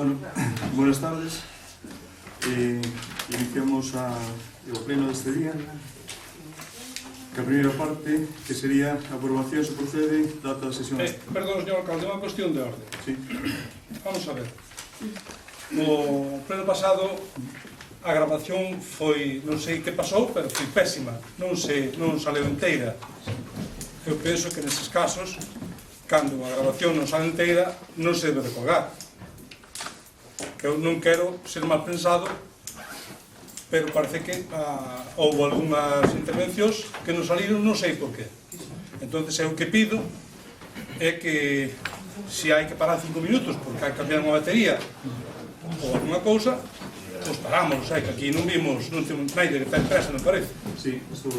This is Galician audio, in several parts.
Bueno, buenas tardes. Iniciamos o pleno deste día. Que a primeira parte, que sería a aprobación, se procede, data da sesión... Perdón, señor alcalde, unha cuestión de orden. Sí. Vamos a ver. No pleno pasado, a grabación foi, non sei que pasou, pero foi pésima. Non saleu inteira. Eu penso que neses casos, cando a grabación non sale inteira, non se debe de colgar. Que eu non quero ser mal pensado, pero parece que houve algunhas intervencións que non saliron, non sei por qué. Entón, eu que pido é que se hai que parar 5 minutos porque hai que cambiar unha batería ou alguna cousa, pois paramos, que aquí non vimos, non temos naide que está en presa, non parece. Sí, estou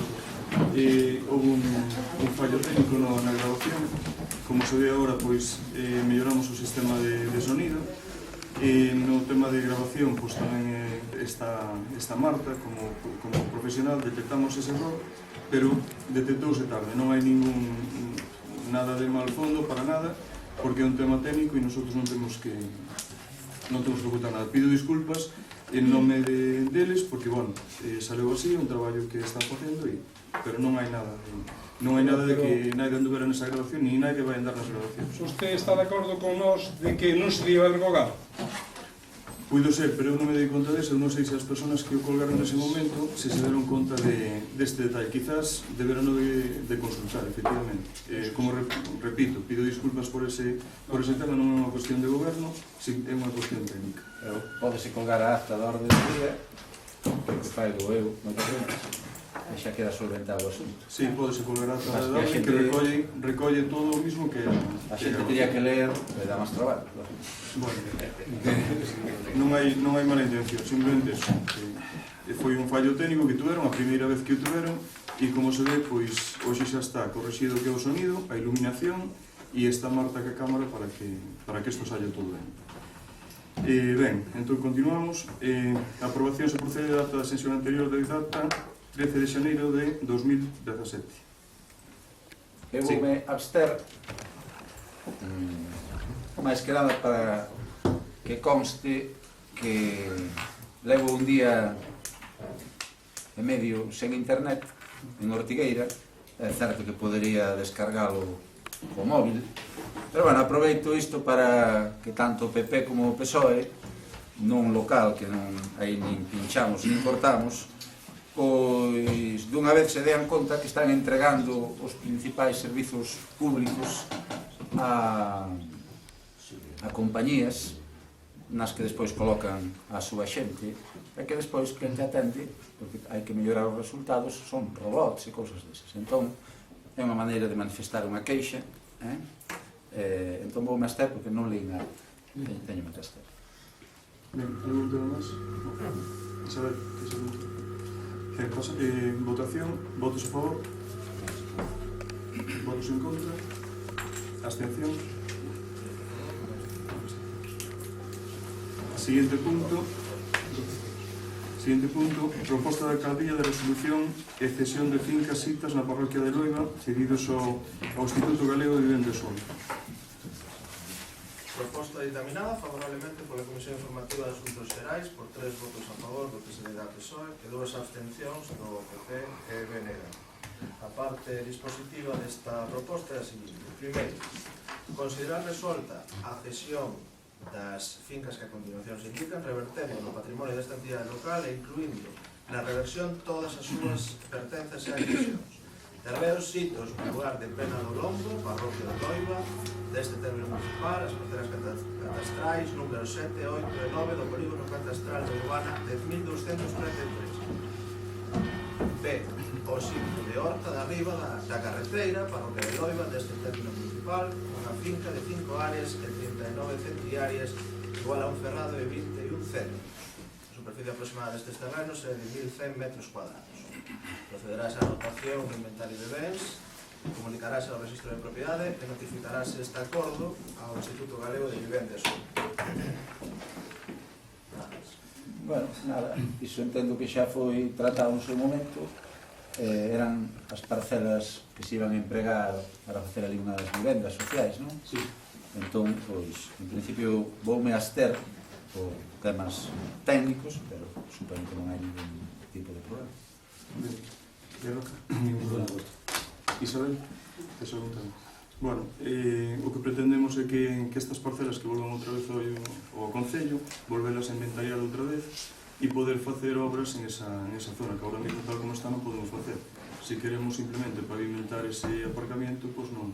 houve un fallo técnico na grabación. Como se ve agora, pois melloramos o sistema de sonido. No tema de grabación, pois tamén está Marta como profesional, detectamos ese error, pero detectouse tarde, non hai nada de mal fondo para nada, porque é un tema técnico e nosotros non temos que botar nada. Pido disculpas en nome deles, porque, bueno, saleu así, un traballo que están facendo, pero non hai nada de que naide anduvera nesa grabación, ni naide vai andar nas grabacións. Usted está de acordo con nós de que non se debe colgar? Puido ser, pero eu non me dei conta deso. Eu non sei se as persoas que o colgaron nese momento se deron conta deste detalle. Quizás deberán de consultar, efectivamente. Como repito, pido disculpas por ese tema, non é unha cuestión de goberno, é unha cuestión técnica. Pódese colgar a acta da orde do día, que fai do eu, moitas veces, e xa queda solventado o asunto. Sí, pódese colgar a acta da orde que recolle todo o mismo que... A xente teria que ler, e dá máis traballo. Bueno, non hai mala intención, simplemente eso. Foi un fallo técnico que tuveron, a primeira vez que o tuveron, e como se ve, pois, hoxe xa está correxido que é o sonido, a iluminación, e está Marta que a cámara para que isto saia todo ben. Ben, entón continuamos. A aprobación se procede a data da sesión anterior de data 13 de xaneiro de 2017. Eu voume abster, máis que nada para que conste que levo un día e medio sen internet en Ortigueira. É certo que podería descargalo co móvil, pero bueno, aproveito isto para que tanto o PP como o PSOE nun local que non aí nin pinchamos nin cortamos, pois dunha vez se dean conta que están entregando os principais servizos públicos a compañías nas que despois colocan a súa xente e que despois quen te atende, porque hai que mellorar os resultados, son robots e cousas desas. Entón, é unha maneira de manifestar unha queixa, entón vou me abster porque non leí nada, teño que abster. Ben, algún tema máis? Isabel, que se apunta? Votación, votos a favor, votos en contra, abstención. Siguiente punto, proposta da alcaldía de resolución e cesión de fincas sitas na parroquia de Loiva cedidos ao Instituto Galego de Vivenda e Solo. Proposta dictaminada favorablemente pola Comisión Informativa de Asuntos Xerais por 3 votos a favor do PSD da PSOE e 2 abstencións do PP e BNG. A parte dispositiva desta proposta é a seguinte. Primeiro, considerar resolta a cesión das fincas que a continuación se indican, revertendo no patrimonio desta entidade local e incluindo na reversión todas as súas pertences e accesións. Terreos sitos no lugar de Pena do Lombo, parroquia de Loiva, deste término municipal, as parcelas catastrais, número 7, 8 e 9 do polígono catastral de Urbana 10.233. B. O sitio de Horta da Riba da Carreteira, parroquia de Loiva, deste término municipal, unha finca de 5 áreas e 39 centriáreas igual a un ferrado de 21 centros. A superficie aproximada destes terrenos é de 1.100 metros cuadrados. Procederáse a anotación do inventario de bens, comunicaráse ao registro de propiedade e notificaráse este acordo ao Instituto Galego de Vivenda e Solo. Bueno, nada, iso entendo que xa foi tratado en seu momento. Eran as parcelas que se iban a empregar para facer ali unhas vivendas sociais, non? Sí. Entón, pois, en principio, voume abster por temas técnicos, pero supoño que non hai ningún tipo de problema. Isabel, te preguntan. Bueno, o que pretendemos é que estas parcelas que volvan outra vez ao Concello, volvelas a inventariar outra vez e poder facer obras en esa zona, que ahora mesmo tal como está non podemos facer. Se queremos simplemente pavimentar ese aparcamiento, pois non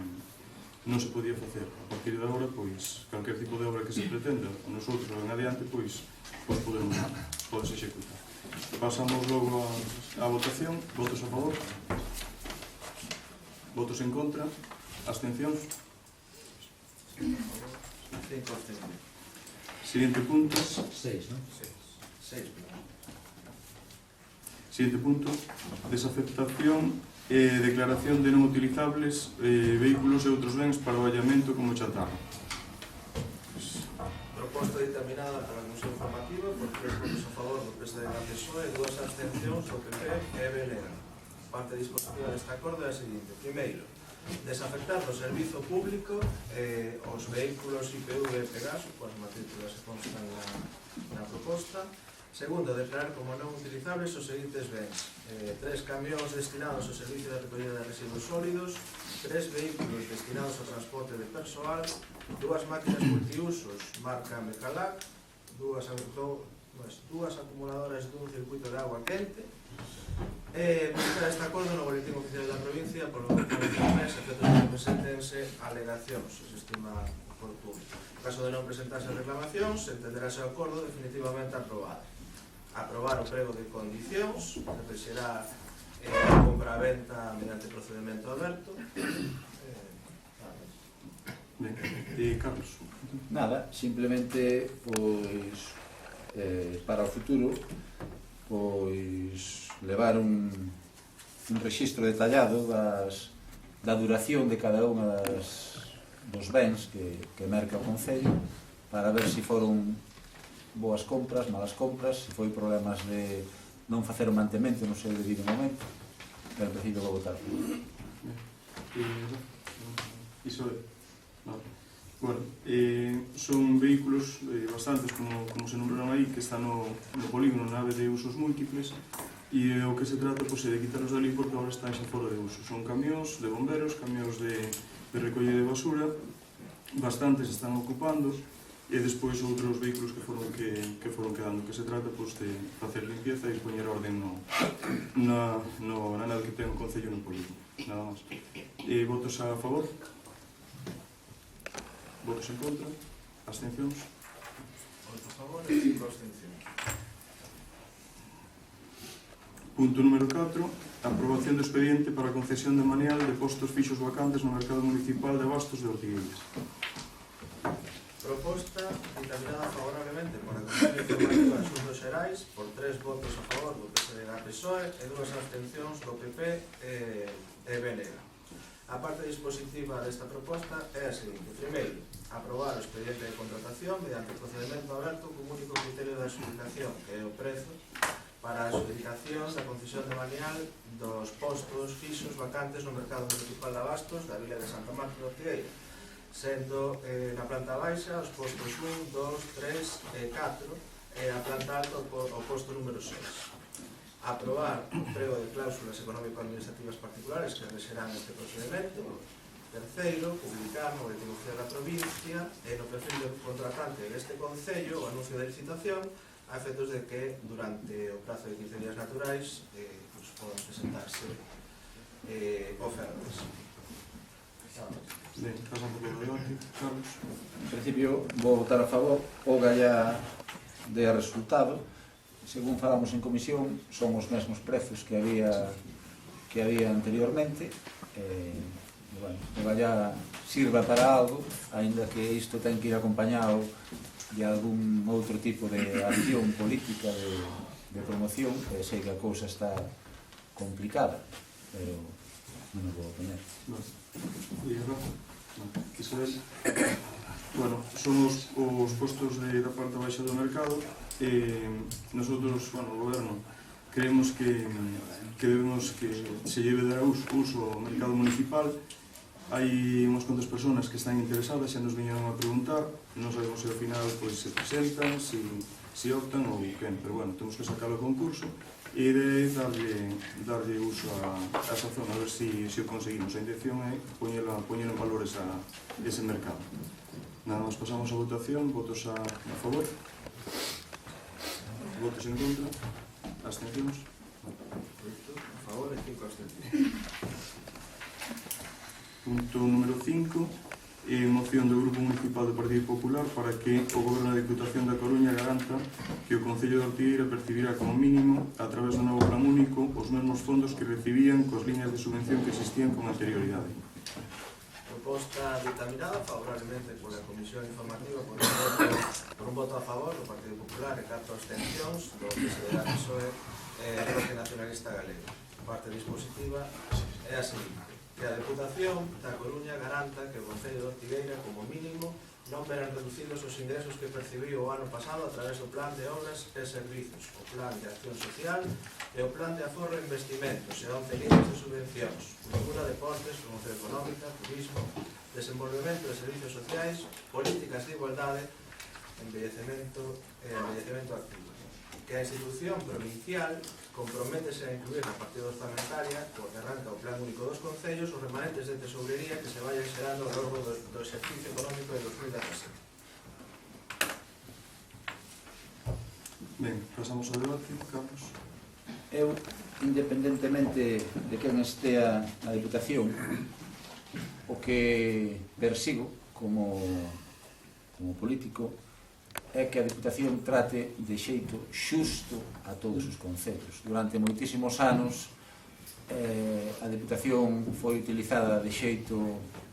se podía facer. A partir de agora, pois, calquer tipo de obra que se pretenda, nosotros en adiante, pois podemos executar. Pasamos logo a votación. Votos a favor? Votos en contra? Abstencións? 5 abstencións. Siguiente punto. 6, non? 6. Siguiente punto. Desafectación e declaración de non utilizables vehículos e outros bens para o vallamento como chatarra. Proposta dictaminada pola Comisión Informativa por 3 votos a favor do PSD da PSOE e 2 abstencións do PP e BNG. Parte dispositiva deste acordo é a seguinte. Primeiro, desafectar do servizo público os vehículos IPV e Pegaso, coas matrículas que constan na proposta. Segundo, declarar como non utilizables os seguintes bens: 3 camións destinados ao servicio de recollida de residuos sólidos, 3 vehículos destinados ao transporte de persoal, 2 máquinas multiusos marca Mecalac, 2 acumuladoras dun circuito de agua quente, publicar este acordo no Boletín Oficial da Provincia por un mes, efectos de que presentense alegacións, se estima oportuno. En caso de non presentarse reclamacións, se entenderase o acordo definitivamente aprobado. Aprobar o prego de condicións, que será a compra-venta mediante procedimento aberto. Ben, Carlos. Nada, simplemente, pois, para o futuro, pois, levar un rexistro detallado da duración de cada unha dos bens que merca o Concello, para ver se foron boas compras, malas compras, se foi problemas de non facer o mantemento no seu debido momento, pero preciso vou votar. Iso é. Bueno, son vehículos bastantes, como se nombraron aí, que están no polígono nave de usos múltiples, e o que se trata é de quitarlos dali porque agora están xa fora de uso. Son camións de bomberos, camións de recollida de basura, bastantes están ocupando, e despois outros vehículos que foron quedando. Que se trata de facer limpieza e poñer orden na nave que ten o Concello no polígono, nada máis. Votos a favor? Votos en contra? Abstencións? Votos a favor e 5 abstencións. Punto número 4. Aprobación do expediente para a concesión de maneal de postos fixos vacantes no mercado municipal de abastos de Ortigueiras. Proposta dictaminada favorablemente por a Comisión Informativa de Asuntos Xerais por 3 votos a favor do PSD da PSOE e 2 abstencións do PP e BNG. A parte dispositiva desta proposta é a seguinte. Primeiro, aprobar o expediente de contratación mediante procedimento aberto con único criterio de adjudicación, que é o prezo, para a adjudicación da concesión de maneal dos postos fixos vacantes no mercado municipal de abastos da vila de Santa Marta de Ortigueira, sendo na planta baixa os postos 1, 2, 3 e 4 e a planta alta o posto número 6. Aprobar o prego de cláusulas económico-administrativas particulares que rexerán este procedimento. Terceiro, publicar no Boletín Oficial da Provincia e no perfil do contratante deste Concello o anuncio de licitación a efectos de que durante o prazo de 15 días naturais podan presentarse ofertas. Ben, pasamos polo debate. Carlos. En principio, vou votar a favor. O Gallá de resultado, según falamos en comisión, son os mesmos prezos que había anteriormente. Bueno, o Gallá sirva para algo, aínda que isto ten que ir acompañado de algún outro tipo de acción política de promoción, que sei que a cousa está complicada, pero non me vou oponer. Isabel. Bueno, son os postos da parte baixa do mercado. Nosotros, o goberno, creemos que debemos que se lleve dar uso ao mercado municipal hai unhas cuantas persoas que están interesadas, xa nos viñeron a preguntar, non sabemos se ao final se presentan, se optan ou quen, pero bueno, temos que sacar o concurso e de darlle uso a esa zona, a ver se o conseguimos. A intención é poñer en valor ese mercado. Nada máis pasamos a votación, votos a favor, votos en contra, abstencións. A favor e 5 abstencións. Punto número 5, moción do Grupo Municipal do Partido Popular para que o Goberno da Diputación da Coruña garanta que o Concello de Ortigueira percibirá como mínimo, a través do novo plan único, os mesmos fondos que recibían coas líneas de subvención que existían con anterioridade. Proposta dictaminada favorablemente pola Comisión Informativa por un voto a favor do Partido Popular e 4 abstencións do PSDG da PSOE e do Bloque Nacionalista Galego. A parte dispositiva é a seguinte: que a Deputación da Coruña garanta que o Concello de Ortigueira, como mínimo, non verán reducidos os ingresos que percibiu o ano pasado a través do Plan de Obras e Servizos, o Plan de Acción Social e o Plan de Aforro e Investimentos e 11 líneas de subvencións, cultura, deportes, promoción económica, turismo, desenvolvemento de servizos sociais, políticas de igualdade, envellecemento activo. Que a institución provincial comprométese a incluir na partida orzamentaria, porque arranca o Plan Único dos Concellos, os remanentes de tesourería que se vayan xerando ao longo do exercicio económico de 2017. Ben, pasamos ao debate, Carlos. Eu, independentemente de quen estea na Diputación, o que persigo como político é que a Diputación trate de xeito xusto a todos os concellos. Durante moitísimos anos a Diputación foi utilizada de xeito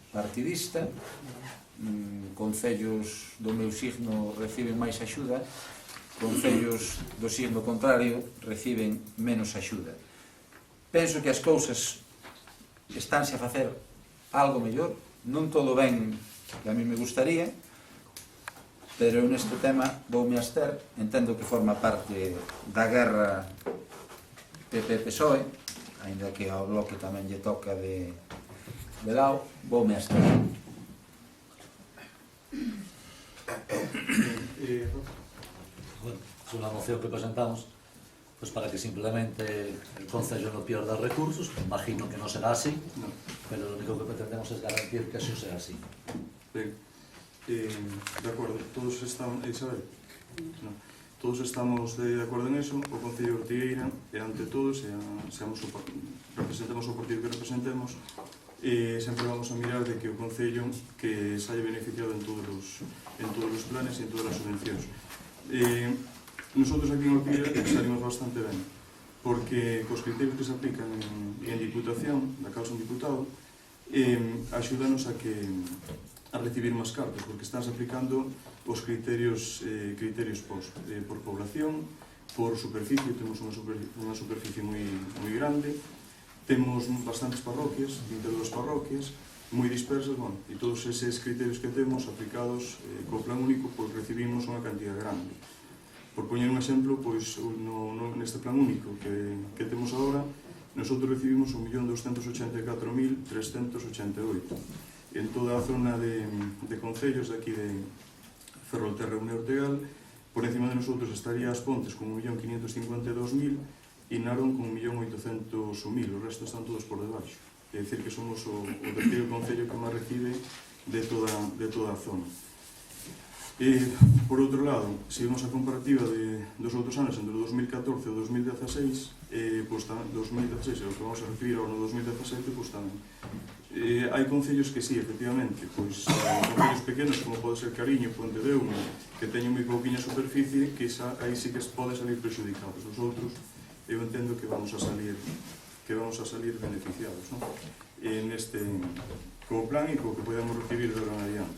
partidista, concellos do meu signo reciben máis axuda, concellos do signo contrario reciben menos axuda. Penso que as cousas estánse a facer algo mellor, non todo ben que a mí me gustaría, pero eu neste tema voume abster, entendo que forma parte da guerra PP-PSOE, ainda que ao Bloque tamén lle toca de lado, voume abster. Bueno, es unha moción que presentamos pues para que simplemente el Concello no pierda recursos, imagino que non será así, pero lo único que pretendemos es garantir que eso sea así. Ben. De acordo, todos estamos, Isabel? No. Todos estamos de acordo en eso. O Concello de Ortigueira e ante todo, representemos o partido que representemos, sempre vamos a mirar de que o Concello que se haya beneficiado en todos os planes e en todas as subvencións. Nosotros aquí en Ortigueira salimos bastante ben, porque cos criterios que se aplican en Diputación, da causa un diputado, axúdanos a recibir máis cartos, porque estás aplicando os criterios por población, por superficie. Temos unha superficie moi grande, temos bastantes parroquias, 22 parroquias, moi dispersas, bueno, e todos eses criterios que temos aplicados co plan único, pois recibimos unha cantidad grande. Por poñer un exemplo, pois neste plan único que temos agora, nosotros recibimos 1.284.388. En toda a zona de concellos de aquí de Ferrolterra e Unión Ortegal, por encima de nosotros estaría As Pontes con 1.552.000 e Narón con 1.801.000, o resto están todos por debaixo. É dicir que somos o terceiro concello que máis recibe de toda a zona. Por outro lado, se vemos a comparativa dos outros anos entre o 2014 e o 2016, pois tamén 2016 é o que vamos a recibir agora no 2017, pois tamén hai concellos que sí, efectivamente, pois concellos pequenos como pode ser Cariño, Ponte de Eume, que teñen moi pouquinha superficie, que aí sí que pode salir perjudicados. Os outros eu entendo que vamos a salir beneficiados, non? Neste co plan e co que podemos recibir de gran adiante.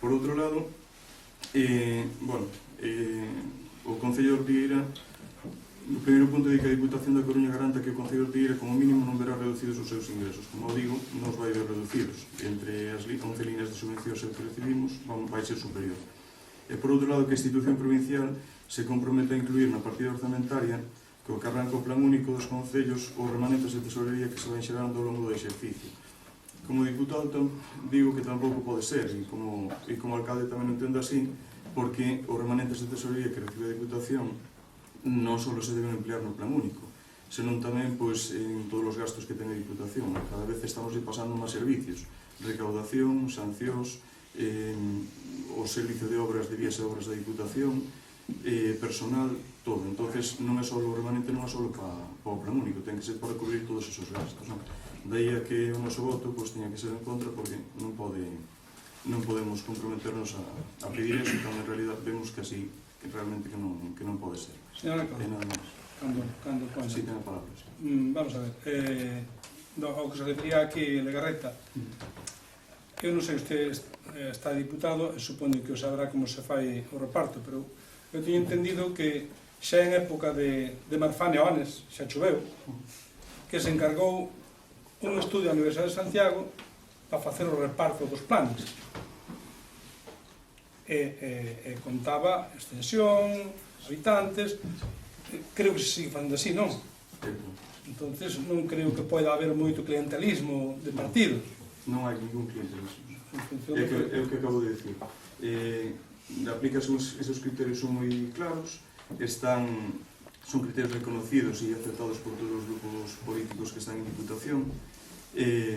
Por outro lado, o Concello de Ortigueira, no primeiro punto de que a Diputación da Coruña garanta que o Concello de Ortigueira como mínimo non verá reducidos os seus ingresos. Como digo, non os vai ver reducidos. Entre as 11 líneas de subvencións que recibimos vai ser superior. E por outro lado, que a institución provincial se compromete a incluir na partida orzamentaria que o que arranca o plan único dos concellos os remanentes de tesourería que se van xerando ao longo do exercicio. como diputado digo que tampouco pode ser, e como alcalde tamén o entendo así, porque os remanentes de tesorería que recibe a Diputación non só se deben emplear no plan único, senón tamén en todos os gastos que ten a Diputación. Cada vez estamos pasando máis servicios, recaudación, sancións, o servicio de obras, de vías e obras da Diputación, personal, todo. Entonces non é só o remanente, non é só para o plan único, ten que ser para cubrir todos esos gastos. Daí a que o noso voto teña que ser en contra, porque non podemos comprometernos a pedir eso, cando en realidad vemos que así realmente que non pode ser. Señora Alcalde, cando pode. Sí, ten a palabra. Vamos a ver, ao que se refería aquí Legarreta, eu non sei, usted está diputado e supoño que o sabrá como se fai o reparto, pero eu teño entendido que xa en época de Marfane Oanes, xa choveu, que se encargou un estudio á Universidade de Santiago para facer o reparto dos planes. E contaba extensión, habitantes, creo que se sigue facendo así, non? Entonces non creo que poida haber moito clientelismo de partidos. Non hai ningún clientelismo. É o que acabo de decir. Esos criterios son moi claros, son criterios reconocidos e aceptados por todos os grupos políticos que están en Diputación. E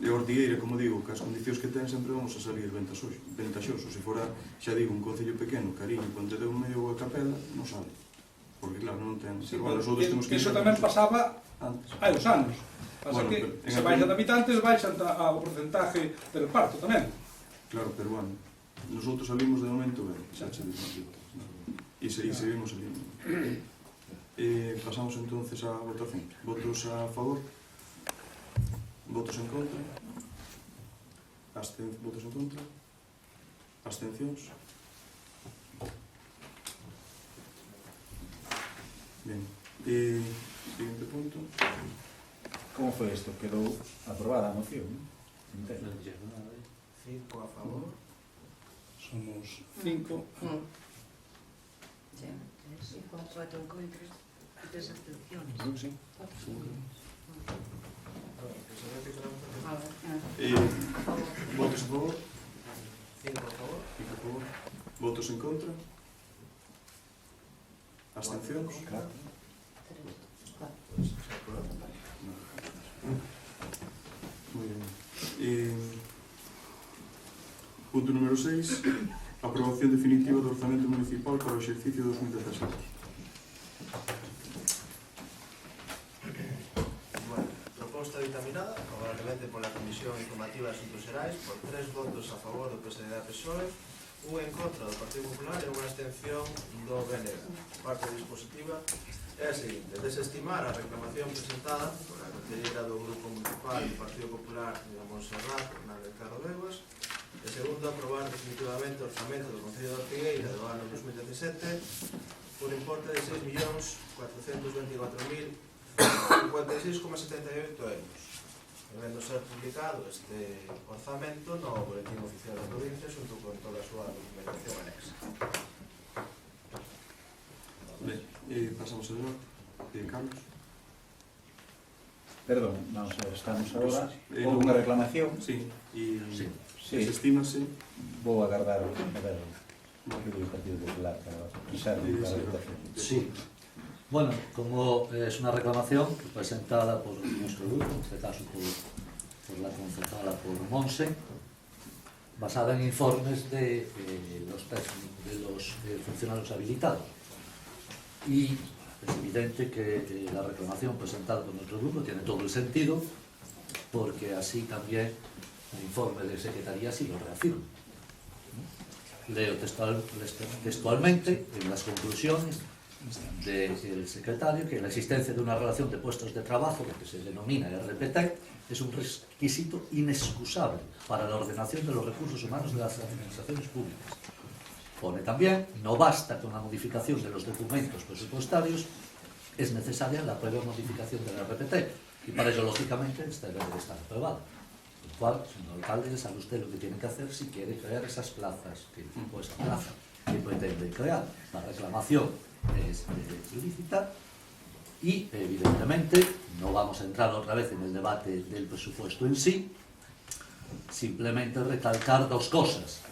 Ortigueira, como digo, que as condicións que ten sempre vamos a salir ventaxosos. Se fora, xa digo, un concello pequeno, Cariño, Pontedeu medio ou a Capela, non sale. Porque claro, non ten... Iso tamén pasaba hai 2 anos. Pasa que se baixan de habitantes, baixan ao porcentaje de reparto tamén. Claro, pero bueno, nosotros salimos de momento ben, e seguimos saliendo. Pasamos entonces a votación. Votos a favor? Votos en contra? Votos en contra? Abstencións? Ben, seguinte punto. Como foi isto? Quedou aprobada a moción? Entendo. 5 a favor. Somos 5. Sí, 4 en contra e 3 abstenciones. Creo que sí. Votos a favor? 5 a favor. Votos en contra? Abstencións? Muy bien. Punto número 6. Aprobación definitiva do orzamento municipal para o exercicio 2017. Proposta dictaminada, favorablemente pola Comisión Informativa de Asuntos Xerais, por 3 votos a favor do PSD e PSOE, un en contra do Partido Popular e unha abstención do BNG. Parte dispositiva é a seguinte: desestimar a reclamación presentada por a concelleira do Grupo Municipal do Partido Popular de Montserrat, Hernández Carro Beguas, e segundo, aprobar definitivamente o orzamento do Concello de Ortigueira do ano 2017 por importe de 6.424.056,78 euros, debendo ser publicado este orzamento no Boletín Oficial da Provincia xunto con toda a súa documentación anexa. Pasamos a debate. Carlos? Perdón, vamos a ver, estamos agora. Houve unha reclamación? Sí, e Sí. desestímase. Vou agardar a ver o que do Partido Popular para reserve para a votación. Sí. Bueno, como es una reclamación presentada por nuestro grupo, en este caso por la concertada por Monse, basada en informes de los funcionarios habilitados. Y es evidente que la reclamación presentada por nuestro grupo tiene todo el sentido, porque así también el informe de Secretaría sí lo reafirma. Leo textualmente en las conclusiones del secretario que la existencia de una relación de puestos de trabajo, lo que se denomina RPT, es un requisito inexcusable para la ordenación de los recursos humanos de las administraciones públicas. Pone también, no basta con la modificación de los documentos presupuestarios, es necesaria la previa modificación del RPT, y para ello, lógicamente, esta debe de estar aprobada. Lo cual, señor alcalde, sabe usted lo que tiene que hacer si quiere crear esas plazas, o esa plaza que pretende crear. La reclamación es lícita Y, evidentemente, no vamos a entrar otra vez en el debate del presupuesto en sí, simplemente recalcar dos cosas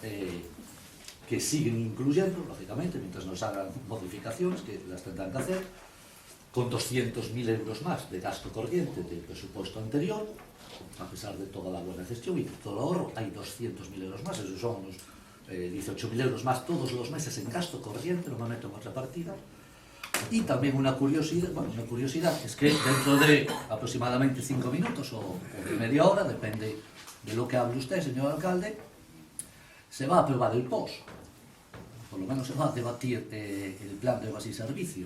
que siguen incluyendo, lógicamente, mientras nos hagan modificaciones, que las tendrán que hacer, con 200.000 euros más de gasto corriente del presupuesto anterior, a pesar de toda la buena gestión y de todo el ahorro, hay 200.000 euros más, esos son unos 18.000 euros más todos los meses en gasto corriente, no me meto en otra partida. Y también una curiosidad es que dentro de aproximadamente 5 minutos o de media hora, depende de lo que hable usted, señor alcalde, se va a aprobar el POS, por lo menos se va a debatir el plan de obras y servicio,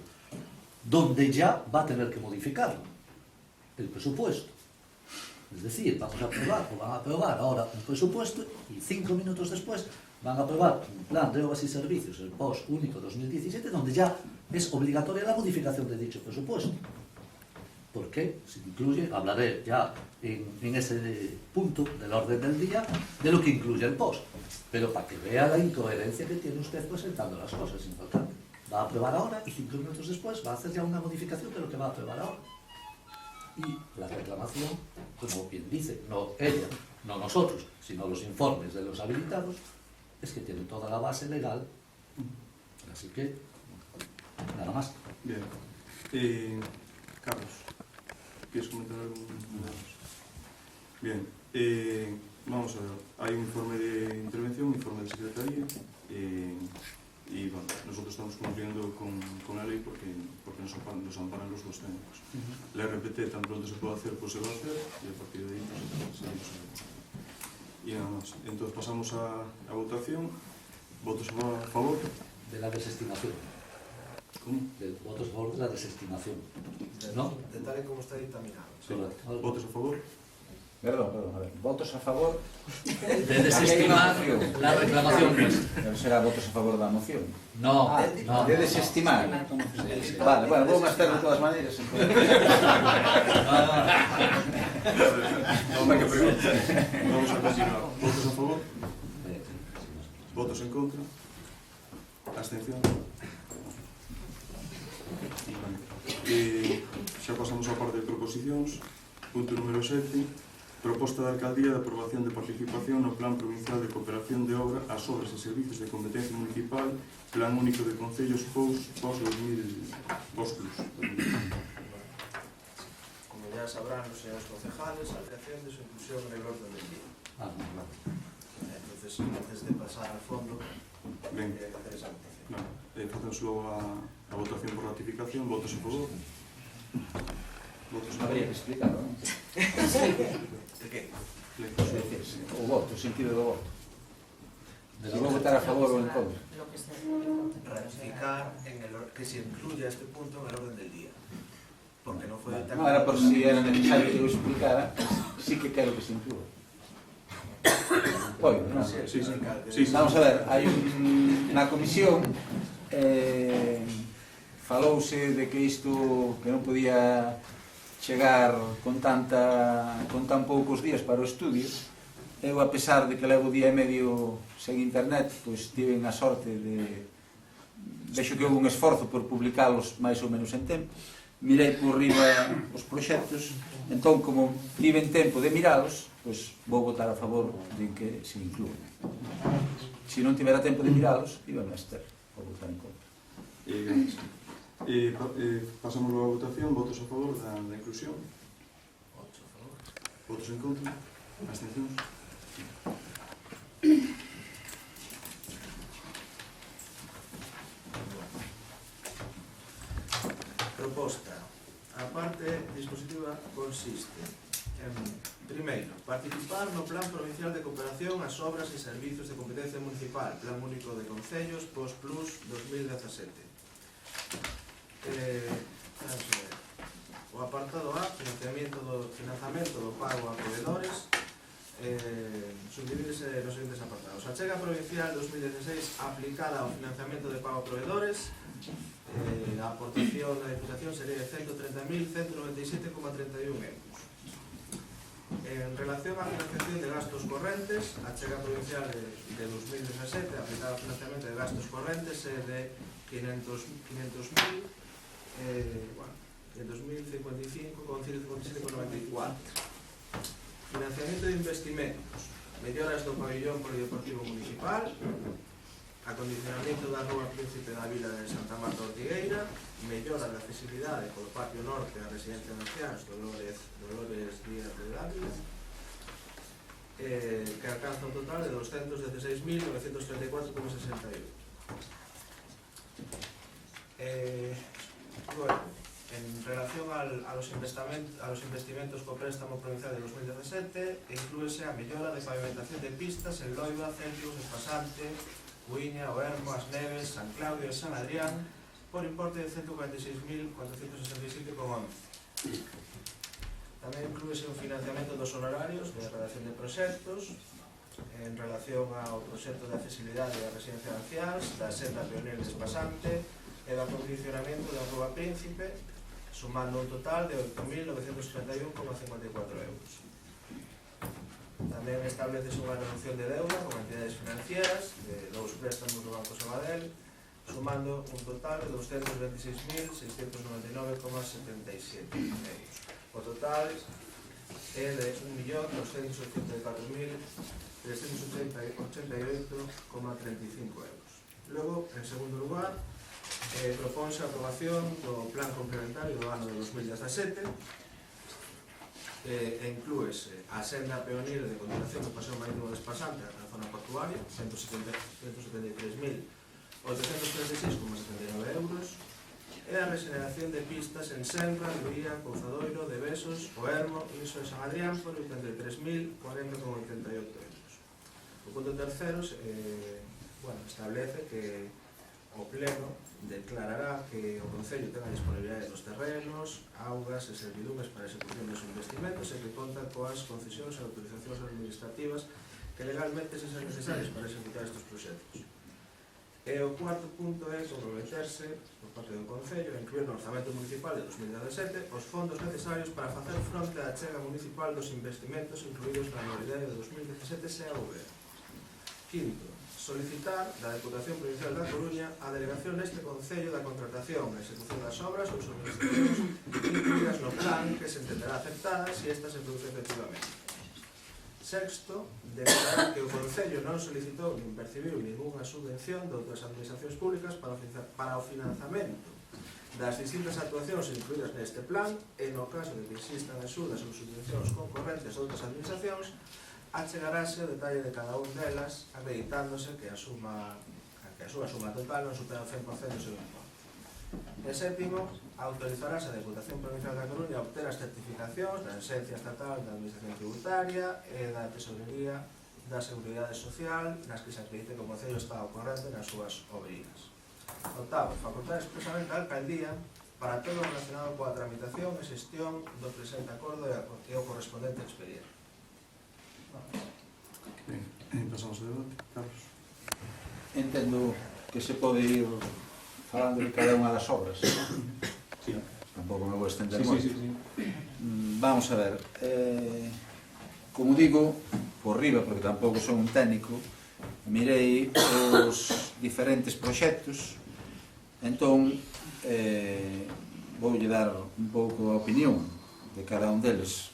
donde ya va a tener que modificarlo, el presupuesto. Es decir, vamos a aprobar o van a aprobar ahora un presupuesto y 5 minutos después van a aprobar un plan de obras y servicios, el POS único 2017, donde ya es obligatoria la modificación de dicho presupuesto. Porque se incluye, hablaré ya en ese punto del orden del día, de lo que incluye el POS. Pero para que vea la incoherencia que tiene usted presentando las cosas, sin faltar. Va a aprobar ahora y 5 minutos después va a hacer ya una modificación de lo que va a aprobar ahora. Y la reclamación, como bien dice, no ella, no nosotros, sino los informes de los habilitados, es que tienen toda la base legal. Así que, nada más. Bien. Carlos, ¿quieres comentar algo? Bien. Vamos a ver. Hay un informe de intervención, un informe de secretaría. Y bueno, nosotros estamos cumpliendo con la ley porque nos amparan los dos técnicos. La RPT tan pronto se puede hacer, pues se va a hacer, y a partir de ahí pues, seguimos a ver. Y nada más. Entonces pasamos a votación. ¿Votos a favor? De la desestimación. ¿Cómo? Votos a favor de la desestimación. ¿No? De tal y como está dictaminado. Sí. ¿Votos a favor? Perdón, a ver. Votos a favor De desestimar la reclamación. Debe será votos a favor da moción. No, no. De desestimar. Vale, bueno, vou gastar de todas maneiras. Vamos a continuar. ¿Votos a favor? ¿Votos en contra? ¿Abstención? Xa pasamos á parte de proposicións. Punto número 7. Proposta da Alcaldía de aprobación de participación no Plan Provincial de Cooperación de Obra ás obras e servicios de competencia municipal, Plan Único de Concellos POS-2000 POS-Plus. Como ya sabrán los señores concejales, la creación de su inclusión en el orden del día. Entonces, antes de pasar al fondo, Ben, hay que hacer esa votación. facemos logo a votación por ratificación. Votos a favor? Votos a Habría que favor? explicarlo, non? ¿De qué? O voto, o sentido do voto. Se vou votar a favor ou en contra. Ratificar que se incluya este punto en el orden del día. Porque no fue Non era por si era necesario que eu explicara, sí que quero que se inclúa. Oye, non? Sí. Vamos a ver, hai na comisión falouse de que isto que non podía chegar con tan poucos días para o estudio. Eu, a pesar de que levo día e medio sen internet, pois tiven a sorte de vexo que houve un esforzo por publicalos máis ou menos en tempo. Mirei por riba os proxectos, entón, como tiven tempo de miralos, pois vou votar a favor de que se inclúen. Se non tivera tempo de miralos, iba a estar, vou votar en contra. Pasamos logo a votación. Votos a favor da inclusión? Votos a favor. Votos en contra? Abstencións? Proposta. A parte dispositiva consiste en, primeiro, participar no Plan Provincial de Cooperación ás obras e servizos de competencia municipal, Plan Único de Concellos, POS-Plus 2017. O apartado A, financiamento do pago a proveedores, subdivídese nos seguintes apartados. A Achega Provincial 2016 aplicada ao financiamento de pago a proveedores, a aportación da Diputación sería de 130.197,31 euros. En relación á financiación de gastos correntes, a Achega Provincial de 2017 aplicada ao financiamento de gastos correntes é de 500.000, en 2055 con 157,94. Financiamento de investimentos, melloras do pabillón polideportivo municipal, acondicionamento da rúa Príncipe da Vila de Santa Marta Ortigueira, mellora da accesibilidade polo patio norte á residencia de ancianos Dolores Díaz de Dávila, que alcanza un total de 216.934,68. Bueno, en relación a los investimentos co préstamo provincial de 2017, inclúese a mellora de pavimentación de pistas en Loiba, Céntrigos, Espasante, Uiña, Oermo, As Neves, San Claudio e San Adrián por importe de 146.467,11. Tamén inclúese un financiamento dos honorarios de redacción de proxectos en relación ao proxecto de accesibilidade da residencia de anciáns, da senda pionera de Espasante e do acondicionamento da Rúa Príncipe, sumando un total de 8.931,54 euros. Tamén establece unha reducción de deuda con entidades financieras de 2 préstamos do Banco Sabadell, sumando un total de 226.699,77 euros. O total é de 1.284.388,35 euros. Logo, en segundo lugar, propónse a aprobación do Plan Complementario do ano de 2017, inclúese a senda peonil de continuación do Paseo Marítimo de Espasante na zona portuaria, 173.836,79 euros, e a regeneración de pistas en Senra, Luía, Couzadoiro, de Besos, Oermo, Iso e San Adrián por 83.040,88 euros. O punto tercero establece que o Pleno declarará que o Concello ten a disponibilidade dos terrenos, augas e servidumes para a execución dos investimentos e que conta coas concesións e autorizacións administrativas que legalmente se sean necesarias para executar estes proxectos. E o cuarto punto é comprometerse por parte do Concello a incluir no orzamento municipal de 2017 os fondos necesarios para facer fronte á achega municipal dos investimentos incluídos na anualidade de 2017 SEAV. Quinto, solicitar da Deputación Provincial da Coruña a delegación neste Concello da contratación e execución das obras ou subvencións incluídas no plan que se entenderá aceptada se esta se produce efectivamente. Sexto, declarar que o Concello non solicitou nin percibiu ninguna subvención de outras administracións públicas para o financiamento das distintas actuacións incluídas neste plan e no caso de que existan axudas ou subvencións concorrentes de outras administracións achegarase o detalle de cada un delas, acreditándose que a súa suma total non supera o 100% do seu importe. E sétimo, autorizarase a Deputación Provincial da Coruña a obter as certificacións da Esencia Estatal da Administración Tributaria e da Tesorería da Seguridade Social nas que se acredite que o Concello está ao corrente nas súas obrigas. Octavo, facultar expresamente a Alcaldía para todo o relacionado coa tramitación e xestión do presente acordo e o correspondente expediente. Pasamos ao debate, Carlos. Entendo que se pode ir falando de cada unha das obras. Sí. Tampouco me vou estender Sí. moito. Vamos a ver. Como digo, por riba, porque tampouco son un técnico, mirei os diferentes proxectos, entón voulle dar un pouco a opinión de cada un deles.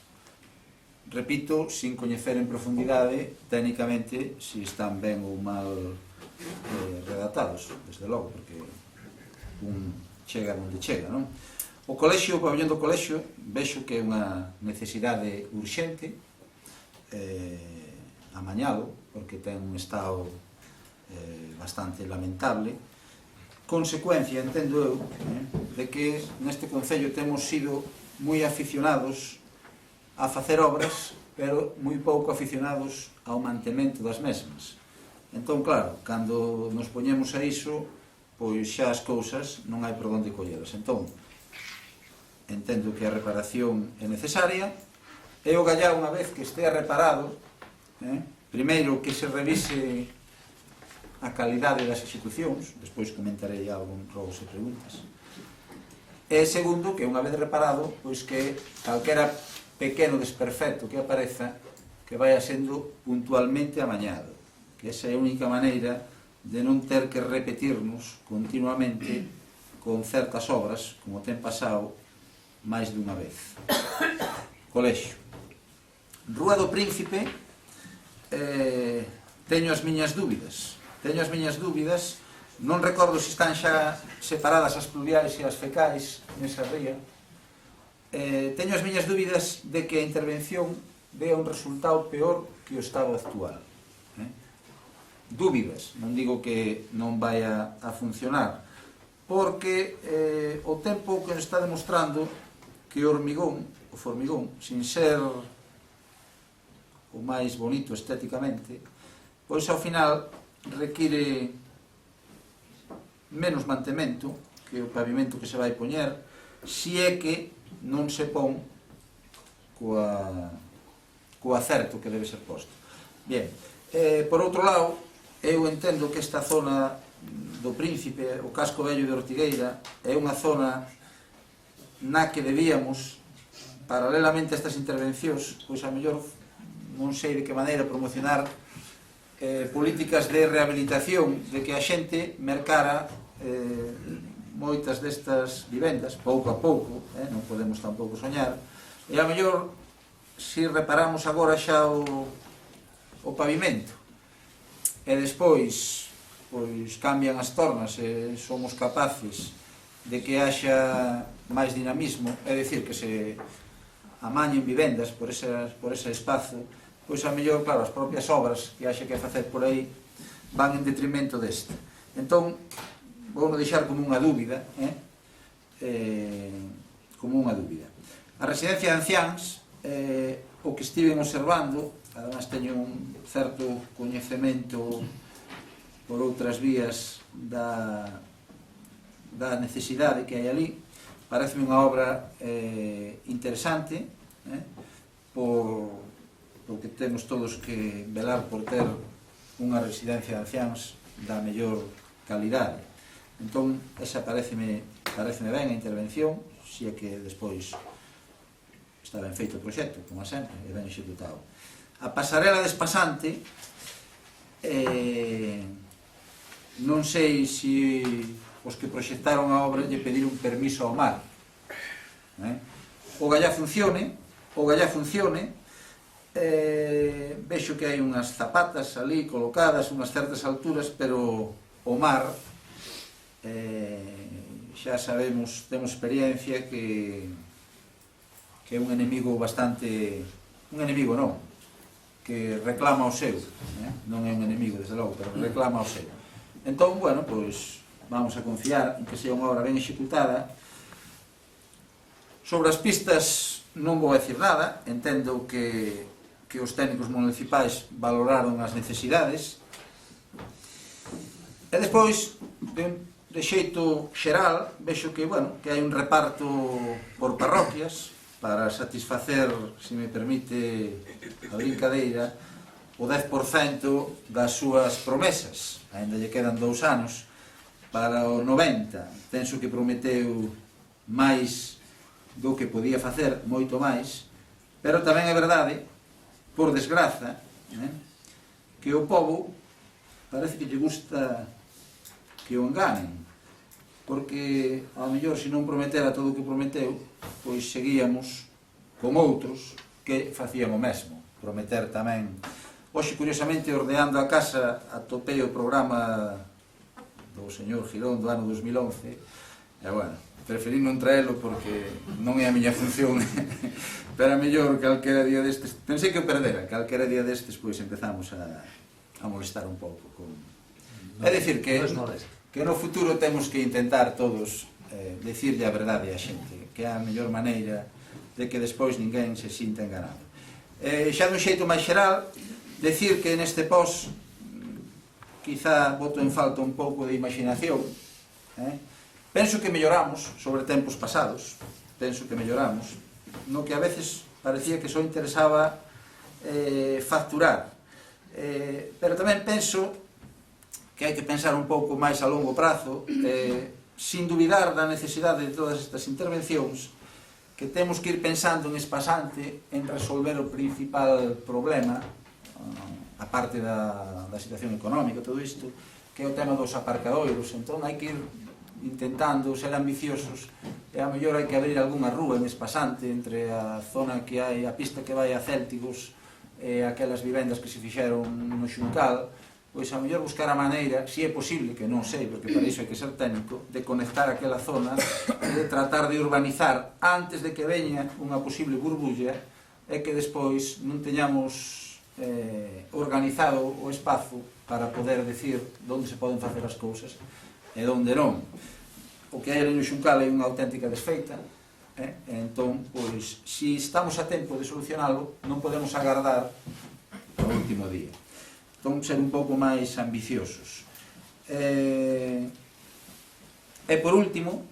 Repito, sin coñecer en profundidade técnicamente se están ben ou mal redactados, desde logo, porque un chega onde chega, non? O colexio, o pabellón do colexio, vexo que é unha necesidade urxente, amañado, porque ten un estado bastante lamentable. Consecuencia, entendo eu, de que neste concello temos sido moi aficionados a facer obras, pero moi pouco aficionados ao mantemento das mesmas. Entón, claro, cando nos poñemos a iso, pois xa as cousas non hai por onde colleras. Entón, entendo que a reparación é necesaria, e o gallá, unha vez que estea reparado, primeiro que se revise a calidade das execucións, despois comentarei algún rogos e preguntas, e segundo, que unha vez reparado, pois que calquera pequeno desperfecto que apareza que vaya sendo puntualmente amañado, que esa é a única maneira de non ter que repetirnos continuamente con certas obras, como ten pasado máis dunha vez. Colexio. Rúa do Príncipe, teño as miñas dúbidas. Non recordo se están xa separadas as pluviais e as fecais nesa ría. Teño as miñas dúbidas de que a intervención dea un resultado peor que o estado actual. Dúbidas, non digo que non vai a funcionar, porque o tempo que nos está demostrando que o formigón, sin ser o máis bonito estéticamente, pois ao final require menos mantemento que o pavimento que se vai poñer, si é que non se pon co acerto que debe ser posto. Bien, por outro lado, eu entendo que esta zona do Príncipe, o casco vello de Ortigueira, é unha zona na que debíamos, paralelamente a estas intervencións, pois a mellor non sei de que maneira promocionar políticas de rehabilitación, de que a xente mercara moitas destas vivendas, pouco a pouco, non podemos tampouco soñar, e a mellor, se reparamos agora xa o pavimento, e despois pois cambian as tornas e somos capaces de que haxa máis dinamismo, é dicir, que se amañen vivendas por ese espazo, pois a mellor, claro, as propias obras que haxa que facer por aí van en detrimento deste. Entón, vou deixar como unha dúbida, A residencia de anciáns, o que estiven observando, además teño un certo coñecemento por outras vías da necesidade que hai ali, parece unha obra interesante, porque temos todos que velar por ter unha residencia de anciáns da mellor calidade. Entón, esa pareceme ben a intervención, se é que despois está ben feito o proxecto, como sempre, e ben executado. A pasarela despasante, non sei se os que proxectaron a obra lle pediron permiso ao mar. O gallá funcione, vexo que hai unhas zapatas ali colocadas, unhas certas alturas, pero o mar, xa sabemos, temos experiencia que é un enemigo bastante... un enemigo non, que reclama o seu, non é un enemigo, desde logo, pero reclama o seu. Entón, bueno, pois vamos a confiar en que sea unha obra ben executada. Sobre as pistas non vou decir nada, entendo que os técnicos municipais valoraron as necesidades. E despois, de xeito xeral, vexo que, bueno, que hai un reparto por parroquias para satisfacer, se me permite a brincadeira, o 10% das súas promesas. Ainda lle quedan 2 anos para o 90. Penso que prometeu máis do que podía facer, moito máis, pero tamén é verdade, por desgraza, que o povo parece que lle gusta que o enganen, porque ao mellor se non prometera todo o que prometeu, pois seguíamos con outros que facían o mesmo, prometer tamén. Hoxe, curiosamente, ordeando a casa, atopei o programa do señor Girón do ano 2011, e, bueno, preferí non traelo porque non é a miña función, pero a mellor calquera día destes, pensei que o perdera, calquera día destes, pois empezamos a molestar un pouco. É dicir que no futuro temos que intentar todos decirlle a verdade a xente, que é a mellor maneira de que despois ninguén se sinta enganado. Xa dun xeito máis xeral, decir que neste pos quizá boto en falta un pouco de imaginación. Penso que melloramos sobre tempos pasados, no que a veces parecía que só interesaba facturar, pero tamén penso que hai que pensar un pouco máis a longo prazo, sin dubidar da necesidade de todas estas intervencións, que temos que ir pensando en espasante en resolver o principal problema, a parte da situación económica, todo isto, que é o tema dos aparcadoiros. Entón hai que ir intentando ser ambiciosos, e a mellor hai que abrir algunha rúa en espasante entre a zona que hai, a pista que vai a Céltigos e aquelas vivendas que se fixeron no Xuncal, pois a mellor buscar a maneira, se é posible, que non sei, porque para iso hai que ser técnico, de conectar aquela zona e de tratar de urbanizar antes de que veña unha posible burbulla e que despois non teñamos organizado o espazo para poder decir onde se poden facer as cousas e onde non. O que hai no Xuncal é unha auténtica desfeita, entón, pois, se estamos a tempo de solucionalo, non podemos agardar o último día. Entón, ser un pouco máis ambiciosos. E por último,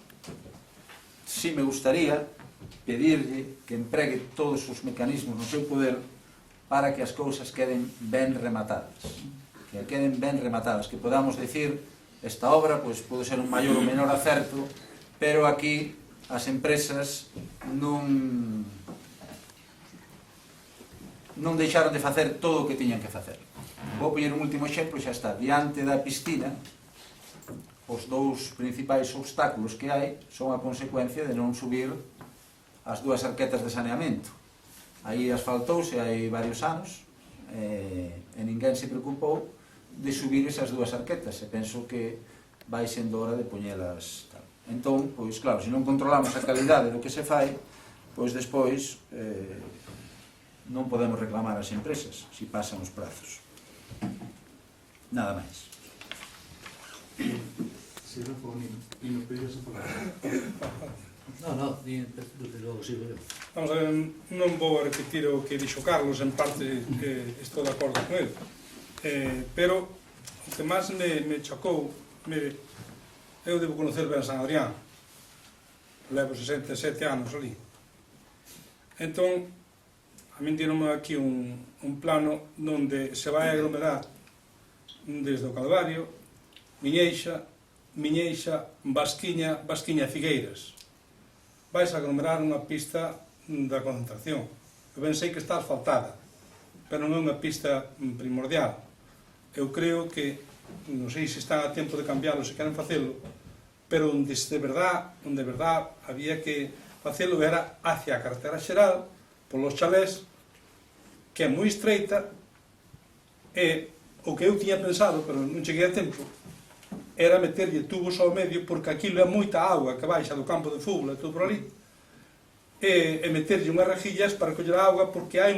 si me gustaría pedirlle que empregue todos os mecanismos no seu poder para que as cousas queden ben rematadas. Que queden ben rematadas, que podamos decir, esta obra pois, pode ser un maior ou menor acerto, pero aquí as empresas non deixaron de facer todo o que tiñan que facer. Vou poñer un último exemplo, xa está, diante da piscina, os dous principais obstáculos que hai son a consecuencia de non subir as dúas arquetas de saneamento. Aí asfaltouse hai varios anos e ninguén se preocupou de subir esas dúas arquetas e penso que vai sendo hora de poñelas tal. Entón, pois claro, se non controlamos a calidade do que se fai, pois despois non podemos reclamar as empresas se pasan os prazos. Nada máis. Si Rafa o Nino pedías a palabra. No, logo sigo eu. Vamos a ver, non vou a repetir o que dixo Carlos, en parte estou de acordo con ele, pero o que máis me chocou, mire, eu devo conocer ben San Adrián, levo 67 anos ali, entón a min dieronme aquí un plano onde se vai aglomerar desde o Calvario, Miñeixa, Basquiña, Figueiras. Vais a aglomerar unha pista da concentración. Eu ben sei que está asfaltada, pero non é unha pista primordial. Eu creo que, non sei se están a tempo de cambiarlo, se queren facelo, pero onde de verdad había que facelo era hacia a carretera xeral, polos chalés, que é moi estreita, e o que eu tiña pensado, pero non cheguei a tempo, era meterlle tubos ao medio, porque aquilo é moita auga que baixa do campo de fútbol e todo por ali, e meterlle unhas rejillas para coller a auga, porque hai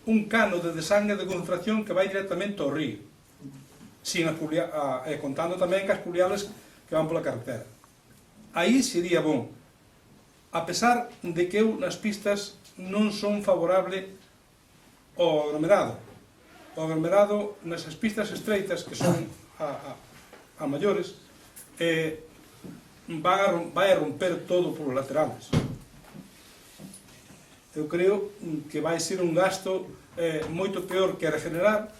un cano de desangre de concentración que vai directamente ao río, contando tamén cas pluviales que van pola carretera. Aí sería bon, a pesar de que eu nas pistas non son favorable ao aglomerado. O aglomerado nesas pistas estreitas, que son a maiores, vai a romper todo polos laterales. Eu creo que vai ser un gasto moito peor que regenerar,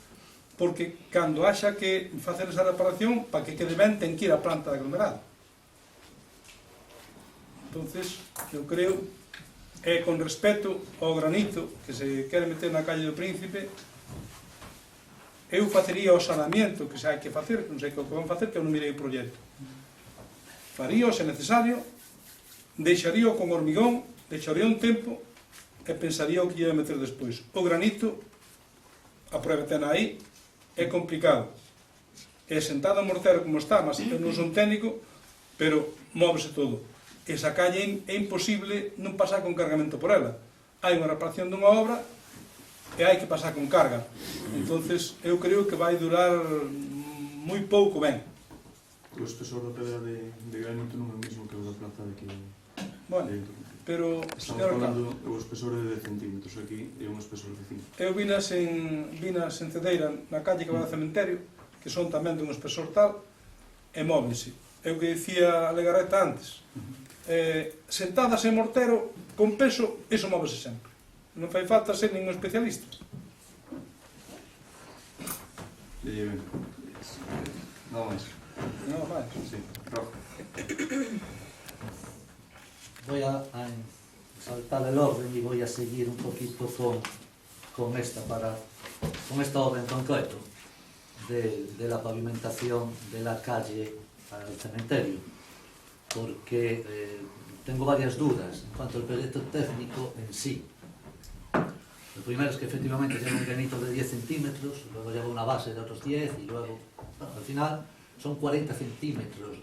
porque cando haxa que facer esa reparación, para que quede ben, ten que ir a planta de aglomerado. Entonces, eu creo, con respeto ao granito que se quere meter na calle do Príncipe, eu facería o saneamiento que se hai que facer, non sei que o que van facer, que eu non mirei o proxecto. Faría o se necesario, deixaría con hormigón, deixaría un tempo e pensaría o que ia meter despois. O granito, a prueba ten aí, é complicado. É sentado a mortero como está, mas eu non son técnico, pero móvese todo. Esa calle é imposible non pasar con cargamento por ela. Hai unha reparación dunha obra e hai que pasar con carga. Entonces, eu creo que vai durar moi pouco ben. O espesor da pedra de granito non é o mesmo que o da plaza de aquí. Bueno, pero... Estamos falando do espesor de 10 centímetros, aquí é un espesor de 5. Eu vinas en Cedeira, na calle que vai ao cementerio, que son tamén dun espesor tal, e móvense. Eu que dicía a Legarreta antes, sentadas en mortero, con peso, iso móvese sempre. Non fai falta ser ningún especialista. Ben. Nada máis. Nada máis. Sí, Rafa. Voy a saltar el orden y voy a seguir un poquito con esta obra en concreto de la pavimentación de la calle al cementerio. porque tengo varias dudas en cuanto al proyecto técnico en sí. Lo primero es que efectivamente lleva un granito de 10 centímetros, luego lleva una base de otros 10 y luego, bueno, al final son 40 centímetros.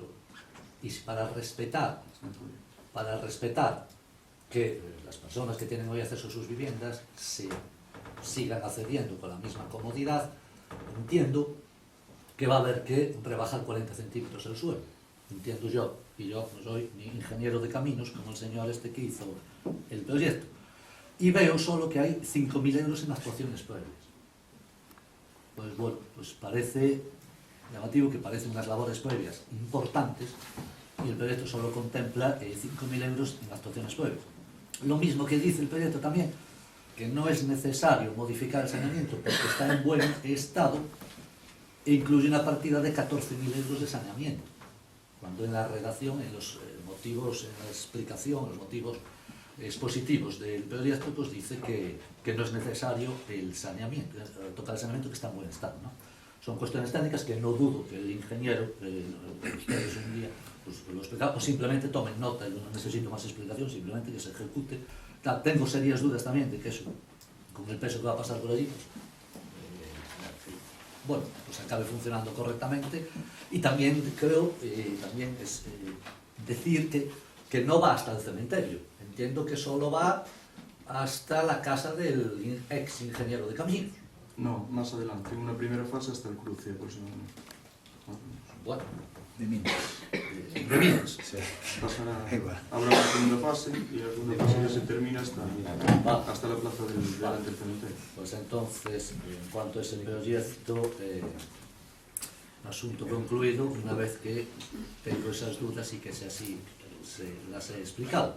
Y para respetar que las personas que tienen hoy acceso a sus viviendas se sigan accediendo con la misma comodidad, entiendo que va a haber que rebajar 40 centímetros el suelo. Entiendo yo, y yo no soy ni ingeniero de caminos como el señor este que hizo el proyecto. Y veo solo que hay 5.000 euros en actuaciones previas. Pues bueno, pues parece llamativo que parecen unas labores previas importantes y el proyecto solo contempla 5.000 euros en actuaciones previas. Lo mismo que dice el proyecto también, que no es necesario modificar el saneamiento porque está en buen estado e incluye una partida de 14.000 euros de saneamiento, cuando en la redacción, en los motivos, en la explicación, los motivos expositivos del proyecto, pues dice que no es necesario el saneamiento, tocar el saneamiento que está en buen estado, ¿no? Son cuestiones técnicas que no dudo que el ingeniero, ustedes un día pues, lo explican, o simplemente tomen nota, yo no necesito más explicación, simplemente que se ejecute. Tengo serias dudas también de que eso, con el peso que va a pasar por allí, pues, bueno, pues acabe funcionando correctamente. Y también creo, también es decir que no va hasta el cementerio. Entiendo que solo va hasta la casa del ex ingeniero de caminos. No, más adelante, en una primera fase hasta el cruce aproximadamente. Bueno, De minas. de minas. Sí. Habrá una segunda fase y la segunda fase ya se termina hasta la plaza delante del cementerio. Pues entonces, en cuanto a ese proyecto, asunto concluido, una vez que tengo esas dudas y que así las he explicado.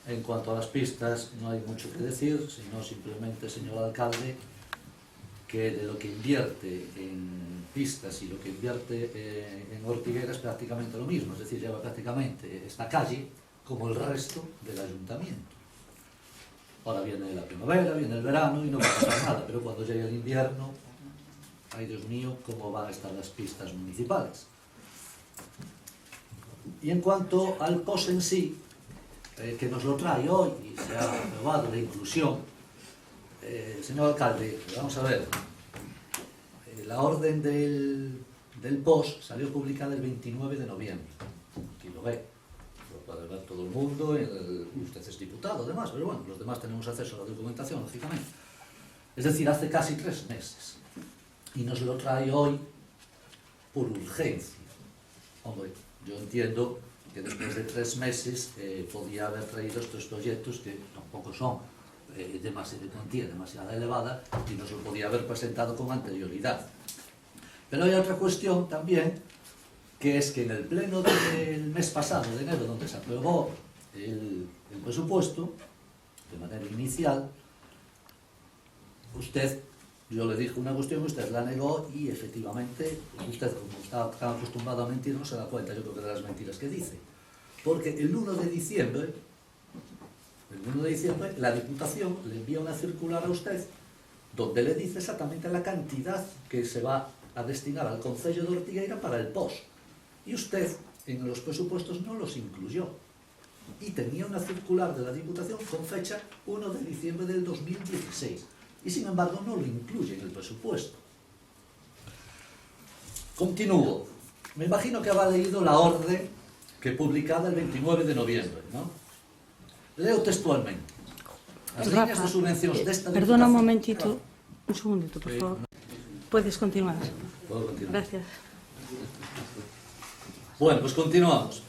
En cuanto a las pistas, no hay mucho que decir, sino simplemente, señor alcalde, que de lo que invierte en pistas y lo que invierte en Ortigueira es prácticamente lo mismo, es decir, lleva prácticamente esta calle como el resto del ayuntamiento. Ahora viene la primavera, viene el verano y no va a pasar nada, pero cuando llegue el invierno, ay Dios mío, cómo van a estar las pistas municipales. Y en cuanto al POS en sí, que nos lo trae hoy y se ha aprobado la inclusión, señor alcalde, vamos a ver, la orden del POS salió publicada el 29 de noviembre, aquí lo ve, lo puede ver todo el mundo, usted es diputado además, pero bueno, los demás tenemos acceso a la documentación, lógicamente. Es decir, hace casi 3 meses, y nos lo trae hoy por urgencia. Hombre, yo entiendo que después de 3 meses podía haber traído estos proyectos que tampoco son de cuantía demasiado elevada y nos lo podía haber presentado con anterioridad. Pero hay otra cuestión también, que es que en el pleno del mes pasado, de enero, donde se aprobó el presupuesto, de manera inicial, yo le dije una cuestión, usted la negó y efectivamente usted, como está tan acostumbrado a mentir, no se da cuenta, yo creo que de las mentiras que dice. Porque el 1 de diciembre, la Diputación le envía una circular a usted donde le dice exactamente la cantidad que se va a destinar al concello de Ortigueira para el POS. Y usted en los presupuestos no los incluyó. Y tenía una circular de la Diputación con fecha 1 de diciembre del 2016. Y sin embargo no lo incluye en el presupuesto. Continúo. Me imagino que habrá leído la orden que publicada el 29 de noviembre, ¿no? Leo textualmente. Las líneas de subvenciones de esta Perdona un Diputación... momentito, un segundito, por favor. Puedes continuar. ¿Puedo continuar? Gracias. Bueno, pues continuamos.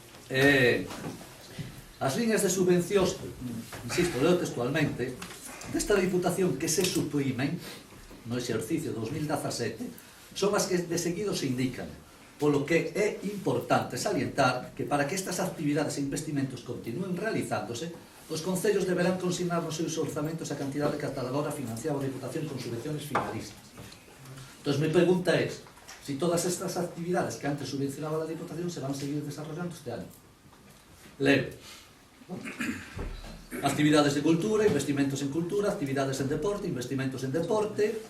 As liñas de subvencións, insisto, leo textualmente, desta Diputación que se suprimen no exercicio 2017 son as que de seguido se indican, polo que é importante salientar que para que estas actividades e investimentos continúen realizándose, os concellos deberán consignar nos seus orzamentos a cantidade que ata agora financiaba a Diputación con subvenciones finalistas. Entón, mi pregunta es, si todas estas actividades que antes subvencionaba la Diputación se van a seguir desarrollando este año. Leo. actividades de cultura, investimentos en cultura, actividades en deporte, investimentos en deporte,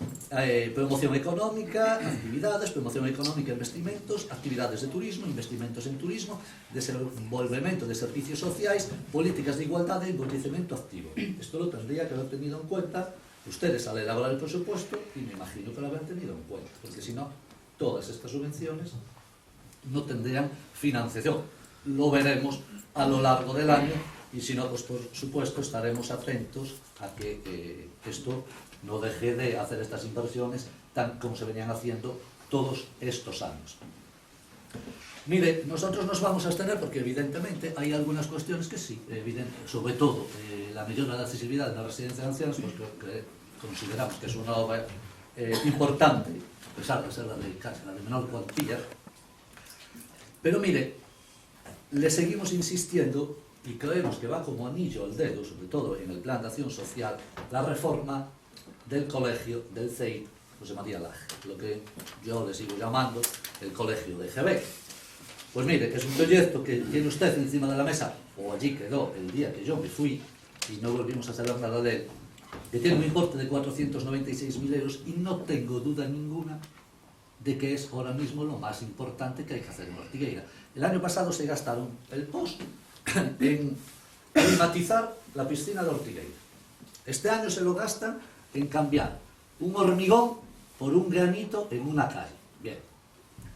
promoción económica, actividades, promoción económica, investimentos, actividades de turismo, investimentos en turismo, desenvolvemento de servicios sociais, políticas de igualdad e envejecimiento activo. Esto lo tendría que haber tenido en cuenta ustedes al elaborar el presupuesto, y me imagino que lo habrán tenido en cuenta, porque si no, todas estas subvenciones no tendrían financiación. Lo veremos a lo largo del año, y si no, pues por supuesto estaremos atentos a que esto no deje de hacer estas inversiones tan como se venían haciendo todos estos años. Mire, nosotros nos vamos a abstener porque evidentemente hay algunas cuestiones que sí, sobre todo la mejora de la accesibilidad de la residencia de ancianos, pues que consideramos que es una obra importante, a pesar de ser la de menor cuantía. Pero mire, le seguimos insistiendo y creemos que va como anillo al dedo, sobre todo en el plan de acción social, la reforma del colegio del CEIP José María Laje, lo que yo le sigo llamando el colegio de GB. Pues mire, es un proyecto que tiene usted encima de la mesa, o allí quedó el día que yo me fui y no volvimos a saber nada de él, que tiene un importe de 496.000 euros y no tengo duda ninguna de que es ahora mismo lo más importante que hay que hacer en Ortigueira. El año pasado se gastaron el post en climatizar la piscina de Ortigueira. Este año se lo gastan en cambiar un hormigón por un granito en una calle. Bien.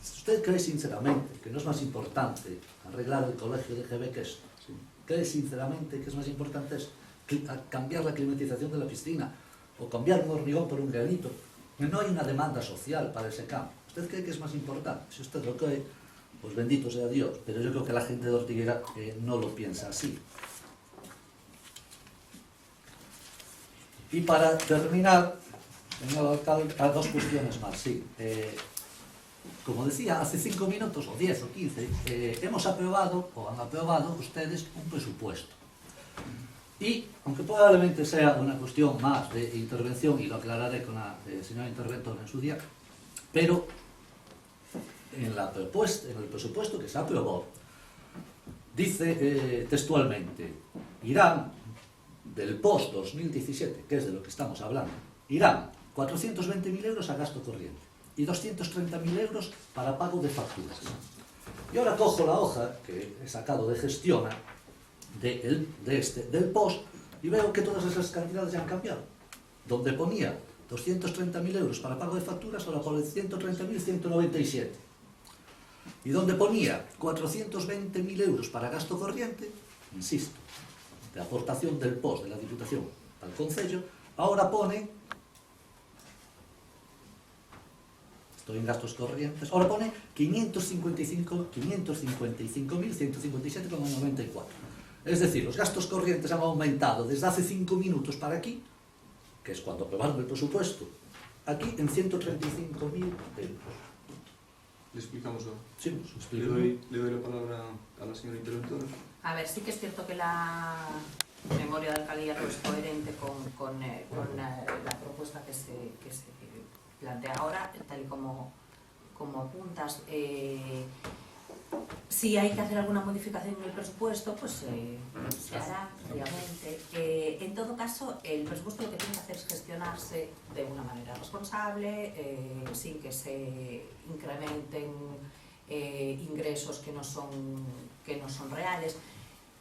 ¿Usted cree sinceramente que no es más importante arreglar el colegio de GB que esto? ¿Cree sinceramente que es más importante eso? Cambiar la climatización de la piscina o cambiar un hormigón por un granito? No hay una demanda social para ese cambio. ¿Usted cree que es más importante? Si usted lo cree, pues bendito sea Dios, pero yo creo que la gente de Ortigueira no lo piensa así. Y para terminar, señor alcalde, a dos cuestiones más. Sí, como decía, hace 5 minutos, o 10 o 15, hemos aprobado, o han aprobado ustedes, un presupuesto. Y, aunque probablemente sea una cuestión más de intervención, y lo aclararé con la señora interventora en su día, pero en el presupuesto que se aprobó, dice textualmente, irán del post 2017, que es de lo que estamos hablando, irán 420.000 euros a gasto corriente y 230.000 euros para pago de facturas. Y ahora cojo la hoja que he sacado de Gestiona del post y veo que todas esas cantidades ya han cambiado. Donde ponía 230.000 euros para pago de facturas, ahora pone 130.197. Y donde ponía 420.000 euros para gasto corriente, insisto, de aportación del post de la Diputación al Concello, ahora pone, estoy en gastos corrientes, ahora pone 555.157,94. Es decir, los gastos corrientes han aumentado desde hace 5 minutos para aquí, que es cuando aprobaron el presupuesto, aquí en 135.000 euros. Le explicamos ahora. Sí, nos Le explico. doy la palabra a la señora interventora. A ver, sí que es cierto que la memoria de alcaldía no es coherente con la propuesta que se plantea ahora, tal y como apuntas. Si hay que hacer alguna modificación en el presupuesto, pues se hará, obviamente. En todo caso, el presupuesto lo que tiene que hacer es gestionarse de una manera responsable, sin que se incrementen ingresos que no son reales,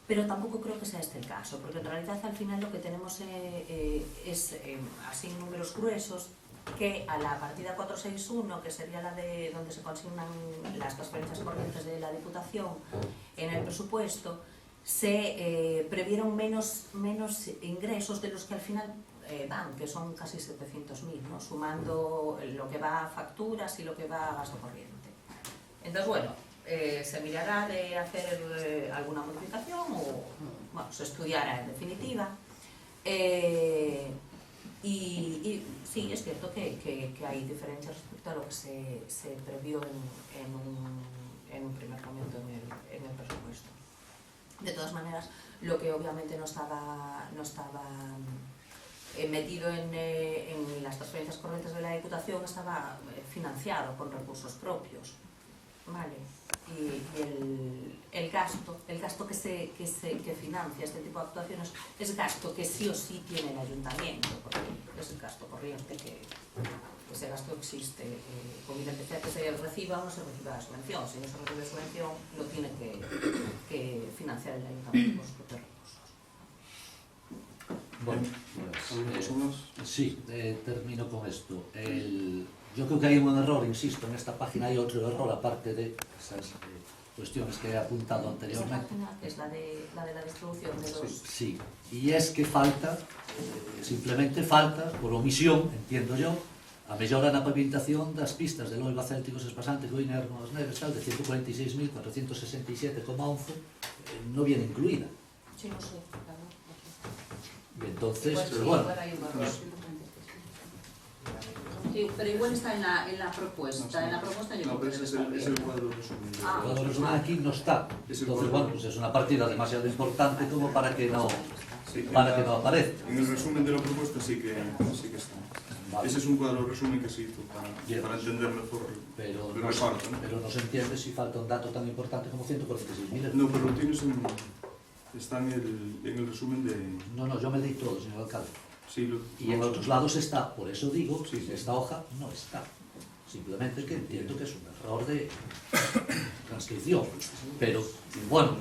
pero tampoco creo que sea este el caso, porque en realidad al final lo que tenemos es así números gruesos, que a la partida 461, que sería la de donde se consignan las transferencias corrientes de la Diputación en el presupuesto, se previeron menos ingresos de los que al final van, que son casi 700.000, ¿no? Sumando lo que va a facturas y lo que va a gasto corriente. Entonces, bueno, se mirará de hacer alguna modificación o bueno, se estudiará en definitiva. Y sí, es cierto que hay diferencias respecto a lo que se previó en un primer momento en el presupuesto. De todas maneras, lo que obviamente no estaba metido en las transferencias corrientes de la Diputación estaba financiado con recursos propios. Vale. y el gasto que financia este tipo de actuaciones es gasto que sí o sí tiene el ayuntamiento, porque es el gasto corriente que ese gasto existe, con independencia que se reciba o no se reciba la subvención. Si no se recibe subvención, lo tiene que financiar el ayuntamiento por sus propios recursos. Bueno, ¿Alguna cosa más? sí, termino con esto. Yo creo que hay un error, insisto, en esta página hay otro error, aparte de esas cuestiones que he apuntado Esa anteriormente. página que es la de la distribución de los... Sí, y es que falta, simplemente falta, por omisión, entiendo yo, a mellora na pavimentación das pistas de Loiba, Célticos, Espasante, Coín, Hermos Neves, tal, de 146.467,11, no viene incluída. Sí, no sé, claro. Y entonces, Igual, pero sí, bueno, igual hay un error. Sí, pero igual está en la propuesta. En la propuesta yo No, creo pero que ese debe es estar el bien. cuadro resumen. Ah, todo resumen aquí no está. Es el Entonces, cuadro. bueno, pues es una partida demasiado importante como para que no Sí, aparezca. En el resumen de la propuesta sí que está. Vale. Ese es un cuadro resumen que se hizo Bien. para entender mejor Pero el no, reparto, ¿no? pero no se entiende si falta un dato tan importante como 146.000. No, pero lo tienes está en el resumen de... No, yo me leí todo, señor alcalde. Sí, Y en otros lados está, por eso digo, Sí, sí. esta hoja no está. Simplemente que entiendo que es un error de transcripción. Pero bueno,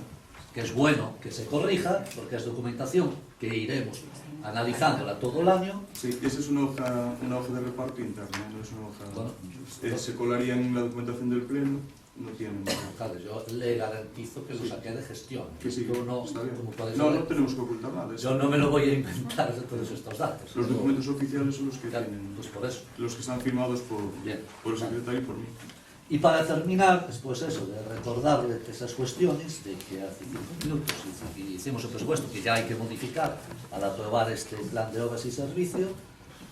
que es bueno que se corrija, porque es documentación que iremos analizándola todo el año. Sí, esa es una hoja de reparto interno, no es una hoja... Bueno, se colaría en la documentación del pleno, no tiene... alcalde, yo le garantizo que lo saqué de gestión. Que sí, Yo no, está bien. como podéis No, ver, no tenemos que ocultar nada. yo no me lo voy a inventar de todos estos datos. Los documentos oficiales son los que Claro, tienen... pues por eso. Los que están firmados Bien. por el secretario y por mí. Y para terminar, después eso, de recordarle esas cuestiones, de que hace 5 minutos hicimos el presupuesto que ya hay que modificar al aprobar este plan de obras y servicio,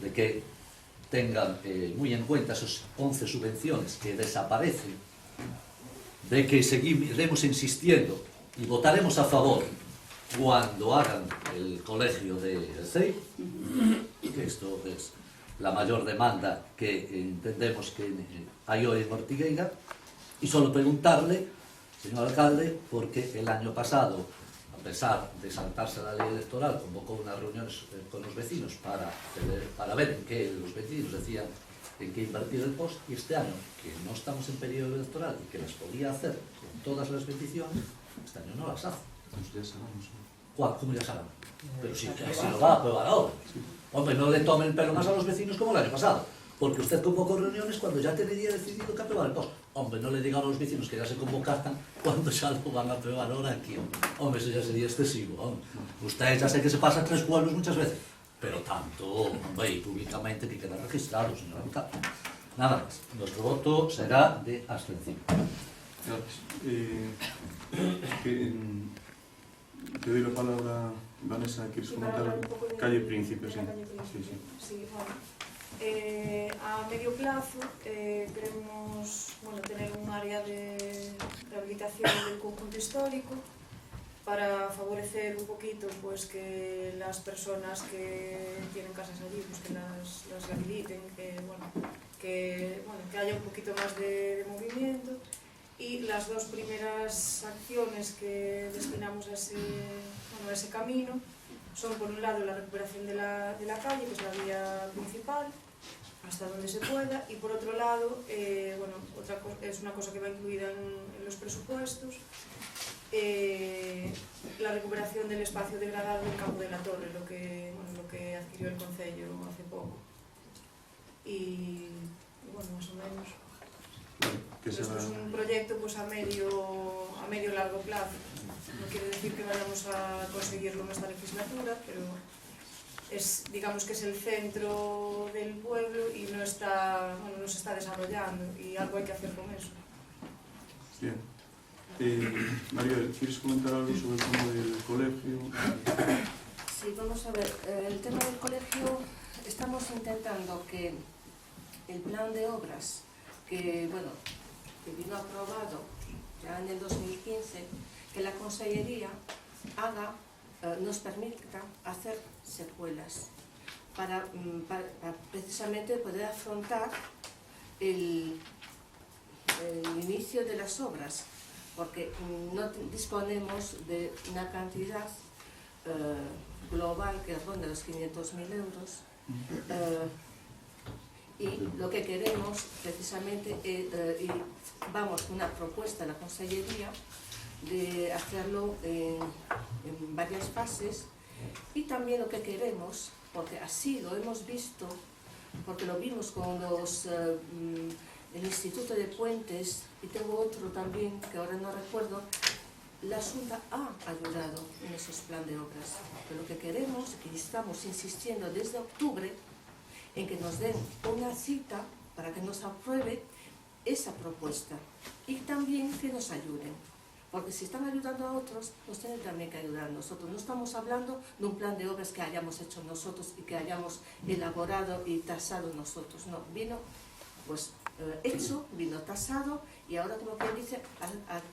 de que tengan muy en cuenta esos 11 subvenciones que desaparecen, de que seguiremos insistiendo y votaremos a favor cuando hagan el colegio de CEI, que esto es la mayor demanda que entendemos que hay hoy en Ortigueira, y solo preguntarle, señor alcalde, porque el año pasado, a pesar de saltarse la ley electoral, convocó unas reuniones con los vecinos para ver en qué los vecinos decían en qué invertir el post, y este año, que no estamos en periodo electoral y que las podía hacer con todas las peticiones, este año no las hace. ¿Cómo ya saben? Pero si lo va a aprobar ahora. Hombre, no le tomen el pelo más a los vecinos como el año pasado, porque usted convocó reuniones cuando ya tenía decidido que aprobar el post. Hombre, no le digan a los vecinos que ya se convocaran cuando ya lo van a aprobar ahora aquí. Hombre, eso ya sería excesivo. Hombre. Usted ya sé que se pasa a 3 pueblos muchas veces, pero tanto, hombre, y públicamente que queda registrado, señor alcalde. Nada más, nuestro voto será de abstención. Te doy la palabra, Vanessa, ¿quieres comentar? Calle Príncipe, sí. Sí, bueno. A medio plazo queremos tener un área de rehabilitación del conjunto histórico para favorecer un poquito pues que las personas que tienen casas allí pues que las rehabiliten, que haya un poquito más de movimiento. Y las dos primeras acciones que destinamos a ese camino son, por un lado, la recuperación de la calle, que es la vía principal, hasta donde se pueda, y por otro lado, es una cosa que va incluida en los presupuestos, la recuperación del espacio degradado del campo de la Torre, lo que adquirió el Concello hace poco. Y más o menos... Esto es un proyecto pues, a medio largo plazo. No quiere decir que vayamos a conseguirlo en esta legislatura, pero digamos que es el centro del pueblo y no se está desarrollando, y algo hay que hacer con eso. Bien. Maribel, ¿quieres comentar algo sobre el tema del colegio? Sí, vamos a ver. El tema del colegio, estamos intentando que el plan de obras que vino aprobado ya en el 2015, que la Consellería nos permita hacer secuelas para precisamente poder afrontar el inicio de las obras, porque no disponemos de una cantidad global que ronda los 500.000 euros. Y lo que queremos precisamente, y vamos con una propuesta a la Consellería de hacerlo en varias fases, y también lo que queremos, porque así lo hemos visto, porque lo vimos con el Instituto de Puentes, y tengo otro también que ahora no recuerdo, la Junta ha ayudado en esos planes de obras. Pero lo que queremos, y estamos insistiendo desde octubre, en que nos den una cita para que nos apruebe esa propuesta y también que nos ayuden, porque si están ayudando a otros, nos tienen también que ayudar a nosotros. No estamos hablando de un plan de obras que hayamos hecho nosotros y que hayamos elaborado y tasado nosotros, no, vino pues hecho, vino tasado, y ahora, como quien dice,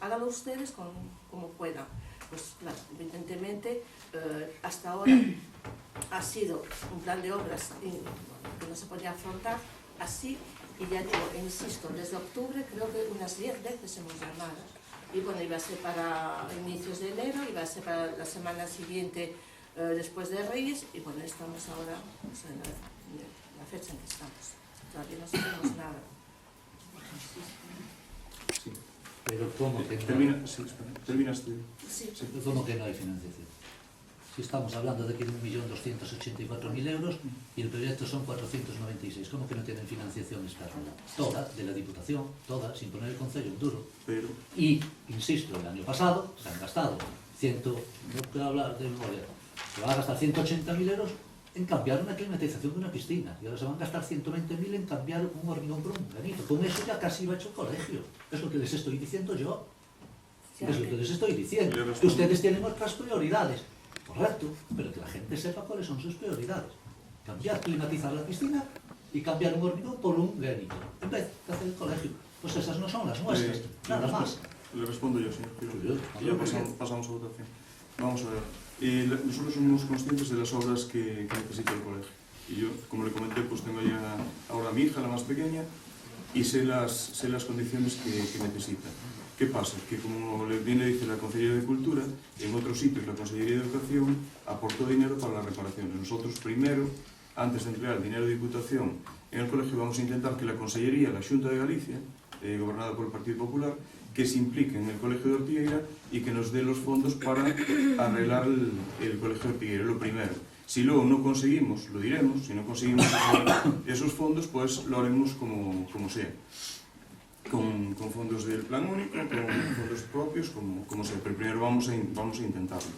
háganlo ustedes como puedan. Pues claro, evidentemente hasta ahora ha sido un plan de obras que no se podía afrontar así, y ya digo, insisto, desde octubre creo que unas 10 veces hemos llamado, y bueno, iba a ser para inicios de enero, iba a ser para la semana siguiente después de Reyes, y bueno, estamos ahora pues, en la fecha en que estamos, todavía no sabemos nada. Sí. Pero ¿cómo que no? Terminaste. Sí. ¿Cómo que no hay financiación? Si estamos hablando de que hay 1.284.000 euros y el proyecto son 496, ¿cómo que no tienen financiación externa? Toda, de la Diputación, toda, sin poner el Concello en duro. Pero... Y, insisto, el año pasado se han gastado no puedo hablar de memoria, se van a gastar 180.000 euros en cambiar una climatización de una piscina, y ahora se van a gastar 120.000 en cambiar un hormigón por un granito. Con eso ya casi va hecho el colegio. Es lo que les estoy diciendo yo. Es lo que les estoy diciendo. Que ustedes tienen otras prioridades. Correcto, pero que la gente sepa cuáles son sus prioridades. Cambiar, climatizar la piscina y cambiar un hormigón por un granito. En vez de hacer el colegio. Pues esas no son las nuestras. Nada más. Le respondo yo, señor. Y ya pasamos a votación. Vamos a ver. Nosotros somos conscientes de las obras que necesita el colegio. Y yo, como le comenté, pues tengo ya ahora a mi hija, la más pequeña, y sé las condiciones que necesita. ¿Qué pasa? Que como bien le dice la Consellería de Cultura, en otros sitios la Consellería de Educación aportó dinero para las reparaciones. Nosotros primero, antes de emplear el dinero de Diputación en el colegio, vamos a intentar que la Consellería, la Xunta de Galicia, gobernada por el Partido Popular, que se implique en el Colegio de Ortigueira y que nos dé los fondos para arreglar el Colegio de Ortigueira, lo primero. Si luego no conseguimos, lo diremos, si no conseguimos esos fondos, pues lo haremos como sea. Con fondos del Plan Único, con fondos propios, como sea, pero primero vamos a intentarlo.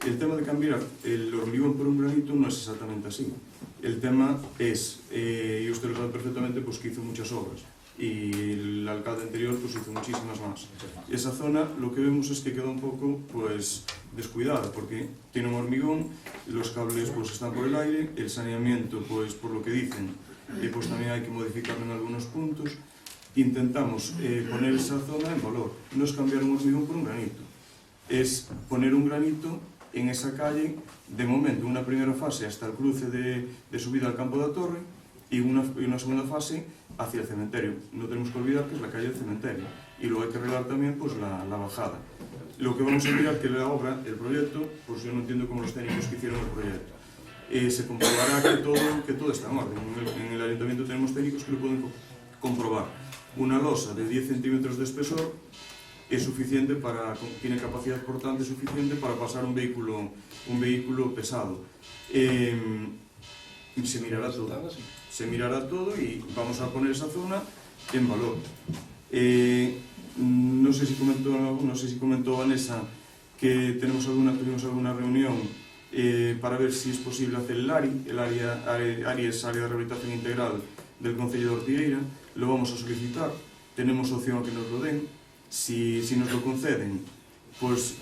El tema de cambiar el hormigón por un granito no es exactamente así. El tema es, y usted lo sabe perfectamente, pues que hizo muchas obras, y el alcalde anterior pues hizo muchísimas más. Esa zona lo que vemos es que queda un poco pues descuidada, porque tiene un hormigón, los cables pues están por el aire, el saneamiento pues por lo que dicen pues también hay que modificarlo en algunos puntos. Intentamos poner esa zona en valor. No es cambiar un hormigón por un granito, es poner un granito en esa calle, de momento una primera fase hasta el cruce de subida al Campo da Torre, y una segunda fase hacia el cementerio. No tenemos que olvidar que es la calle del cementerio, y luego hay que arreglar también pues la bajada. Lo que vamos a mirar que la obra, el proyecto, pues yo no entiendo cómo los técnicos que hicieron el proyecto. Se comprobará que todo está en orden. En el ayuntamiento tenemos técnicos que lo pueden comprobar. Una losa de 10 centímetros de espesor es suficiente tiene capacidad portante suficiente para pasar un vehículo pesado. Se mirará todo y vamos a poner esa zona en valor. No sé si comentó Vanessa que tuvimos alguna reunión para ver si es posible hacer el ARI. El ARI es Área de Rehabilitación Integral del Concello de Ortigueira. Lo vamos a solicitar, tenemos opción a que nos lo den. Si nos lo conceden, pues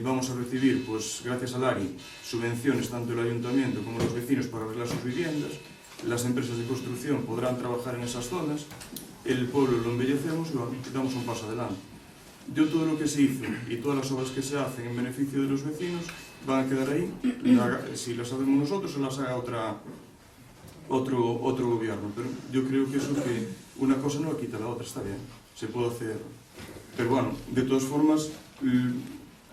vamos a recibir, pues gracias al ARI, subvenciones tanto el ayuntamiento como los vecinos para arreglar sus viviendas. Las empresas de construcción podrán trabajar en esas zonas, el pueblo lo embellecemos y damos un paso adelante. Yo todo lo que se hizo y todas las obras que se hacen en beneficio de los vecinos van a quedar ahí, si las hacemos nosotros o las haga otro gobierno, pero yo creo que eso, que una cosa no quita la otra, está bien, se puede hacer Pero, bueno, de todas formas,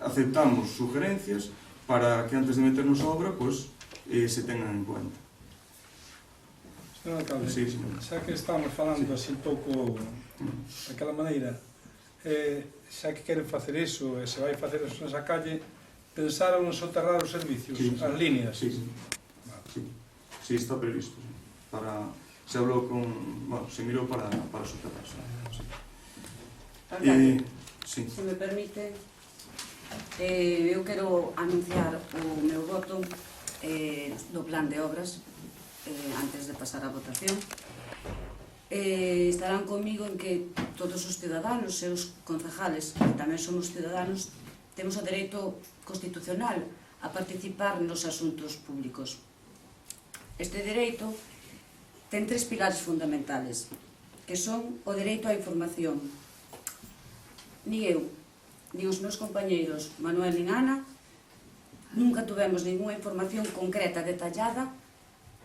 aceptamos sugerencias para que antes de meternos a obra, pues, se tengan en cuenta. Señor alcalde, Sí, sí. xa que estamos falando así un pouco daquela maneira, xa que queren facer iso, e se vai facer eso nesa calle, pensaron en soterrar os servicios, Sí. as líneas. Sí, sí. Sí, está previsto. Sí. Se habló con... Bueno, se miró para soterrarse. Sí. Alcalde, Sí. se me permite, eu quero anunciar o meu voto do plan de obras antes de pasar a votación. Estarán comigo en que todos os cidadanos e os concejales, que tamén somos cidadanos, temos o dereito constitucional a participar nos asuntos públicos. Este dereito ten 3 pilares fundamentales, que son o dereito á información. Ni eu, ni os meus compañeiros Manuel nin Ana, nunca tuvemos ninguna información concreta, detallada,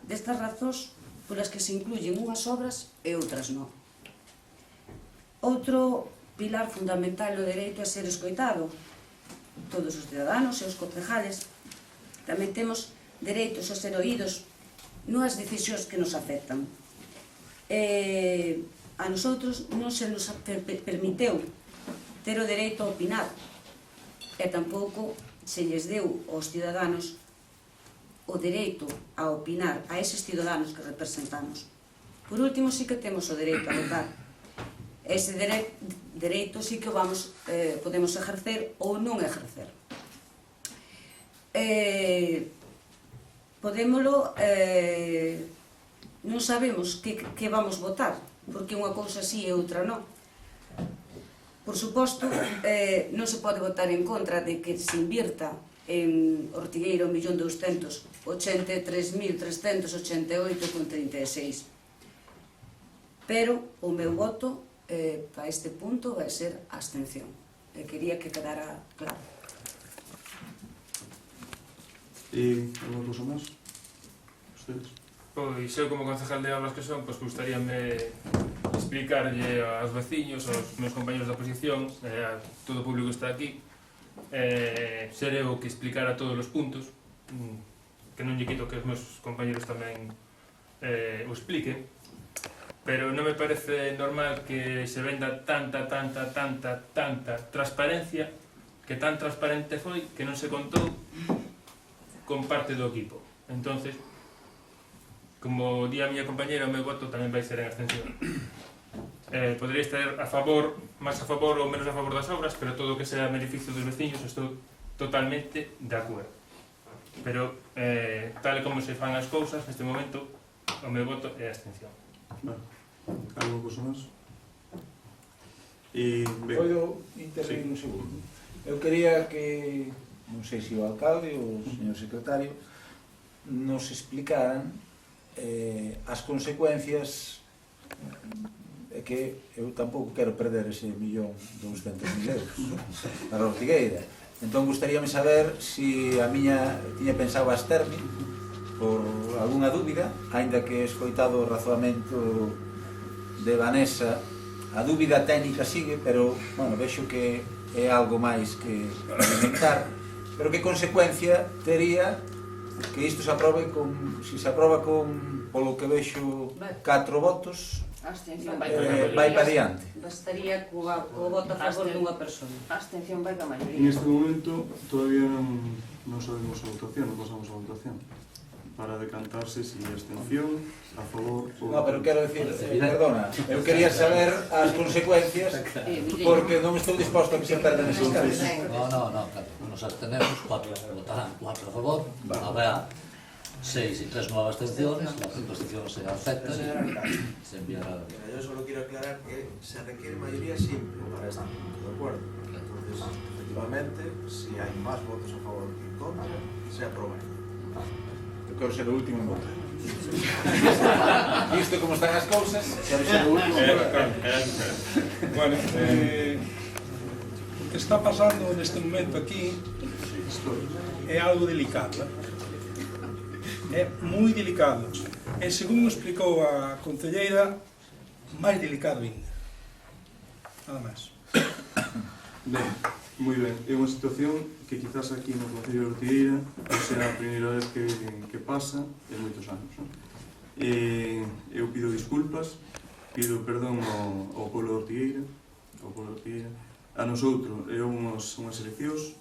destas razóns polas que se incluyen unhas obras e outras non. Outro pilar fundamental do dereito a ser escoitado. Todos os cidadanos e os concejales tamén temos dereitos a ser oídos nas decisións que nos afectan. A nosotros non se nos permiteu ter o dereito a opinar e tampouco se lles deu aos cidadanos o dereito a opinar a eses cidadanos que representamos. Por último, sí que temos o dereito a votar. Ese dereito sí que podemos exercer ou non exercer. Podémolo, non sabemos que vamos votar, porque unha cousa sí e outra non. Por suposto, non se pode votar en contra de que se invierta en Ortigueira 1.283.388,36. Pero o meu voto para este punto vai ser a abstención. E quería que quedara claro. Alguna cosa máis? Ustedes? Pois eu como concejal de obras que son, pois gustaríame explicarlle aos veciños, aos meus compañeros da oposición, a todo o público que está aquí, ser eu que explicara todos os puntos, que non lle quito que os meus compañeros tamén o expliquen, pero non me parece normal que se venda tanta transparencia, que tan transparente foi que non se contou con parte do equipo. Entonces, como di a miña compañera, o meu voto tamén vai ser en abstención. Podería estar máis a favor ou menos a favor das obras, pero todo o que sea beneficio dos veciños estou totalmente de acordo. Pero, tal como se fan as cousas, neste momento, o meu voto é a abstención. Vale. Alguna cosa máis? Podo intervir un segundo. Eu quería que, non sei se o alcalde ou o señor secretario, nos explicaran as consecuencias, que eu tampouco quero perder ese 1.200.000 euros para a Ortigueira. Entón gustaríame saber se a miña tiña pensado absterme por algunha dúbida, aínda que he escoitado o razoamento de Vanessa, a dúbida técnica sigue, pero, bueno, vexo que é algo máis que alimentar, pero que consecuencia tería que isto se aprobe se se aproba polo que vexo 4 votos, vai para diante. Bastaría co voto a favor dunha persona. A abstención vai ca maioría. En este momento todavía non sabemos a votación, non pasamos a votación para decantarse si abstención, a favor ou... No, pero quero decir, perdona, eu quería saber as consecuencias porque non estou disposto a que se perdan esas casos. No, claro, nos abstenemos, 4 votarán 4 a favor, habrá 6 y 3 nuevas abstenciones, la abstención se acepta y se enviará. Yo solo quiero aclarar que se requiere mayoría simple para este punto, ¿de acuerdo? Entonces, efectivamente, si hay más votos a favor que en contra, se aprueba. Eu quero ser o último en votar. Visto como están as cousas, quero ser o último en votar. Bueno, o que está pasando neste momento aquí é algo delicado. É moi delicado. E según me explicou a concelleira, máis delicado ainda. Nada máis. Ben, moi ben. É unha situación que quizás aquí no Concello de Ortigueira non será a primeira vez que pasa en moitos anos. Eu pido disculpas, pido perdón ao povo de Ortigueira, a nosotros unhas eleccións,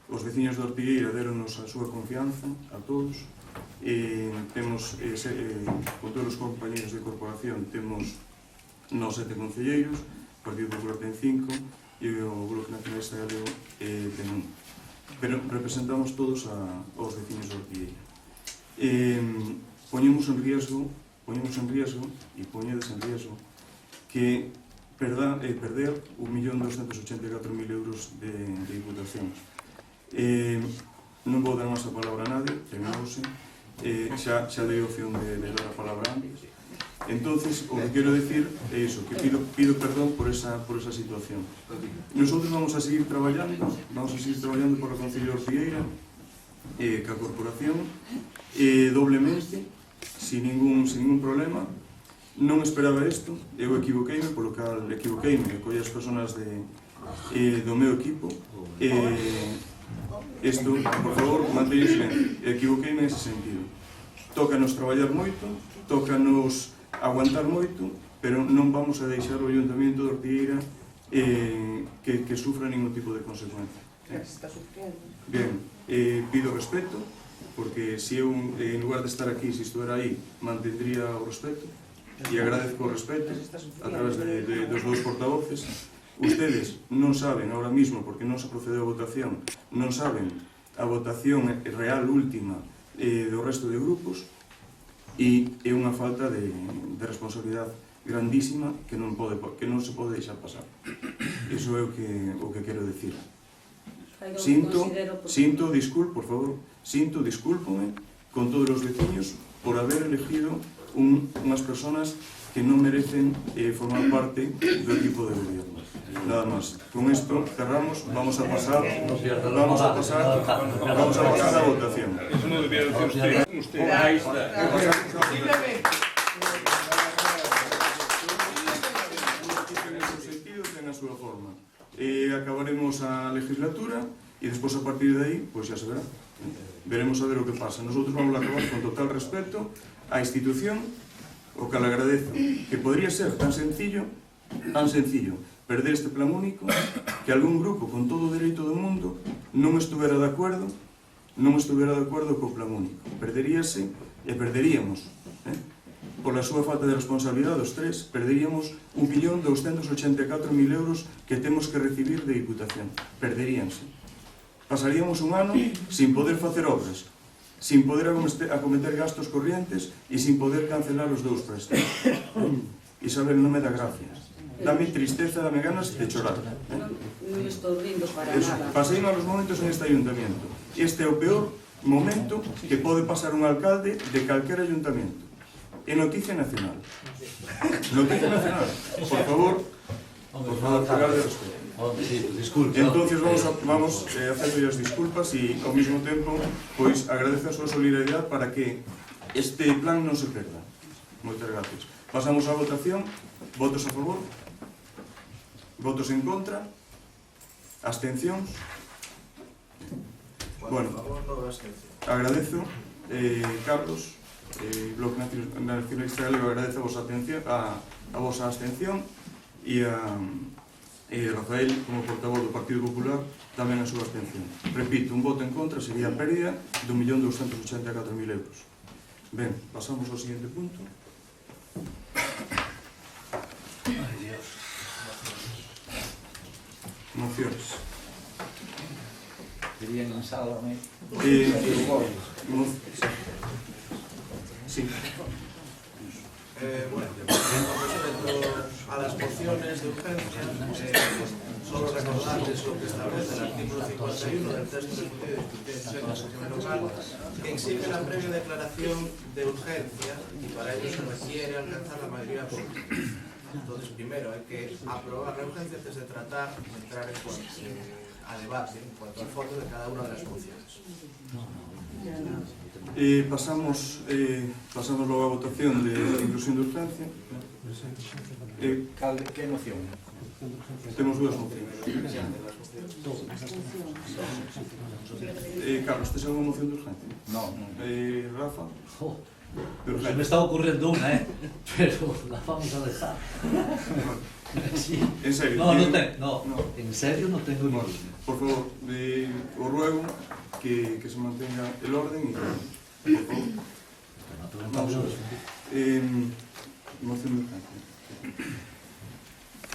os veciños de Ortigueira deronnos a súa confianza a todos, temos con todos os compañeros de corporación temos 7 concelleiros, o Partido Popular ten 5 e o Bloque Nacionalista Galego ten 1, pero representamos todos aos veciños de Ortigueira. Poñemos en riesgo e poñedes en riesgo que perder 1.284.000 euros de diputacións. Non vou dar máis a palabra a nadie, terminouse, xa dei opción de dar a palabra antes. Entonces, o que quero decir é iso, que pido perdón por esa situación. Nosotros vamos a seguir traballando por o Concello de Ortigueira, ca corporación, doblemente, sin ningún problema. Non esperaba isto, eu equivoqueime, polo cal equivoqueime, colle as personas do meu equipo. Isto, por favor, manteño silencio. Equivoqueime nese sentido. Tócanos traballar moito, tócanos aguantar moito, pero non vamos a deixar o Ayuntamiento de Ortigueira que sufra ningún tipo de consecuencia. Bien, pido respeto, porque se eu, en lugar de estar aquí, se estivera aí, mantendría o respeto, e agradezco o respeto a través dos dous portavoces. Ustedes non saben ahora mismo, porque non se procedeu a votación, non saben a votación real última do resto de grupos, e é unha falta de responsabilidade grandísima que non se pode deixar pasar. Iso é o que quero decir. Sinto discúlpome con todos os veciños por haber elegido unhas personas que non merecen formar parte do equipo de gobierno. Nada máis. Con isto cerramos, vamos a pasar a votación. Eso non debía decir usted. Aí está. Ten a súa forma. Acabaremos a legislatura e despois a partir de aí, pois xa se verá. Veremos a ver o que pasa. Nosotros vamos a acabar con total respeto á institución, o que le agradezo, que podría ser tan sencillo, perder este plan único, que algún grupo con todo o dereito do mundo non estuvera de acordo co plan único. Perderíase e perderíamos, pola súa falta de responsabilidade os tres, perderíamos 1.284.000 euros que temos que recibir de Diputación. Perderíanse. Pasaríamos un ano sin poder facer obras, sin poder acometer gastos corrientes e sin poder cancelar os dous préstamos. Isabel, non me dá gracias. Dame tristeza, dame ganas de chorar. Non estou rindo para nada. Pasei malos momentos en este ayuntamiento. Este é o peor momento que pode pasar un alcalde de calquer ayuntamiento. É noticia nacional. Noticia nacional. Por favor, pegar de respeto. Entonces vamos a hacer as disculpas e ao mesmo tempo pois agradezo a súa solidaridade para que este plan non se perda. Moitas gracias. Pasamos á votación. Votos a favor? Votos en contra? Abstencións? Bueno, agradezo, Carlos, Bloque Nacionalista Galego, agradezo a vosa abstención e a Rafael, como portavoz do Partido Popular, tamén a súa abstención. Repito, un voto en contra sería a pérdida de 1.284.000 euros. Ben, pasamos ao seguinte punto. Mociones. Querían ensálame. Sí. Bueno, con respecto a las mociones de urgencia, solo recordarles lo que establece el artículo 51 del texto discutido en la sesión local, que exige la previa declaración de urgencia y para ello se requiere alcanzar la mayoría absoluta. Entonces, primero hay que aprobar la urgencia antes de tratar de entrar en a debate en cuanto al fondo de cada una de las mociones. Pasamos logo a votación de inclusión de urgencia. Que moción? Temos dúas mocións. Carlos, tes alguna moción de urgencia? No. Rafa? Se me está ocurriendo una, pero la vamos a dejar. Sí. En serio? No, en serio no tengo ninguna. Por favor, os ruego que se mantenga el orden y por favor. Vamos a ver. Moción de urgencia.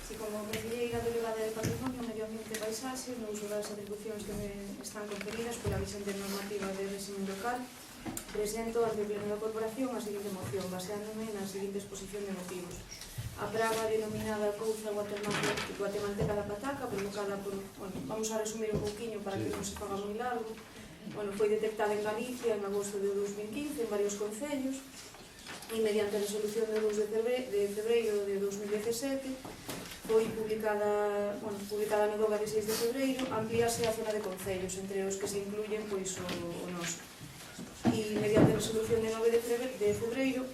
Si como conselleira delegada de Patrimonio, Medio Ambiente e Paisaxe, no uso das atribucións que me están conferidas pola vigente normativa de régimen local, presento ante o Pleno da Corporación a seguinte moción, baseándome na seguinte exposición de motivos. A praga denominada couza guatemalteca da pataca, provocada por... Bueno, vamos a resumir un pouquiño para que non se faga moi largo. Bueno, foi detectada en Galicia en agosto de 2015 en varios concellos e mediante a resolución de 2 de febreiro de 2017 foi publicada no DOGA de 6 de febreiro, amplíase a zona de concellos, entre os que se incluyen pois o noso. E mediante a resolución de 9 de febreiro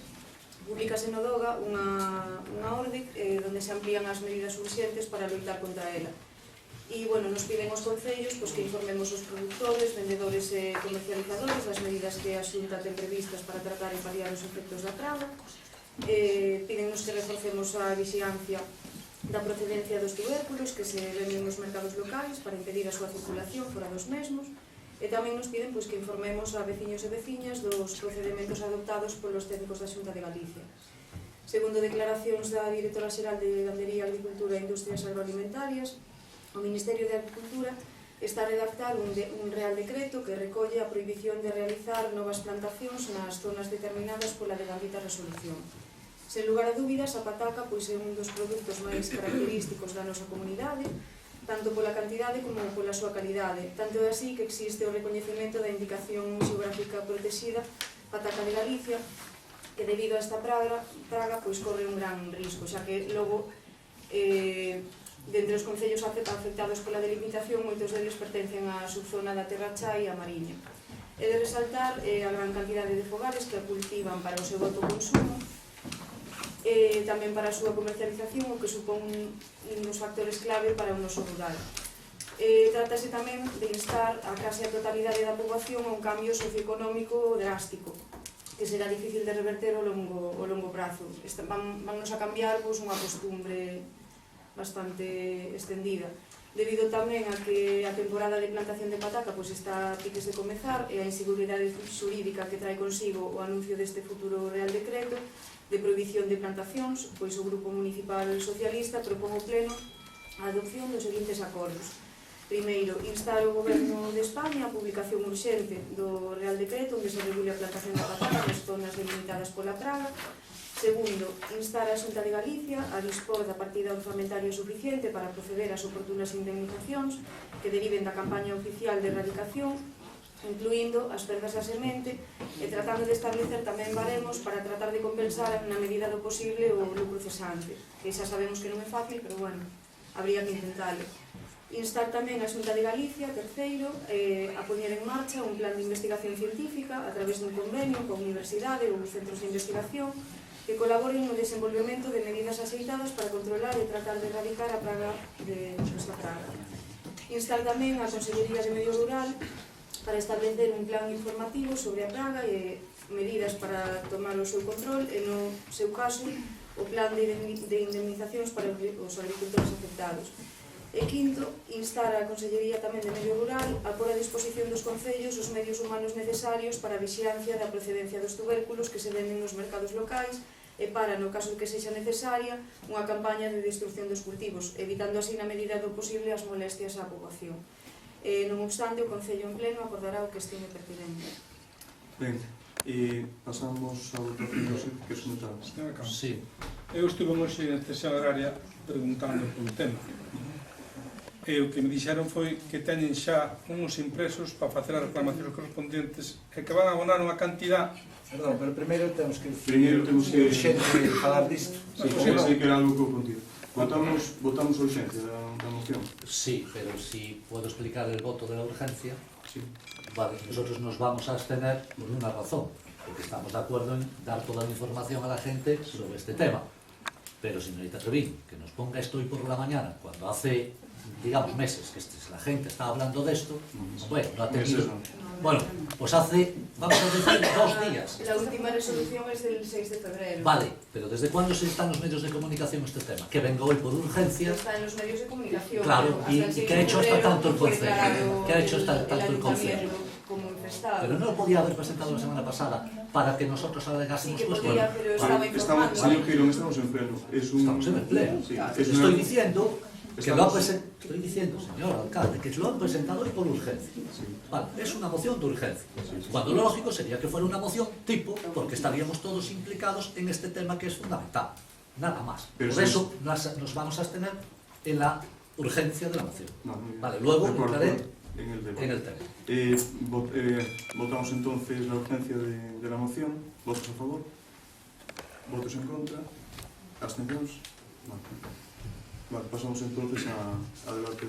publicase no DOGA unha orde onde se amplían as medidas urxentes para loitar contra ela. E, bueno, nos piden os concellos pois, que informemos os produtores, vendedores e comercializadores das medidas que a Xunta ten previstas para tratar e paliar os efectos da praga. Pídennos que reforcemos a vixilancia da procedencia dos tubérculos que se venden nos mercados locais para impedir a súa circulación fora dos mesmos. E tamén nos piden pois, que informemos a veciños e veciñas dos procedimentos adoptados polos técnicos da Xunta de Galicia. Segundo declaracións da Directora Xeral de Gandería, Agricultura e Industrias Agroalimentarias, o Ministerio de Agricultura está a redactar un real decreto que recolle a prohibición de realizar novas plantacións nas zonas determinadas pola devandita resolución. Sen lugar a dúbidas, a pataca pois, é un dos produtos máis característicos da nosa comunidade, tanto pola cantidade como pola súa calidade. Tanto é así que existe o recoñecemento da indicación xeográfica protegida pataca de Galicia, que debido a esta praga pois, corre un gran risco, xa que logo dentre os concellos afectados pola delimitación, moitos deles pertencen á subzona da Terrachá e a Mariña. He de resaltar a gran cantidade de fogares que a cultivan para o seu autoconsumo, tamén para a súa comercialización, o que supón un dos factores clave para o noso rural. Trátase tamén de instar a case a totalidade da poboación a un cambio socioeconómico drástico, que será difícil de reverter ao longo prazo. Vamos a cambiar unha costumbre bastante extendida, debido tamén a que a temporada de plantación de pataca pois está a piques de comezar e a inseguridade xurídica que trae consigo o anuncio deste futuro Real Decreto de prohibición de plantacións, pois o Grupo Municipal Socialista propón ao Pleno a adopción dos seguintes acordos. Primeiro, instar o Goberno de España a publicación urxente do Real Decreto onde se regule a plantación de pataca nas zonas delimitadas pola praga. Segundo, instar a Xunta de Galicia a dispor da partida orzamentaria suficiente para proceder ás oportunas indemnizacións que deriven da campaña oficial de erradicación, incluindo as perdas da semente e tratando de establecer tamén baremos para tratar de compensar na medida do posible o lucro cesante, que xa sabemos que non é fácil, pero bueno, habría que intentalo. Instar tamén a Xunta de Galicia, terceiro, a poñer en marcha un plan de investigación científica a través dun convenio coa universidade ou centros de investigación que colaboren no desenvolvemento de medidas axeitadas para controlar e tratar de erradicar a praga desta praga. Instar tamén a Consellería de Medio Rural para establecer un plan informativo sobre a praga e medidas para tomar o seu control e, no seu caso, o plan de indemnizacións para os agricultores afectados. E quinto, instar a Consellería tamén de Medio Rural a pôr a disposición dos concellos os medios humanos necesarios para a vixilancia da procedencia dos tubérculos que se venden nos mercados locais e para, no caso que sexa necesaria, unha campaña de destrucción dos cultivos, evitando así na medida do posible as molestias á poboación. Non obstante, o Concello en pleno acordará o que estime pertinente. Ben, pasamos a votación dos que escomentamos. Sí. Eu estuve hoxe en sesión agraria preguntando polo tema. E o que me dixeron foi que teñen xa uns impresos para facer as reclamacións correspondentes e que van a abonar unha cantidad. Perdón, pero primeiro temos que urxente falar disto. Sí, que era algo que eu contigo. Votamos a urgencia da moción. Sí, pero si puedo explicar el voto de la urgencia, Sí. vale, nosotros nos vamos a abstener por una razón, porque estamos de acuerdo en dar toda la información a la gente sobre este tema. Pero, señorita Trevín, que nos ponga esto hoy por la mañana, cuando hace, digamos, meses que la gente está hablando de esto, bueno, no ha tenido... Bueno, pues hace, vamos a decir, 2 días. La última resolución es del 6 de febrero. Vale, pero ¿desde cuándo se está en los medios de comunicación este tema? Que venga hoy por urgencia. Está en los medios de comunicación. Claro, hasta ¿y el 6 qué ha hecho de hasta febrero tanto el fue Concello? declarado ¿Qué ha hecho hasta tanto el Concello? ayuntamiento como infestado. Pero no lo podía haber presentado la semana pasada para que nosotros alegásemos Sí que pues, podía, pero estaba informando. Señor Girón, estamos en pleno. Estamos en el pleno. Sí, Te es estoy una- diciendo que Estamos- lo ha presentado, estoy diciendo, señor alcalde, que lo han presentado hoy por urgencia. Sí. Vale, es una moción de urgencia. Cuando lo lógico sería que fuera una moción tipo, porque estaríamos todos implicados en este tema que es fundamental. Nada más. Pero Por sí. eso nos vamos a abstener en la urgencia de la moción. No, muy bien. Vale, luego De acuerdo, entraré en el debate. en el tema. Votamos entonces la urgencia de la moción. ¿Votos a favor? ¿Votos en contra? ¿Abstencións? Vale, pasamos entonces a debate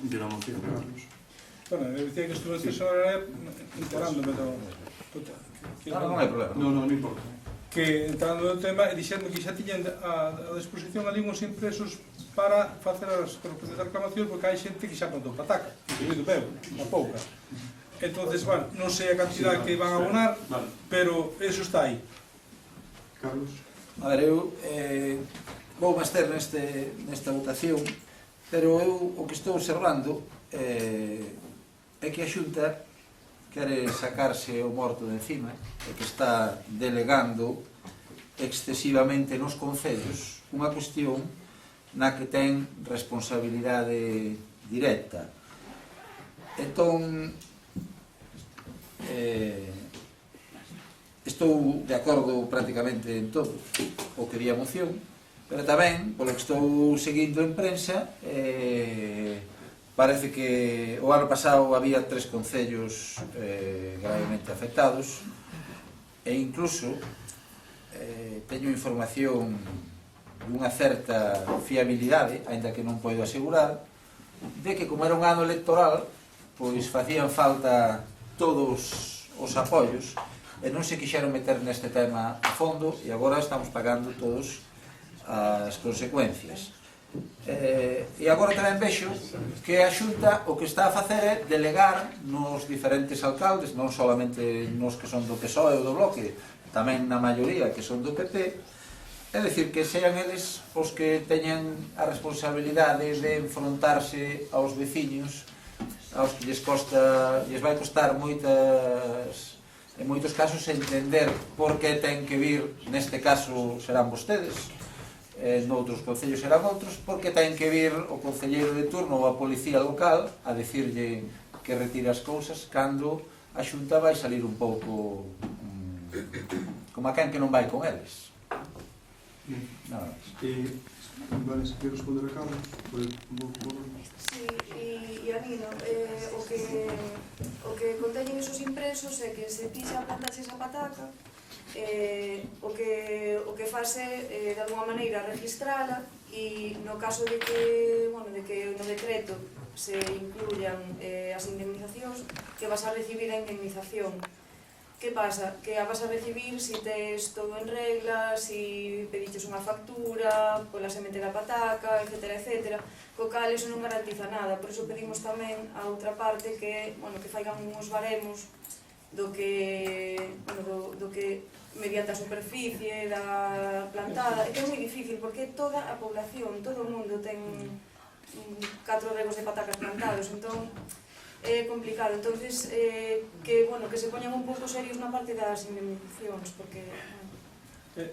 de la moción, Carlos. Bueno, eu dicía que estuve antes ahora enterándome do Non hai problema. No, importa. que entrando no tema e dixendo que xa tiñan a disposición ali uns impresos para facer as correspondientes reclamacións porque hai xente que xa plantou pataca, incluído meu, unha pouca. Entonces, bueno, non sei a cantidad que van a abonar, Vale. pero eso está aí. Carlos? A ver, eu vou máster nesta votación, pero eu o que estou observando é que a Xunta quere sacarse o morto de encima e que está delegando excesivamente nos concellos unha cuestión na que ten responsabilidade directa. Entón, estou de acordo prácticamente en todo o que di a moción, pero tamén, polo que estou seguindo en prensa, parece que o ano pasado había 3 concellos gravemente afectados e incluso teño información dunha certa fiabilidade, aínda que non podo asegurar, de que como era un ano electoral, pois facían falta todos os apoios e non se quixeron meter neste tema a fondo e agora estamos pagando todos as consecuencias. E agora tamén vexo que a Xunta o que está a facer é delegar nos diferentes alcaldes, non solamente nos que son do PSOE ou do Bloque, tamén na maioría que son do PP, é dicir que sean eles os que teñen a responsabilidade de enfrontarse aos veciños, aos que lles vai costar en moitos casos entender por que ten que vir, neste caso serán vostedes, noutros concellos serán outros, porque ten que vir o concelleiro de turno ou a policía local a dicirlle que retire as cousas cando a Xunta vai salir un pouco como a quen que non vai con eles. Nada máis. Vale, se quero responder a Carlos, Sí, e Anino, o que conteñen esos impresos é que se ti xa plantaxe esa pataca, o que fase de alguma maneira registrala e no caso de que no decreto se incluyan as indemnizacións, que vas a recibir a indemnización. Que pasa? Que a vas a recibir si tes todo en regla, si pediches unha factura pola semente da pataca, etcétera, etcétera, co cal eso non garantiza nada. Por iso pedimos tamén a outra parte que faigan uns baremos do que mediante a superficie da plantada, e que é moi difícil porque toda a población, todo o mundo ten 4 regos de patacas plantados, entón é complicado. Entonces que se poñan un pouco serios na parte das indemnizacións, porque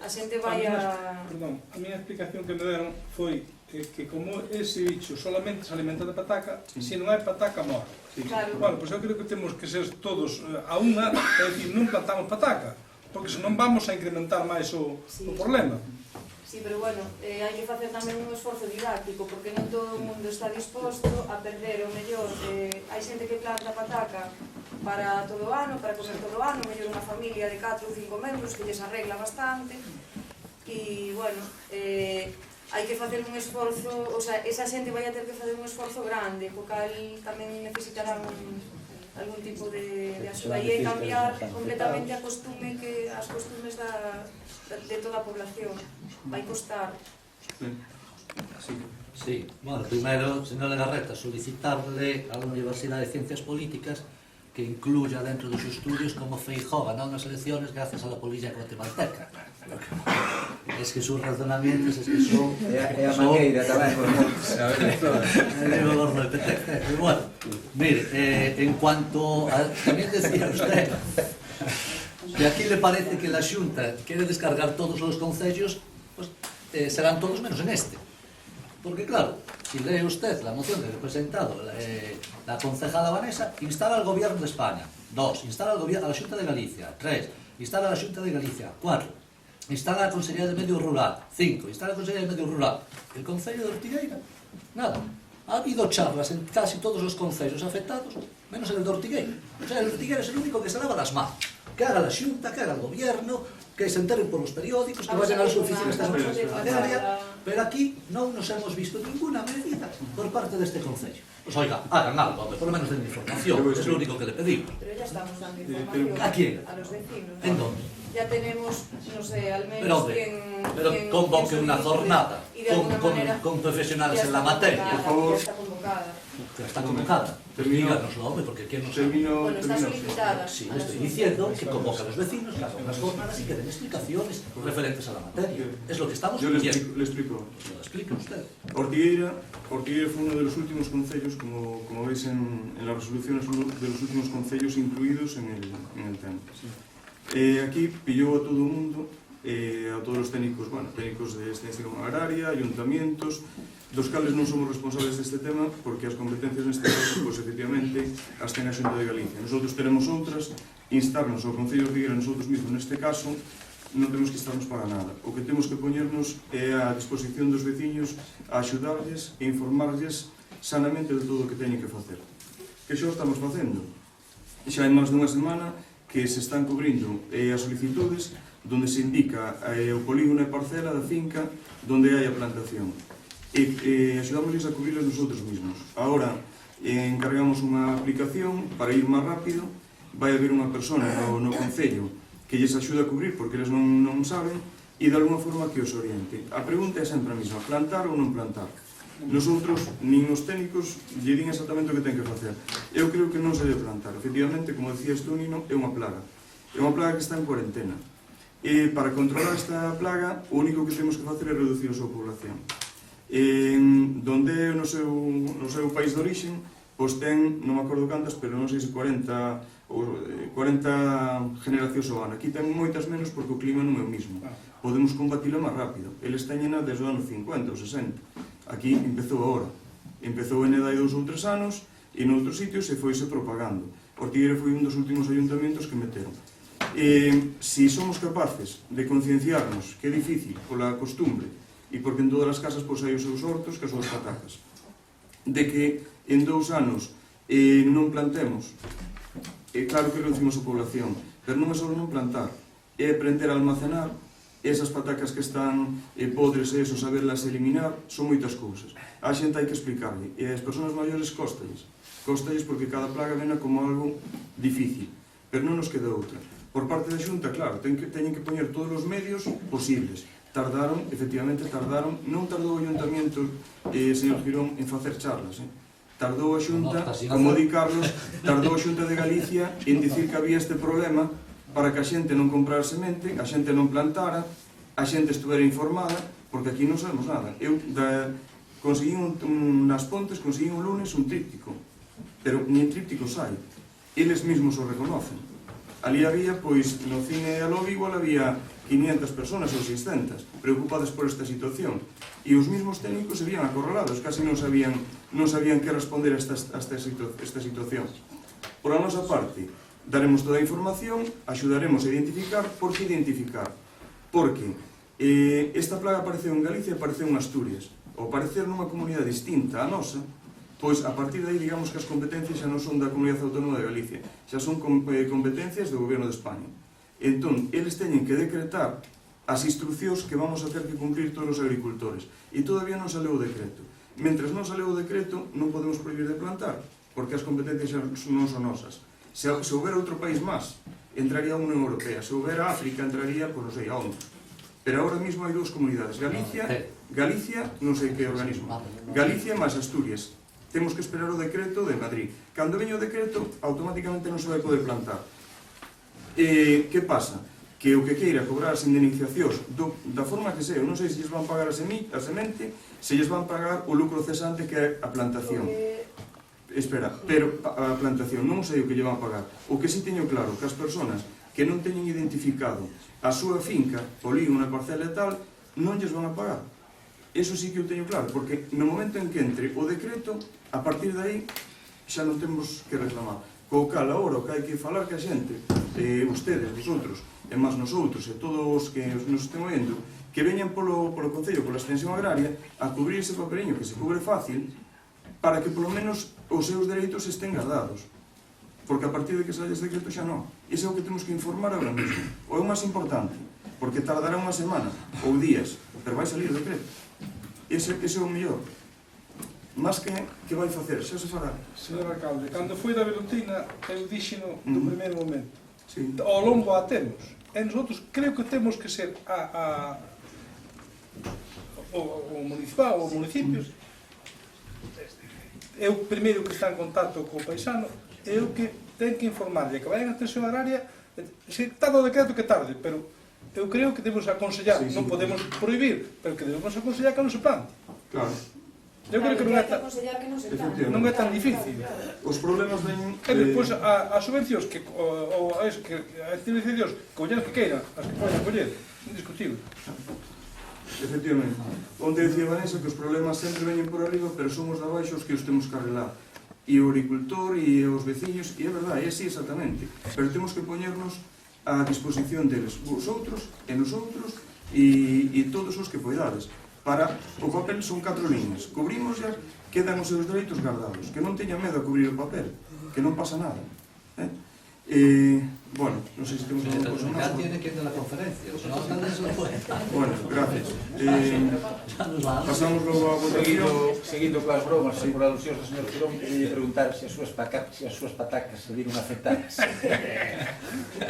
a xente vai a... Perdón, a miña explicación que me deron foi que como ese bicho solamente se alimenta de pataca, se non hai pataca morre. Claro. Bueno, pois eu creo que temos que ser todos a unha, é dicir, non plantamos pataca, porque senón vamos a incrementar máis o problema. Sí, pero bueno, hai que facer tamén un esforzo didáctico, porque non todo o mundo está disposto a perder o mellor. Hai xente que planta pataca para todo o ano, para comer todo o ano, mellor unha familia de 4 ou 5 membros que lles arregla bastante, e bueno, hai que facer un esforzo, o sea, esa xente vai a ter que facer un esforzo grande, co cal tamén necesitarán algún tipo de axuda e cambiar completamente as costumes de toda a población. Vai costar. Sí, bueno, primero, señor Legarreta, solicitarle a la Universidad de Ciencias Políticas que incluya dentro de sus estudios como Feijóo ganó unas elecciones gracias a la polilla guatemalteca. Es que sus razonamientos es que son... É a maneira tamén, por moitos. Bueno, mire, en cuanto a... También decía usted que aquí le parece que la Xunta quiere descargar todos los concellos, pues serán todos menos en este. Porque claro, si lee usted la moción que ha presentado la concejala Vanessa, instala al Gobierno de España. 2. Instala a la Xunta de Galicia. 3. Instala a la Xunta de Galicia. 4. Instala a la Consellería de Medio Rural. 5. Instala a la Consellería de Medio Rural. El Concello de Ortigueira, nada. Ha habido charlas en casi todos los concellos afectados, menos en el de Ortigueira. O sea, el Ortigueira es el único que se lava las manos. Que haga la Xunta, que haga el Gobierno, que se enteren por los periódicos, que vayan a las oficinas de área, pero aquí no nos hemos visto ninguna medida por parte de este concello. Pues oiga, hagan algo, por lo menos den información, es lo único que le pedimos. Pero ya estamos dando información. ¿A quién? A los vecinos. ¿En dónde? Ya tenemos, no sé, al menos pero convoque una jornada con profesionales en la materia. Por favor. Ya está convocada. Ya está convocada. Díganoslo, hombre, porque ¿quién no sabe? Bueno, está solicitada. Sí, le estoy diciendo que convoca a los vecinos, que hagan unas jornadas y que den explicaciones referentes a la materia. Es lo que estamos pidiendo. Le explico. Lo explique usted. Ortigueira fue uno de los últimos concellos, como veis en las resoluciones, uno de los últimos concellos incluidos en el tema. Aquí pilló a todo el mundo, a todos los técnicos, técnicos de extensión agraria, ayuntamientos, dos cales non somos responsables deste tema porque as competencias neste caso, pois efectivamente, as ten a Xunta de Galicia. Nosotros tenemos outras, instarnos ao Concello de Ortigueira nosotros mismos neste caso, non temos que estarnos para nada. O que temos que poñernos é a disposición dos veciños a axudarles e informarles sanamente de todo o que teñen que facer. Que xa o estamos facendo. Xa hai máis dunha semana que se están cubrindo as solicitudes donde se indica o polígono e parcela da finca donde hai a plantación. E axudámosles a cubrirles nosotros mismos. Ahora encargamos unha aplicación para ir máis rápido, vai haber unha persona no concello que lles axuda a cubrir porque eles non saben e de alguna forma que os oriente. A pregunta é sempre a mesma, plantar ou non plantar? Nosotros, nin os técnicos, lle din exactamente o que ten que facer. Eu creo que non se debe plantar. Efectivamente, como decías tú, Nino, é unha plaga. É unha plaga que está en cuarentena. E para controlar esta plaga, o único que temos que facer é reducir a súa población. Donde é no seu país de orixen, pois ten, non me acordo cantas, pero non sei se 40 generacións ao ano. Aquí ten moitas menos porque o clima non é o mismo. Podemos combatilo máis rápido. Eles teñena desde o ano 50 ou 60. Aquí empezou agora. Empezou en edad de 2 ou 3 anos e noutros sitios se foise propagando. Ortigueira foi un dos últimos ayuntamentos que meteron. Si somos capaces de concienciarnos que é difícil pola costumbre e porque en todas as casas pois hai os seus hortos que as súas patacas, de que en 2 anos non plantemos, claro que reducimos a población, pero non é só non plantar, é aprender a almacenar esas patacas que están podres e eso, saberlas eliminar, son moitas cousas. A xente hai que explicarle, e as persoas maiores cóstalles porque cada plaga vena como algo difícil, pero non nos queda outra. Por parte da Xunta, claro, teñen que poñer todos os medios posibles. Efectivamente tardaron, non tardou o Ayuntamiento, señor Girón, en facer charlas, tardou a Xunta, como di Carlos, tardou a Xunta de Galicia en dicir que había este problema para que a xente non comprara semente, a xente non plantara, a xente estuvera informada, porque aquí non sabemos nada. Eu conseguí nas Pontes, conseguí un lunes un tríptico, pero nin tríptico sai. Eles mesmos o reconocen. Ali había, pois, no cine Aló igual había 500 personas ou 600 preocupadas por esta situación. E os mesmos técnicos se vían acorralados, casi non sabían que responder a esta situación. Por a nosa parte, daremos toda a información, axudaremos a identificar. Por que identificar? Porque esta plaga apareceu en Galicia e apareceu en Asturias. Ao aparecer nunha comunidade distinta á nosa, pois a partir de aí digamos que as competencias xa non son da Comunidade Autónoma de Galicia, xa son competencias do Goberno de España. Entón, eles teñen que decretar as instruccións que vamos a ter que cumprir todos os agricultores. E todavía non saleu o decreto. Mentres non saleu o decreto, non podemos prohibir de plantar, porque as competencias non son nosas. Se houbera outro país máis, entraría a Unión Europea. Se houbera África, entraría, pois non sei, a ONU. Pero ahora mismo hai dúas comunidades. Galicia, non sei que organismo. Galicia máis Asturias. Temos que esperar o decreto de Madrid. Cando veña o decreto, automáticamente non se vai poder plantar. Que pasa? Que o que queira cobrar as indemnizacións da forma que sea, eu non sei se lles van pagar a semente, se lles van pagar o lucro cesante que é a plantación. Espera, pero a plantación non sei o que lle van pagar. O que si teño claro, que as persoas que non teñen identificado a súa finca, polígono, unha parcela e tal, non lles van a pagar. Eso sí que o teño claro, porque no momento en que entre o decreto, a partir de aí, xa non temos que reclamar. Co cal, agora, o que hai que falar que a xente, ustedes, vosotros, e máis nosotros, e todos os que nos estén oendo, que veñan polo Concello, pola extensión agraria, a cubrir ese papeliño que se cubre fácil, para que polo menos os seus dereitos estén guardados. Porque a partir de que saia ese decreto xa non. Ese é o que temos que informar agora mesmo. O é o máis importante, porque tardará unha semana ou días, pero vai salir o decreto. Ese é o mellor. Más que vai facer, xa se fará. Señor alcalde, cando foi da velutina, eu dixeno no primeiro momento. Sí. Ao longo a temos. E nosotros creo que temos que ser o municipal, os municipios, é o primeiro que está en contacto co paisano, é o que ten que informarlle que vayan a atención agraria, se tarda o decreto que tarde, pero eu creo que debemos aconsellar, non podemos prohibir, pero que debemos aconsellar que non se plante. Claro. Eu creo que non é tan difícil. Os problemas veñen... E despois as subvencións, as indemnizacións, collar que queira, as que poden coller, indiscutible. Efectivamente. Onde decía Vanessa que os problemas sempre veñen por arriba, pero son os de abaixo os que os temos que arreglar. E o agricultor e os veciños, e é verdade, é así exactamente. Pero temos que poñernos a disposición deles, vosotros e nosotros e todos os que poidades. Para o papel son 4 líneas. Cubrimos ya, quedan os seus dereitos guardados. Que non teñan medo a cubrir o papel, que non pasa nada. Bueno, non sei se temos alguna cosa máis. Tiene que ir a la conferencia, o sea, no puede. Bueno, gracias. Pasamos logo a votación. Seguindo coas bromas e por alusións do señor Girón, quería preguntar se as súas patacas se viron afectadas.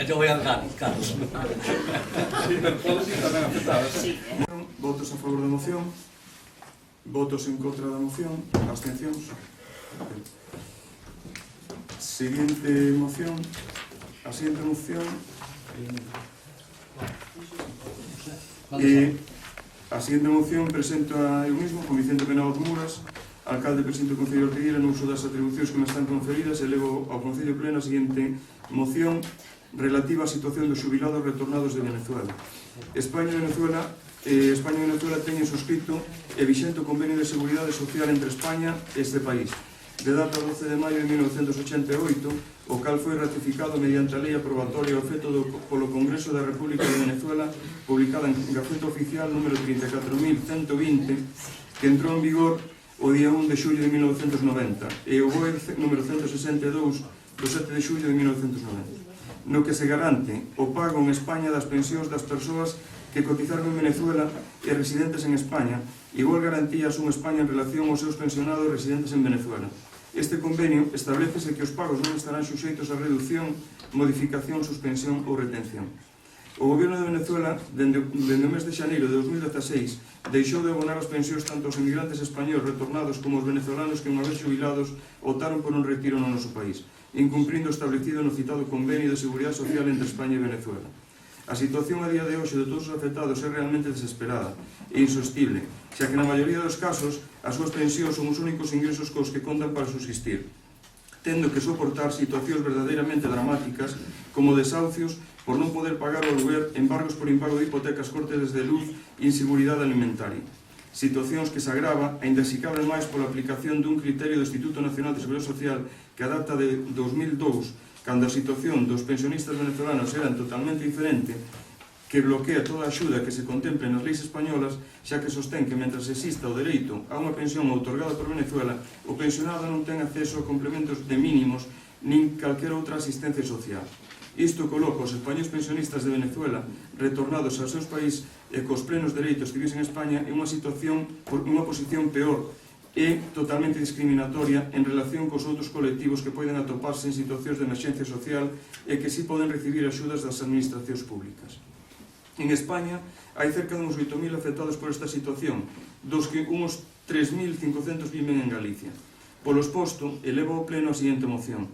Yo voy al GAN, Carlos. Sí, pero podes ir tamén afectadas. Votos a favor da moción, votos en contra da moción, abstencións. Seguinte moción, a seguinte moción a seguinte moción presento a eu mismo, con Vicente Penado Muras, alcalde presidente do Concello de Ortigueira, no uso das atribucións que me están conferidas, e levo ao Concello Pleno a seguinte moción relativa á situación dos xubilados retornados de Venezuela. España e Venezuela teñen suscrito e vixente o convenio de seguridade social entre España e este país, de data 12 de maio de 1988, o cal foi ratificado mediante a lei aprobatoria ao efecto polo Congreso da República de Venezuela, publicada en Gaceta Oficial número 34.120, que entrou en vigor o día 1 de xullo de 1990, e o BOE número 162 do 7 de xullo de 1990, no que se garante o pago en España das pensións das persoas que cotizaron en Venezuela e residentes en España, igual garantías en España en relación aos seus pensionados residentes en Venezuela. Este convenio establecese que os pagos non estarán suxeitos a reducción, modificación, suspensión ou retención. O Goberno de Venezuela, dende o mes de xaneiro de 2016, deixou de abonar as pensións tanto aos emigrantes españoles retornados como aos venezolanos que, unha vez xubilados, optaron por un retiro no noso país, incumprindo o establecido no citado Convenio de Seguridade Social entre España e Venezuela. A situación a día de hoxe de todos os afectados é realmente desesperada e insostible, xa que na maioría dos casos as súas pensións son os únicos ingresos cos que contan para subsistir, tendo que soportar situacións verdadeiramente dramáticas como desahucios por non poder pagar o aluguer, embargos por impago de hipotecas, cortes de luz e inseguridade alimentaria. Situacións que se agrava, ainda se cabe máis pola aplicación dun criterio do Instituto Nacional de Seguridade Social que data de 2002, cando a situación dos pensionistas venezolanos era totalmente diferente, que bloquea toda a axuda que se contemple nas leis españolas, xa que sostén que mentre exista o dereito a unha pensión outorgada por Venezuela, o pensionado non ten acceso a complementos de mínimos nin calquera outra asistencia social. Isto coloca os españoles pensionistas de Venezuela retornados aos seus países e cos plenos dereitos civis en España en unha posición peor e totalmente discriminatoria en relación cos outros colectivos que poden atoparse en situacións de emerxencia social e que si poden recibir axudas das administracións públicas. En España hai cerca de uns 8.000 afectados por esta situación, dos que uns 3.500 viven en Galicia. Polo exposto, eleva ao pleno a seguinte moción.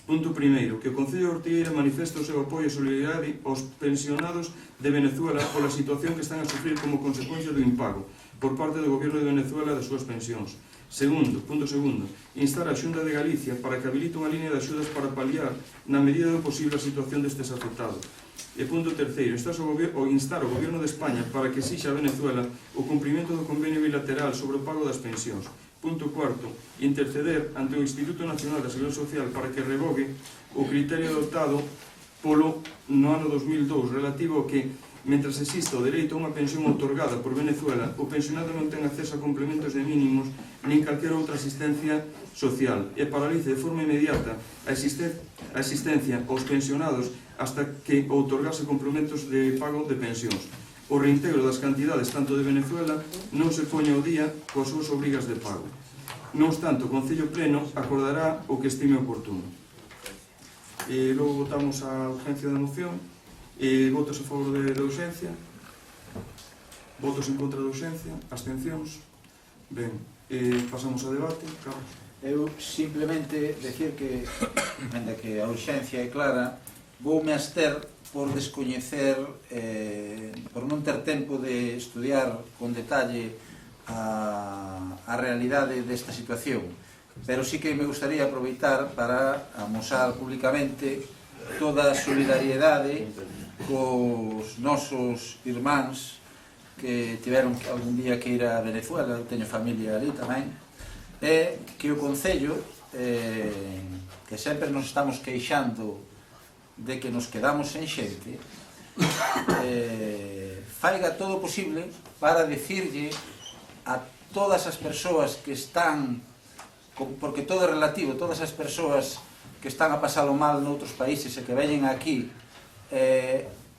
Punto primeiro, que o Concello de Ortigueira manifesta o seu apoio e solidaridade aos pensionados de Venezuela pola situación que están a sufrir como consecuencia do impago por parte do Goberno de Venezuela das súas pensións. Segundo, punto segundo, instar a Xunta de Galicia para que habilite unha línea de axudas para paliar na medida do posible a situación destes afectados. E punto terceiro, instar o Goberno de España para que exixa a Venezuela o cumprimento do convenio bilateral sobre o pago das pensións. Punto cuarto, interceder ante o Instituto Nacional da Seguridade Social para que revogue o criterio adoptado no ano 2002 relativo ao que, mentras exista o dereito a unha pensión outorgada por Venezuela, o pensionado non ten acceso a complementos de mínimos nin calquera outra asistencia social e paralice de forma inmediata a asistencia aos pensionados hasta que outorgase complementos de pago de pensións. O reintegro das cantidades tanto de Venezuela non se poña ao día coas súas obrigas de pago. Non obstante, o Concello Pleno acordará o que estime oportuno. Logo votamos a urgencia da moción. Votos a favor da urgencia? Votos en contra da urgencia? Abstencións? Ben, pasamos a debate. Carlos. Eu simplemente decir que, ainda que a urgencia é clara, voume abster por descoñecer, por non ter tempo de estudiar con detalle a realidade desta situación. Pero sí que me gustaría aproveitar para amosar públicamente toda a solidariedade cos nosos irmáns que tiveron algún día que ir a Venezuela, eu teño familia ali tamén, e que o Concello, que sempre nos estamos queixando de que nos quedamos sen xente, faiga todo o posible para decirlle a todas as persoas que están, porque todo é relativo, todas as persoas que están a pasalo mal noutros países e que veñen aquí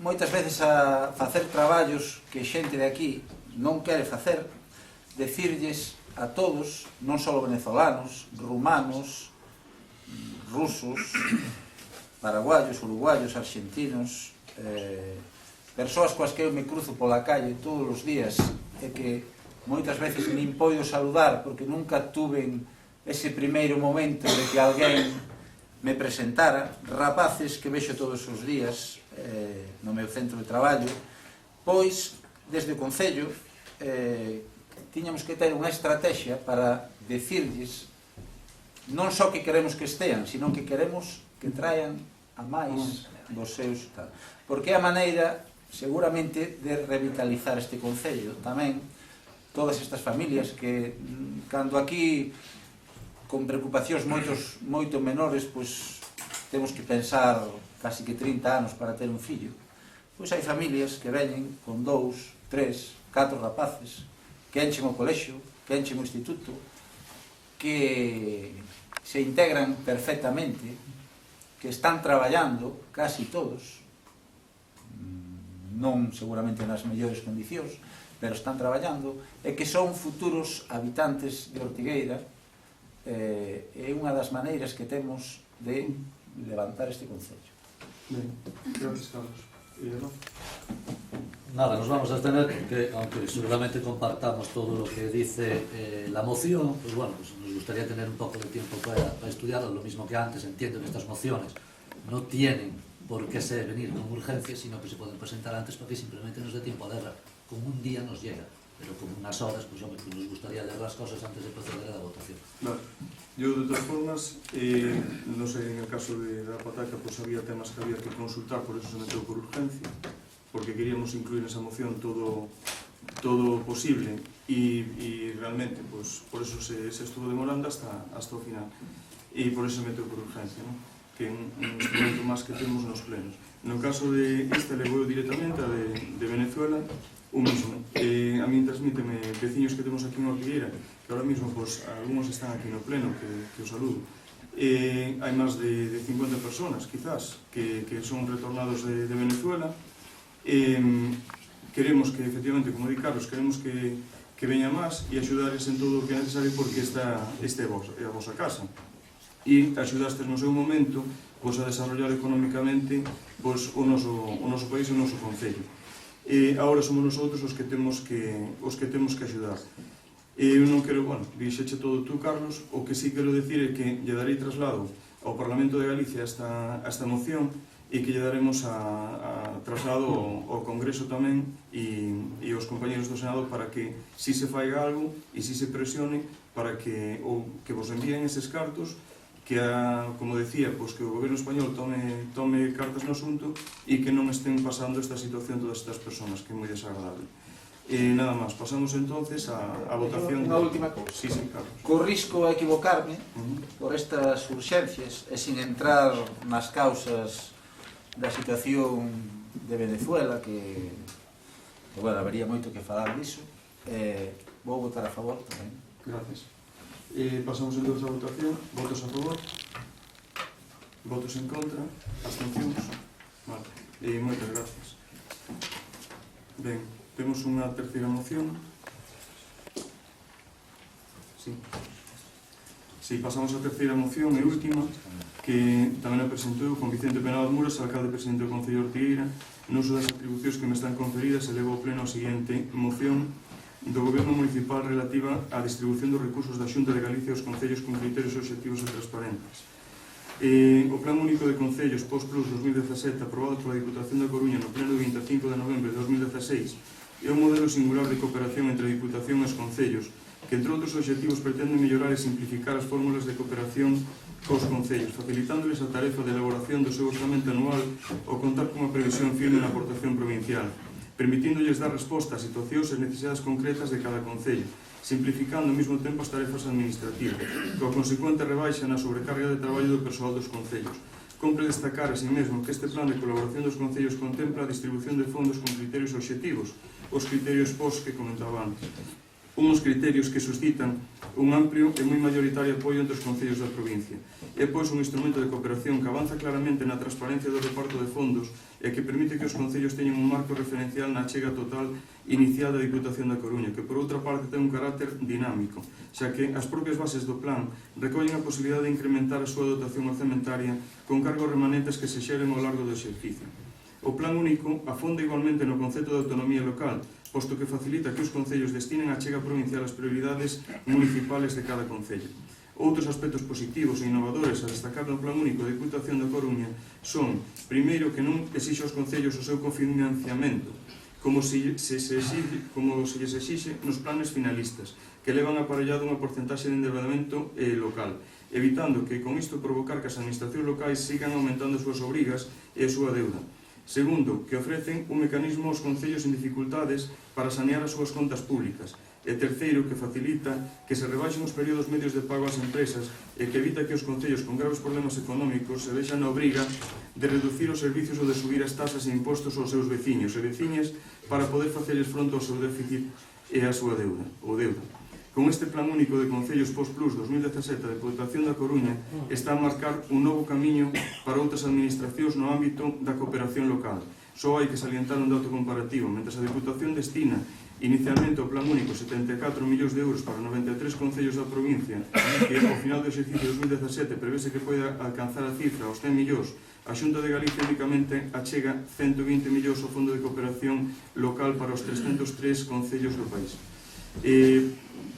moitas veces a facer traballos que xente de aquí non quere facer, decirlles a todos, non só venezolanos, rumanos, rusos, paraguayos, uruguayos, argentinos, persoas coas que eu me cruzo pola calle todos os días e que moitas veces nin poido saludar porque nunca tuven ese primeiro momento de que alguén me presentara, rapaces que vexo todos os días no meu centro de traballo, pois desde o Concello tiñamos que ter unha estrategia para decirlles non só que queremos que estean, sino que queremos que traian a máis dos seus tal. Porque é a maneira seguramente de revitalizar este Concello tamén, todas estas familias que cando aquí con preocupacións moito menores, pois temos que pensar casi que 30 anos para ter un fillo, pois hai familias que veñen con 2, 3, 4 rapaces que enchen o colexio, que enchen o instituto, que se integran perfectamente, que están traballando casi todos, non seguramente nas mellores condicións, pero están traballando, e que son futuros habitantes de Ortigueira. É unha das maneiras que temos de levantar este Concello. Ben, gracias, Carlos. Nada, nos vamos a abstener porque, aunque seguramente compartamos todo lo que dice la moción, pues bueno, pues nos gustaría tener un poco de tiempo para estudiarlo, lo mismo que antes. Entiendo que estas mociones no tienen por qué ser venir con urgencia, sino que se pueden presentar antes para que simplemente nos dé tiempo a leerla. Como un día nos llega, pero como unas horas, pues yo nos gustaría leer las cosas antes de proceder a la votación. Vale. Yo, de todas formas, no sé, en el caso de la pataca, pues había temas que había que consultar, por eso se metió por urgencia, porque queríamos incluir en esa moción todo posible y realmente, pues por eso se estuvo demorando hasta el final, y por eso se metió por urgencia, ¿no? Que é un instrumento máis que temos nos plenos. No caso de esta, levou directamente a de Venezuela, o mismo. A mí transmíteme veciños que temos aquí en Ortigueira, que ahora mismo, pues, algúns están aquí no pleno, que os saludo, hai máis de 50 personas, quizás, que son retornados de Venezuela. Queremos que, efectivamente, como di Carlos, queremos que veña máis e axudares en todo o que é necesario, porque esta é a vosa casa. E axudastes no seu momento a desarrollar económicamente o noso país e o noso concello. Agora somos nosotros os que temos que axudar. Eu non quero, dixeche todo tú, Carlos. O que sí quero decir é que lle darei traslado ao Parlamento de Galicia esta moción, e que lle daremos a traslado ao Congreso tamén e aos compañeros do Senado, para que si se faiga algo e si se presione para que vos envíen eses cartos, que, como decía, que o goberno español tome cartas no asunto e que non estén pasando esta situación todas estas personas, que é moi desagradable. Nada máis, pasamos entonces a votación. Unha última cousa. Sí, Carlos. Co risco a equivocarme por estas urxencias e sin entrar nas causas da situación de Venezuela, que habería moito que falar disso, vou votar a favor tamén. Gracias. Pasamos entonces a votación. Votos a favor, votos en contra, abstencións. Vale. Moitas gracias. Ben, temos unha terceira moción. Sí, pasamos a terceira moción e última, que tamén a presentou con Vicente Penado Muras, alcalde presidente do Concello de Ortigueira. No uso das atribucións que me están conferidas, elevo ao pleno a seguinte moción do Goberno Municipal relativa á distribución dos recursos da Xunta de Galicia aos concellos con criterios obxectivos e transparentes. O Plan Único de Concellos Post-Plus 2017, aprobado pola Diputación da Coruña no pleno do 25 de novembro de 2016, é un modelo singular de cooperación entre a Diputación e os concellos, que, entre outros obxectivos, pretende mellorar e simplificar as fórmulas de cooperación cos concellos, facilitándoles a tarefa de elaboración do seu orzamento anual ou contar con unha previsión firme na aportación provincial, permitindolles dar resposta a situacións e necesidades concretas de cada concello, simplificando ao mesmo tempo as tarefas administrativas, coa consecuente rebaixa na sobrecarga de traballo do persoal dos concellos. Compre destacar, así mesmo, que este plan de colaboración dos concellos contempla a distribución de fondos con criterios obxectivos, os criterios POS que comentaba antes. Uns criterios que suscitan un amplio e moi mayoritario apoio entre os concellos da provincia. É, pois, un instrumento de cooperación que avanza claramente na transparencia do reparto de fondos e que permite que os concellos teñan un marco referencial na achega total inicial da Diputación da Coruña, que, por outra parte, ten un carácter dinámico, xa que as propias bases do plan recollen a posibilidade de incrementar a súa dotación orzamentaria con cargos remanentes que se xeren ao largo do exercicio. O Plan Único afonda igualmente no concepto de autonomía local, posto que facilita que os concellos destinen a achega provincial as prioridades municipales de cada concello. Outros aspectos positivos e innovadores a destacar no Plan Único de Diputación da Coruña son, primeiro, que non exixe aos concellos o seu cofinanciamento, como se lles exixe nos planes finalistas, que levan aparellado unha porcentaxe de endeudamento local, evitando que con isto provocar que as administracións locais sigan aumentando as súas obrigas e a súa deuda. Segundo, que ofrecen un mecanismo aos concellos en dificultades para sanear as súas contas públicas. E terceiro, que facilita que se rebaixen os períodos medios de pago ás empresas e que evita que os concellos con graves problemas económicos se vexan na obriga de reducir os servicios ou de subir as tasas e impostos aos seus veciños e veciñas para poder facerles fronte ao seu déficit e á súa deuda. Con este Plan Único de Concellos Post-Plus 2017, a Diputación da Coruña está a marcar un novo camiño para outras administracións no ámbito da cooperación local. Só hai que salientar un dato comparativo. Mentre a Diputación destina inicialmente ao Plan Único 74 millóns de euros para 93 concellos da provincia, e ao final do exercicio 2017 prevese que poida alcanzar a cifra aos 100 millóns, a Xunta de Galicia únicamente achega 120 millóns ao Fondo de Cooperación Local para os 303 concellos do país.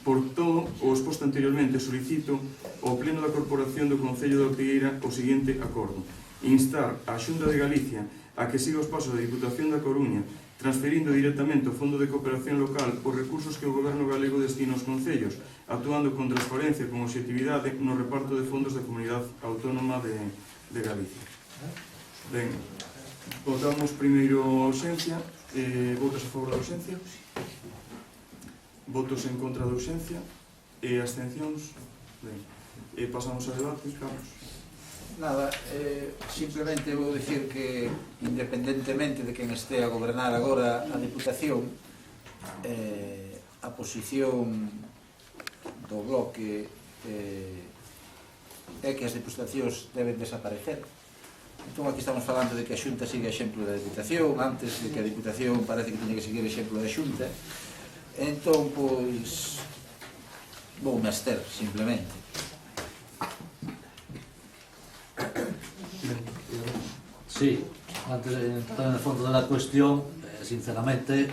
Por todo o exposto anteriormente, solicito ao Pleno da Corporación do Concello de Ortigueira o seguinte acordo: instar a Xunta de Galicia a que siga os pasos da Diputación da Coruña, transferindo directamente ao Fondo de Cooperación Local os recursos que o Goberno galego destina aos concellos, actuando con transparencia e con objetividade no reparto de fondos da Comunidade Autónoma de Galicia. Ben, votamos primeiro a ausencia. Votos a favor da ausencia? Votos en contra da ausencia e abstencións. Ben, pasamos a debate, Carlos. Nada, simplemente vou dicir que, independentemente de quen este a gobernar agora a Diputación, a posición do bloque é que as diputacións deben desaparecer. Entón aquí estamos falando de que a Xunta siga exemplo da Diputación, antes de que a Diputación parece que tiña que seguir exemplo da Xunta. Entón, pois, vou me abster, simplemente. Sí, antes de entrar en el fondo de la cuestión, sinceramente,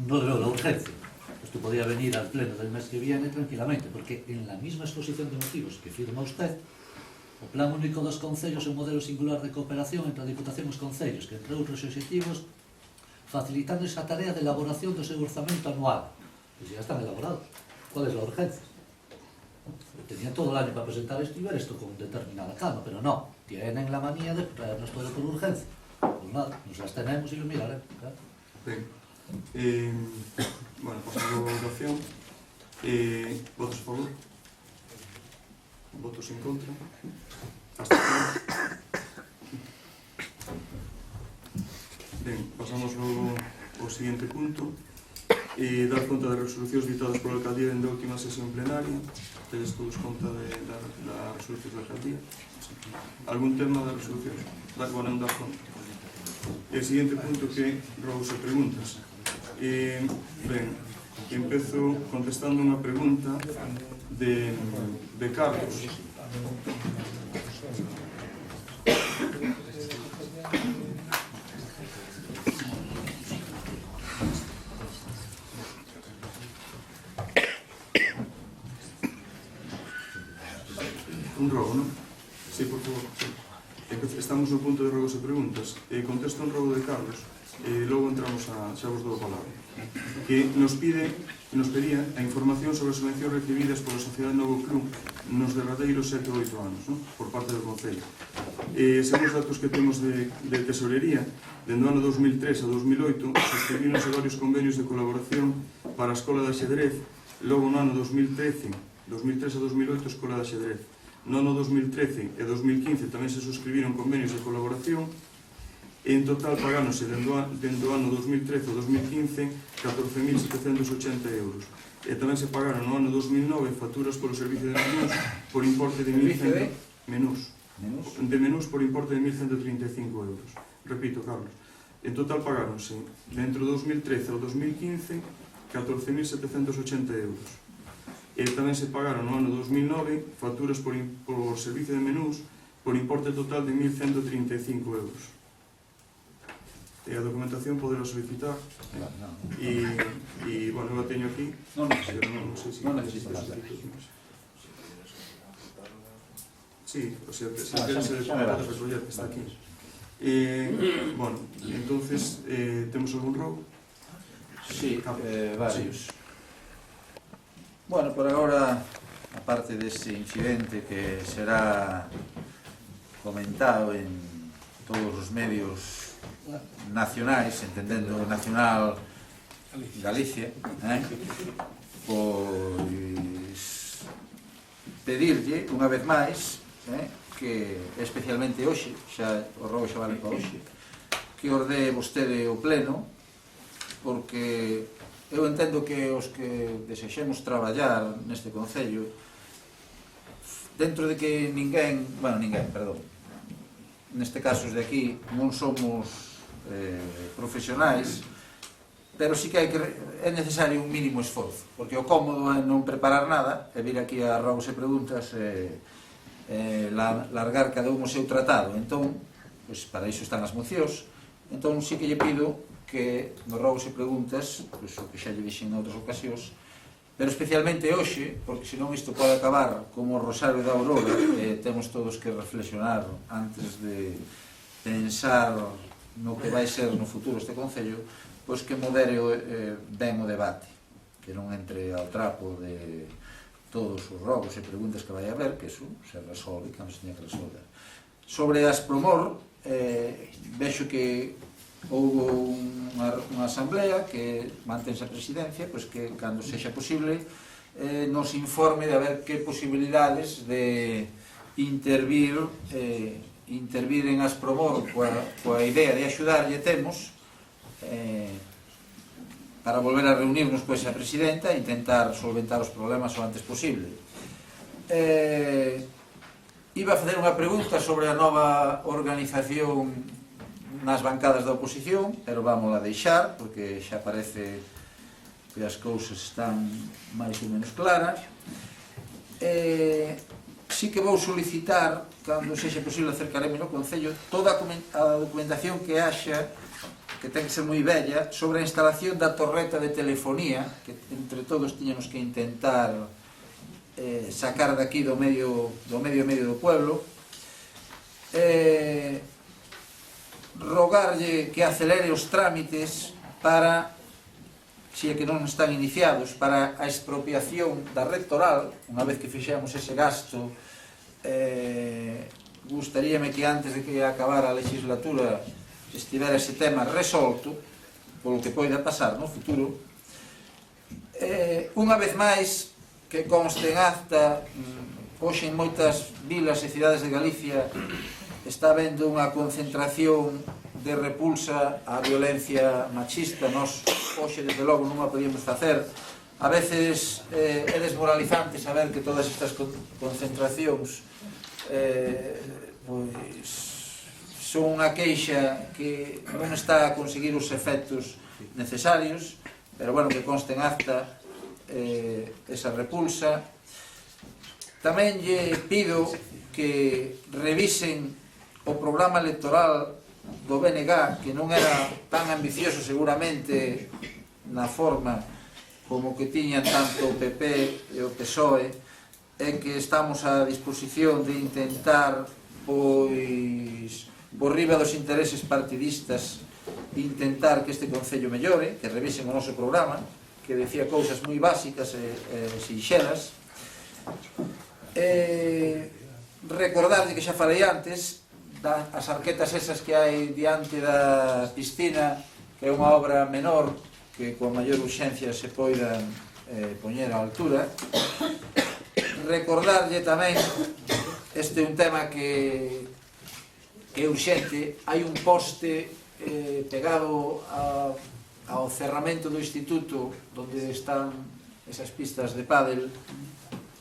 no veo la urgencia. Esto podría venir al pleno del mes que viene tranquilamente, porque en la misma exposición de motivos que firma usted, o Plan Único dos Concellos é un modelo singular de cooperación entre a Diputación e os Concellos, que entre outros obxectivos, facilitando esa tarea de elaboración do seu orzamento anual. Pues ya están elaborados. ¿Cuál es la urgencia? Tenía todo el año para presentar esto y ver esto con determinada calma, pero no, tienen la manía de traernos todo por urgencia. Pues nada, nos las tenemos y lo miraremos. ¿Claro? Ben, bueno, pasando a votación, votos a favor, votos en contra, abstención. Ben, pasamos logo ao seguinte punto, dar conta das resolucións ditadas pola alcaldía en da última sesión plenaria. Tedes todos conta da resolución da alcaldía? Algún tema da resolución? Bueno, non dar conta. E o seguinte punto que robos e preguntas. Ben, empezo contestando unha pregunta de Carlos. Un robo, non? Sí, por favor. Sí. Estamos no punto de robos e preguntas. Contesto un robo de Carlos. Logo entramos xa vos dou a palabra. Que nos pedía a información sobre as subvencións recibidas pola Sociedade Novo Club nos derradeiros 7 ou 8 anos, non? Por parte do Concello. Según os datos que temos de tesorería, dende o ano 2003 a 2008 suscribíronse varios convenios de colaboración para a Escola de Xedrez. Logo no ano 2003 a 2008 a Escola de Xedrez. No ano 2013 e 2015 tamén se suscribiron convenios de colaboración e en total pagáronse dentro do ano 2013 ao 2015 14.780 euros. E tamén se pagaron no ano 2009 facturas polo servicio de menús por importe de 1.100 menús por importe de 1.135 euros. Repito, Carlos, en total pagáronse dentro do 2013 ao 2015 14.780 euros. E tamén se pagaron no ano 2009 facturas por servicio de menús por importe total de 1.135 euros. E a documentación poderá solicitar. E, bueno, eu a teño aquí. Non necesito. Non necesito. Sí, o sea, se pode recoller, está aquí. Bueno, entonces, temos algún robo? Sí, varios. Bueno, por agora, aparte deste incidente que será comentado en todos os medios nacionais, entendendo nacional Galicia, pois pedirlle unha vez máis que especialmente hoxe, xa o robo xa vale para hoxe, que orde vostede o pleno, porque eu entendo que os que desexemos traballar neste Concello, dentro de que ninguén, neste caso os de aquí non somos profesionais, pero sí que é necesario un mínimo esforzo, porque o cómodo é non preparar nada e vir aquí a robos e preguntas largar cada un o seu tratado. Entón, para iso están as mocións. Entón sí que lle pido que nos robos e preguntas, pois o que xa lle dixen en outras ocasións, pero especialmente hoxe, porque senón isto pode acabar como o Rosario da Aurora, temos todos que reflexionar antes de pensar no que vai ser no futuro este Concello, pois que modere ben o debate, que non entre ao trapo de todos os robos e preguntas que vai haber, que iso se resolve, que non se teña que resolver. Sobre as Promor, vexo que houve unha asamblea que mantense a presidencia, pois que cando sexa posible nos informe de a ver que posibilidades de intervir en as Promor coa idea de axudarlle temos para volver a reunirnos coa esa presidenta e intentar solventar os problemas o antes posible. Iba a facer unha pregunta sobre a nova organización nas bancadas da oposición, pero vamos a deixar, porque xa parece que as cousas están máis ou menos claras. Sí que vou solicitar, cando sexa posible acercareme no Concello, toda a documentación que haxa, que ten que ser moi bella, sobre a instalación da torreta de telefonía, que entre todos tiñamos que intentar sacar daqui do medio do pueblo. Rogarlle que acelere os trámites para, se é que non están iniciados, para a expropiación da rectoral. Unha vez que fixemos ese gasto, gustaríame que antes de que acabara a legislatura estivera ese tema resolto, polo que poida pasar no futuro. Unha vez máis, que conste en acta, hoxe en moitas vilas e cidades de Galicia está habendo unha concentración de repulsa á violencia machista. Nos hoxe, desde logo, non a podíamos facer. A veces é desmoralizante saber que todas estas concentracións son unha queixa que non está a conseguir os efectos necesarios, pero bueno, que conste en acta esa repulsa. Tamén lle pido que revisen o programa electoral do BNG, que non era tan ambicioso seguramente na forma como que tiñan tanto o PP e o PSOE, e que estamos a disposición de intentar, pois, por riba dos intereses partidistas, intentar que este Concello mellore, que revisen o noso programa, que decía cousas moi básicas e sinxelas. Recordarlle que xa falei antes as arquetas esas que hai diante da piscina, que é unha obra menor que coa maior urxencia se poidan poñer á altura. Recordarlle tamén, este é un tema que é urxente, hai un poste pegado ao cerramento do instituto onde están esas pistas de pádel,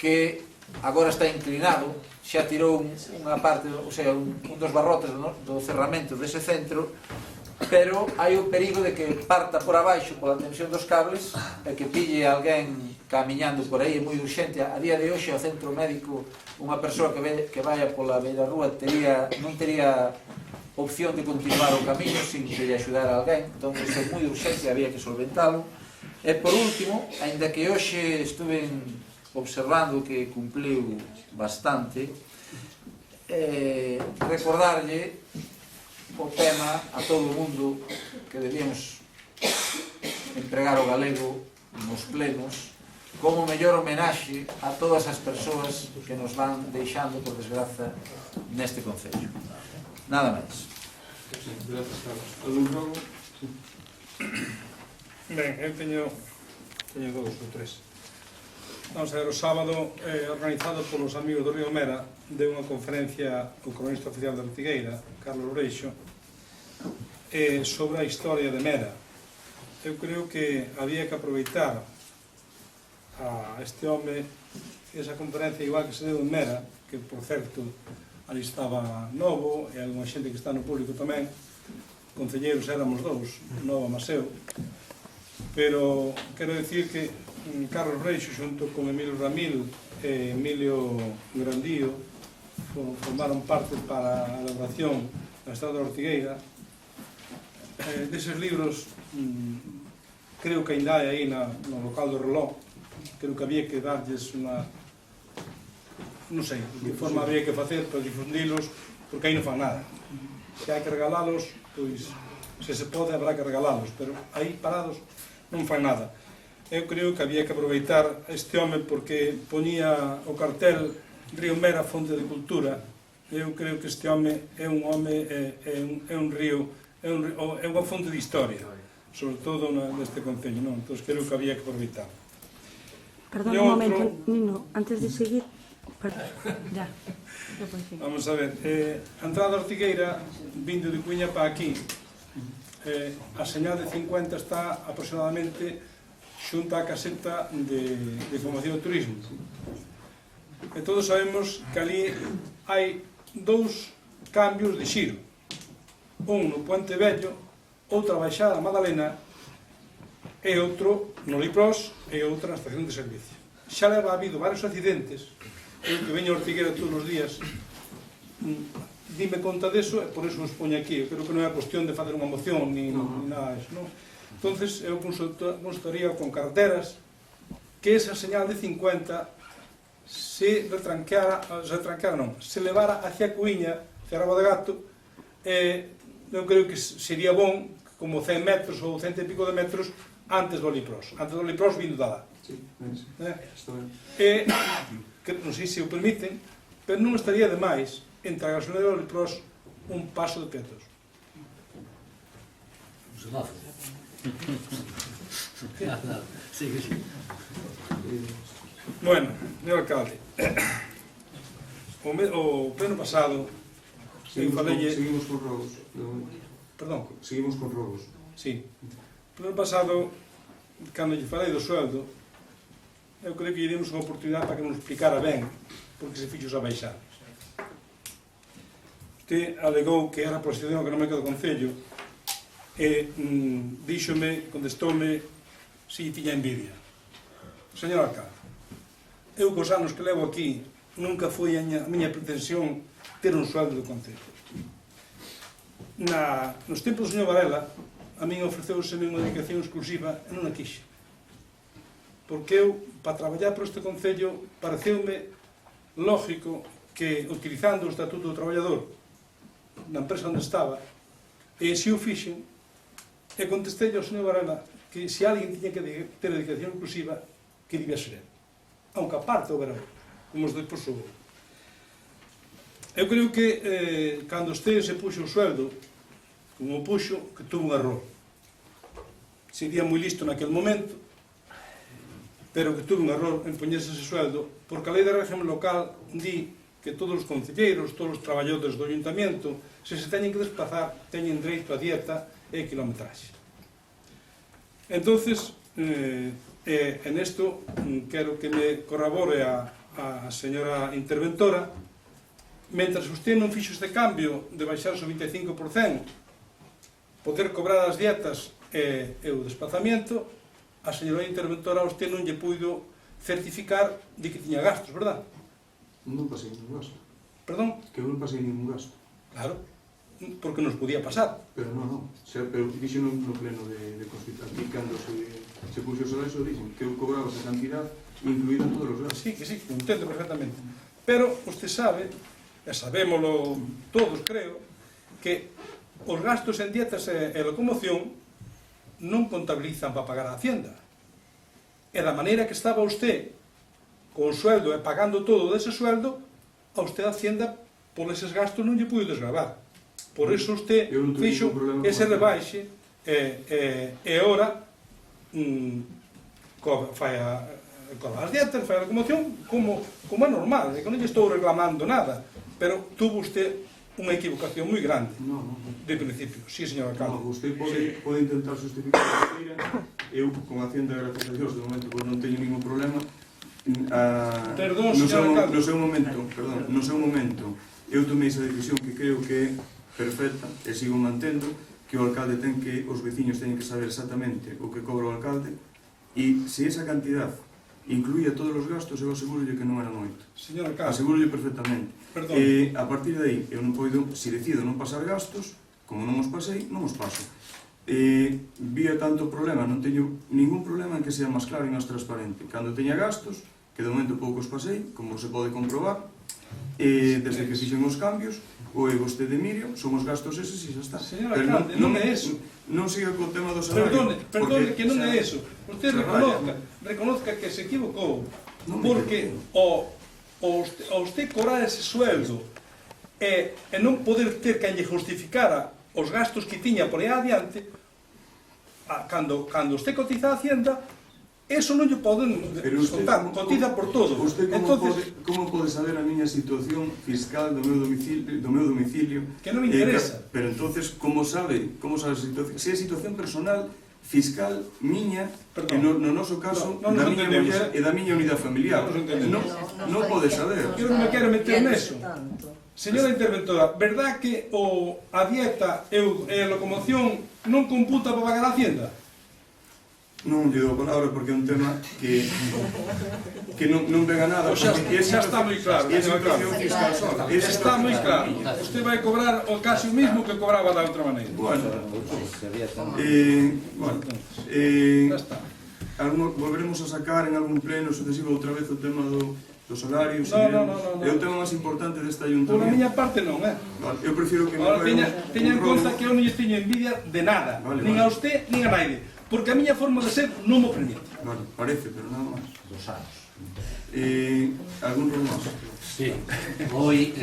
que agora está inclinado, xa tirou unha parte, o sea, un dos barrotes do cerramento dese centro, pero hai o perigo de que parta por abaixo pola tensión dos cables e que pille alguén camiñando por aí. É moi urxente. A día de hoxe o centro médico, unha persoa que vaya pola beira rúa non tería opción de continuar o camiño sin que lle axudar a alguén. Entón, isto é moi urxente, había que solventalo. E por último, aínda que hoxe estuve observando que cumpliu bastante, recordarlle o tema a todo o mundo que debíamos empregar o galego nos plenos como mellor homenaxe a todas as persoas que nos van deixando, por desgraza, neste Concello. Nada máis. Ben, eu teño dous ou tres. Vamos a ver, o sábado, organizado polos amigos do Río Mera, deu unha conferencia o cronista oficial da Ortigueira, Carlos Oreixo, sobre a historia de Mera. Eu creo que había que aproveitar a este home esa conferencia igual que se deu en Mera, que, por certo, ali estaba Novo e alguna xente que está no público tamén, concelleiros éramos dous, Novo e Maseu, pero quero dicir que Carlos Reixo xunto con Emilio Ramil e Emilio Grandío formaron parte para a elaboración da Estrada da Ortigueira. Deses libros creo que ainda hai aí no local do reloj. Creo que había que darlles unha, non sei de que forma había que facer para difundilos, porque aí non fan nada. Se hai que regalalos, pois se se pode habrá que regalalos, pero aí parados non fan nada. Eu creo que había que aproveitar este home porque poñía o cartel Río Mera, fonte de cultura. Eu creo que este home é un home, é un río, é unha fonte de historia, sobre todo neste concello, non? Entón, creo que había que aproveitar. Perdón un momento, Nino, antes de seguir... Ya, vamos a ver, a entrada da Ortigueira, vindo de Cuña para aquí, a señal de 50 está aproximadamente xunta a caseta de información do turismo. E todos sabemos que ali hai dous cambios de xiro. Un no Puente Vello, outra baixada a Madalena e outro no Liprós e outra na estación de servicio. Xa leva habido varios accidentes, eu que veño a Ortigueira todos os días, dime conta deso e por eso os poño aquí. Eu creo que non é a cuestión de facer unha moción ni nada disso, non? Entonces eu consultaría con carreteras que esa señal de 50 se levara hacia Cuiña, hacia Rabo de Gato, eu creo que sería bon como 100 metros ou 100 e pico de metros antes do Liprós vindo da lá. Sí, está ben. Non sei se o permiten, pero non estaría de máis entre a gasolinera e o Liprós un paso de peatóns. Un semáforo. Sigue. Bueno, señor alcalde, o pleno pasado Seguimos con robos. Perdón. Seguimos con robos. Sí. O pleno pasado, cando lle falei do sueldo, eu creo que iremos unha oportunidade para que nos explicara ben porque se fixo esa baixada. Usted alegou que era por a situación económica do Concello e contestoume si tiña envidia. Señor alcalde, eu cos anos que levo aquí nunca foi a miña pretensión ter un sueldo do Concello. Nos tempos do señor Varela, a min ofreceuseme unha dedicación exclusiva e non a quixe. Porque eu, para traballar por este Concello, pareceume lógico que, utilizando o Estatuto do Traballador na empresa onde estaba, e se o fixen, e contestei ao señor Varela que se alguén tiña que ter dedicación exclusiva, que debía ser ele. Aunque aparte o verán, como os depois o... Eu creo que cando este se puxo o sueldo, como o puxo, que tuvo un error. Sería moi listo naquel momento, pero que tuvo un error en poñerse ese sueldo, porque a lei de régimen local di que todos os concelleiros, todos os traballadores do ayuntamiento, se teñen que desplazar, teñen dereito a dieta e kilometraxe. Entonces, en isto quero que me corrobore a señora interventora. Mentras usted non fixo este cambio de baixar o 25%, poder cobrar as dietas e o desplazamiento, a señora interventora a usted non lle puido certificar de que tiña gastos, verdad? Non pasei ningún gasto. Perdón? Que eu non pasei ningún gasto. Claro, porque nos podía pasar. Pero non. Pero dixo no pleno de Constitución, aquí cando se puxo sobre eso, dixen que eu cobraba esa cantidad incluído todos os gastos. Sí, que sí, que entendo perfectamente. Pero usted sabe, e sabémolo todos, creo, que os gastos en dietas e locomoción non contabilizan para pagar a Hacienda. E da maneira que estaba usted con o sueldo e pagando todo dese sueldo, a usted a Hacienda por eses gastos non lle puido desgravar. Por eso usted fixo ese rebaixe e ora fai as dietas, fai a locomoción como é normal, que non lle estou reclamando nada, pero tuvo usted unha equivocación moi grande de principio. Sí, señor alcalde. Usted pode intentar justificar a mentira. Eu, con Hacienda, gracias a Dios, de momento non teño ningún problema. Perdón, señor alcalde. No seu momento, eu tomei esa decisión que creo que é perfecta e sigo mantendo, que o alcalde os veciños teñen que saber exactamente o que cobra o alcalde, e se esa cantidad incluía todos os gastos, eu aseguro-lle que non era moito. Señor alcalde. Aseguro-lle perfectamente. E a partir de aí, eu non podo, se decido non pasar gastos, como non os pasei, non os paso. Vía tanto problema, non teño ningún problema en que sea máis claro e máis transparente. Cando teña gastos, que de momento poucos pasei, como se pode comprobar, desde que fixen os cambios, o e vostede Mirio, son os gastos eses e xa está. Señor alcalde, non é eso. Non siga co tema do salario. Perdone, que non é eso. Usted reconozca que se equivocou, porque a usted cobrar ese sueldo e non poder ter que lle justificara os gastos que tiña por aí adiante, cando usted cotiza a Hacienda, eso non lle poden descontar, cotiza por todo. Usted como pode saber a miña situación fiscal do meu domicilio? Que non me interesa. Pero entonces, como sabe a situación? Se é situación personal, fiscal miña, que no noso caso, non da nos miña entendemos. muller e da miña unidade familiar. Non pode saber. Eu non me quero meter neso. Señora interventora, verdad que a dieta e a locomoción non computa para pagar a Hacienda? Non lle dou a palabra porque é un tema que non pega nada. O xa está moi claro. Está moi claro. Usted vai cobrar o casi o mismo que cobraba da outra maneira. Bueno, volveremos a sacar en algún pleno sucesivo outra vez o tema dos salarios. É o tema máis importante deste ayuntamiento. Por a miña parte non, Eu prefiro que me teña en conta que eu non lle teño envidia de nada, nin a usted, nin a naide. Porque a miña forma de ser non mo permite. Vale, parece, pero nada máis. 2 anos. ¿Algún rumor? Sí. Hoy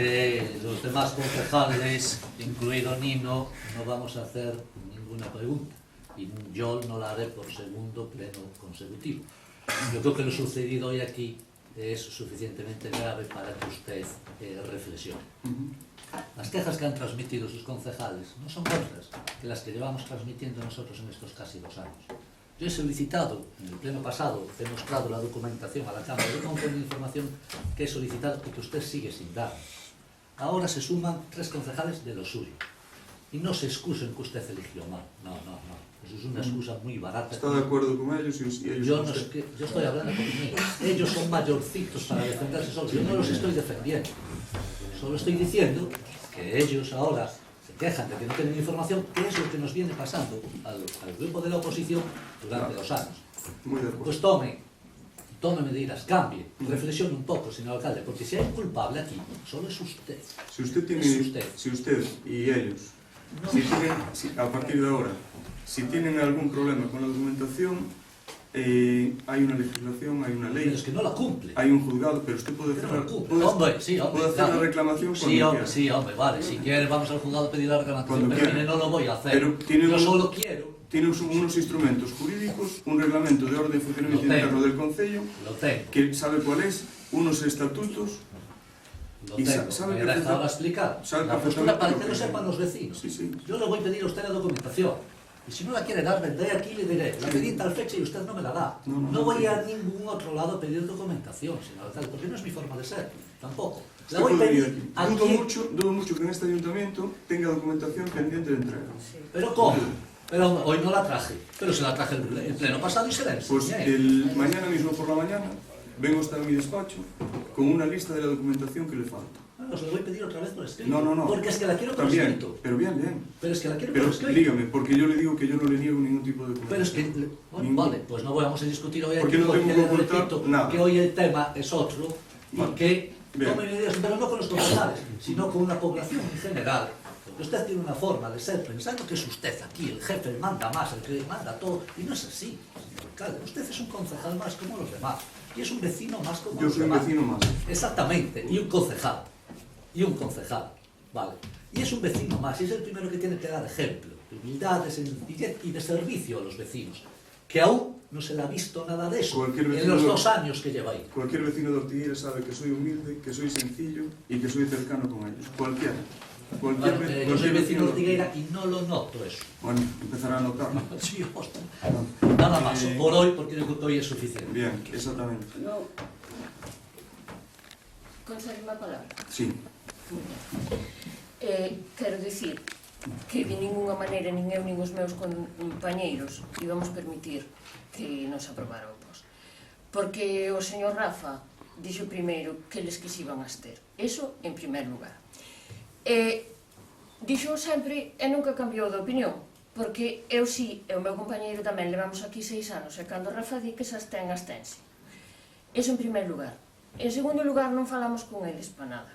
los demás concejales, incluido Nino, no vamos a hacer ninguna pregunta. Y yo no la haré por segundo pleno consecutivo. Yo creo que lo sucedido hoy aquí es suficientemente grave para que usted reflexione. Las quejas que han transmitido sus concejales no son otras que las que llevamos transmitiendo nosotros en estos casi 2 años. Yo he solicitado, en el pleno pasado, he mostrado la documentación a la Cámara de Control de Información que he solicitado y que usted sigue sin dar. Ahora se suman 3 concejales de lo suyo. Y no se excusen que usted eligió mal. No. Eso es una excusa muy barata. ¿Está de acuerdo con ellos? Y ellos yo estoy hablando conmigo. Ellos son mayorcitos para defenderse solos. Yo no los estoy defendiendo. Solo estoy diciendo que ellos ahora se quejan de que no tienen información, que es lo que nos viene pasando al grupo de la oposición durante 2 años. Pues tome medidas, cambie, reflexione un poco, señor alcalde, porque si hay un culpable aquí, solo es usted. Si usted y ellos, a partir de ahora, si tienen algún problema con la documentación, hay una legislación, hay una ley. Pero es que no la cumple. Hay un juzgado, pero usted puede hacer la reclamación cuando quiera. Sí, hombre, vale. Si quiere, vamos al juzgado a pedir la reclamación, pero no lo voy a hacer. Yo solo quiero. Tiene unos instrumentos jurídicos, un reglamento de orden de funcionamiento interno del Concello, que sabe cuál es, unos estatutos. Lo tengo. ¿Me deja ahora explicar? La postura para que lo sepan los vecinos. Yo le voy a pedir a usted la documentación. Y si no la quiere dar, vendré aquí y le diré, la pedí tal fecha y usted no me la da. No voy a ningún otro lado a pedir documentación, señor alcalde, porque no es mi forma de ser, tampoco. La voy a pedir a quien... Dudo mucho que en este ayuntamiento tenga documentación pendiente de entrega. ¿Pero cómo? Pero hoy no la traje, pero se la traje el pleno pasado y se la enseñé. Pues mañana mismo por la mañana vengo hasta mi despacho con una lista de la documentación que le falta. Os lo voy a pedir otra vez por escrito. No. Porque es que la quiero por escrito. Pero bien. Pero es que la quiero por escrito. Dígame, porque yo le digo que yo no le niego ningún tipo de documentación. Pero es que, bueno, vale, pues no vamos a discutir hoy aquí porque no tengo que ocultar nada. Que hoy el tema es otro y que tomen medidas, pero no con los concejales, sino con una población en general. Porque usted tiene una forma de ser pensando que es usted aquí, el jefe, el manda más, el que manda todo, y no es así, señor alcalde. Usted es un concejal más como los demás, y es un vecino más como los demás. Yo soy un vecino más. Exactamente, y un concejal, vale. Y es un vecino más, y es el primero que tiene que dar ejemplo, de humildad, de sencillez y de servicio a los vecinos, que aún no se le ha visto nada de eso en los 2 años que lleva ahí. Cualquier vecino de Ortigueira sabe que soy humilde, que soy sencillo y que soy cercano con ellos. Cualquiera. Yo soy vecino de Ortigueira y no lo noto eso. Bueno, empezará a notarlo. Sí, hostia. Nada más, por hoy, porque yo creo que hoy es suficiente. Bien, exactamente. Concédeme a palabra? Sí. Quero dicir que de ninguna maneira nin eu nin os meus compañeiros íbamos permitir que nos aprobara o POS, porque o señor Rafa dixo primeiro que eles que se iban a abster, eso en primer lugar. Dixo sempre e nunca cambiou de opinión, porque eu si, e o meu compañeiro tamén levamos aquí 6 anos, e cando Rafa di que se abstense. Eso en primer lugar. En segundo lugar, non falamos con eles para nada.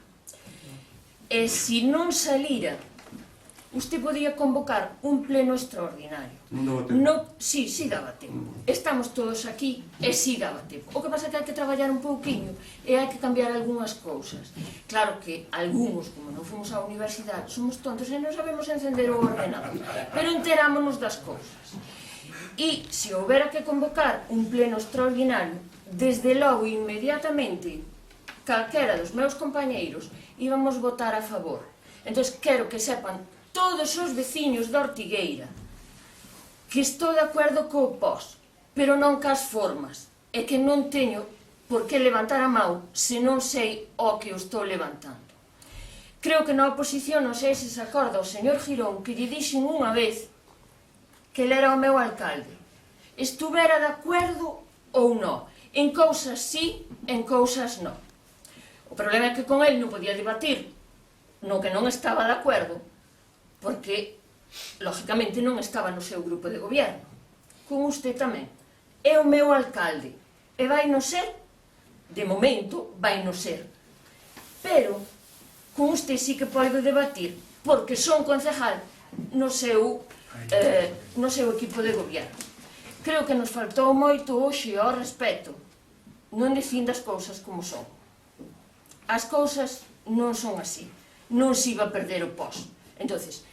E se non salira, usted podía convocar un pleno extraordinario. Non daba tempo. Sí daba tempo. Estamos todos aquí e sí daba tempo. O que pasa é que hai que traballar un pouquiño e hai que cambiar algunhas cousas. Claro que algúns, como non fomos á universidade, somos tontos e non sabemos encender o ordenador, pero enterámonos das cousas. E se houbera que convocar un pleno extraordinario, desde logo inmediatamente calquera dos meus compañeiros íbamos votar a favor. Entón, quero que sepan todos os veciños de Ortigueira que estou de acordo co pós, pero non cas formas, e que non teño por que levantar a mão se non sei o que o estou levantando. Creo que na oposición non sei se se acorda o señor Girón que lle dixen unha vez que ele era o meu alcalde. Estuvera de acordo ou non. En cousas sí, en cousas non. O problema é que con ele non podía debatir no que non estaba de acordo, porque, lógicamente, non estaba no seu grupo de gobierno. Con usted tamén. É o meu alcalde. E vai no ser, de momento, vai no ser. Pero, con usted sí que podo debatir, porque son concejal no seu equipo de gobierno. Creo que nos faltou moito hoxe ao respecto. Non dicir as cousas como son. As cousas non son así. Non se iba a perder o pós. Entonces,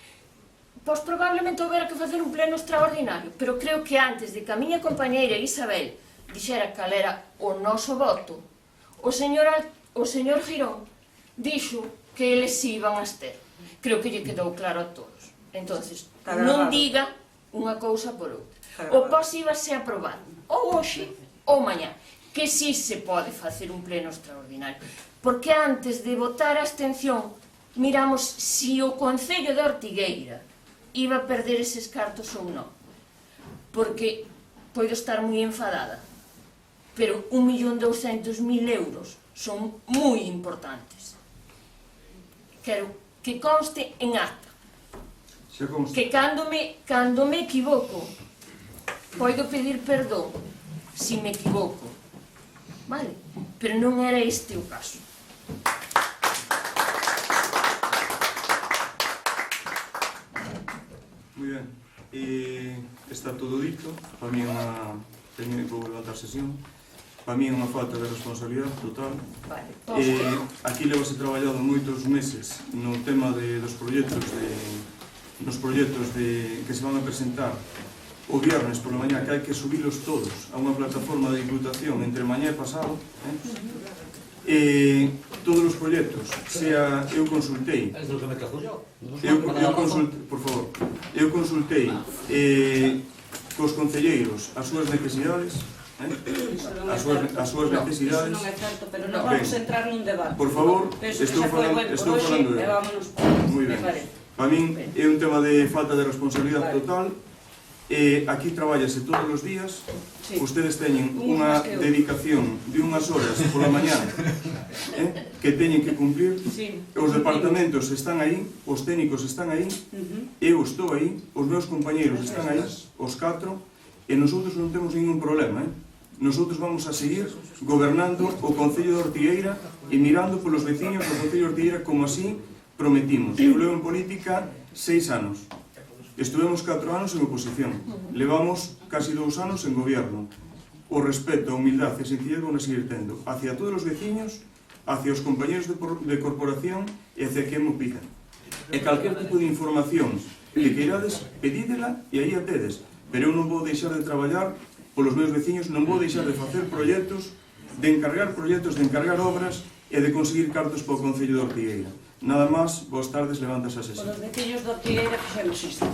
pois probablemente houbera que facer un pleno extraordinario, pero creo que antes de que a miña compañeira Isabel dixera cal era o noso voto, o señor Girón dixo que eles se iban a abster. Creo que lle quedou claro a todos. Entonces, non diga unha cousa por outra. O pós íbase a aprobar ou hoxe ou mañá, que si se pode facer un pleno extraordinario. Porque antes de votar a abstención, miramos se o Concello de Ortigueira iba a perder eses cartos ou non. Porque podo estar moi enfadada, pero 1.200.000 euros son moi importantes. Quero que conste en acta que cando me equivoco podo pedir perdón se me equivoco, vale? Pero non era este o caso. Moi ben, está todo dito. Para mí teño que levantar sesión. Para mí é unha falta de responsabilidade total. Aquí levase traballado moitos meses no tema dos proxectos que se van a presentar o viernes pola mañá, que hai que subilos todos a unha plataforma de diputación entre mañá e pasado. Todos os proxectos, sea, eu consultei, por favor, eu consultei cos concelleiros as súas necesidades, as súas necesidades. Non é certo, pero non vamos a entrar nun debate. Por favor, estou falando eu. Moi ben. Para min é un tema de falta de responsabilidade total. Aquí traballase todos os días. Ustedes teñen unha dedicación de unhas horas pola mañá que teñen que cumplir. Os departamentos están aí, os técnicos están aí, eu estou aí, os meus compañeiros están aí, os 4, e nosotros non temos ningún problema. Nosotros vamos a seguir gobernando o Concello de Ortigueira e mirando polos veciños do Concello de Ortigueira como así prometimos. Eu levo en política 6 anos. Estuvemos 4 anos en oposición. Levamos casi 2 anos en gobierno. O respeto, a humildade e a sencillez vamos a seguir tendo hacia todos os veciños, hacia os compañeros de corporación e hacia quen mo pidan. E calquer tipo de información que queirades, pedídela e aí a tedes. Pero eu non vou deixar de traballar polos meus veciños, non vou deixar de facer proxectos, de encargar obras e de conseguir cartos para o Concello de Ortigueira. Nada máis, boas tardes, levantas a sesión. Os veciños de Ortigueira fixemos isto.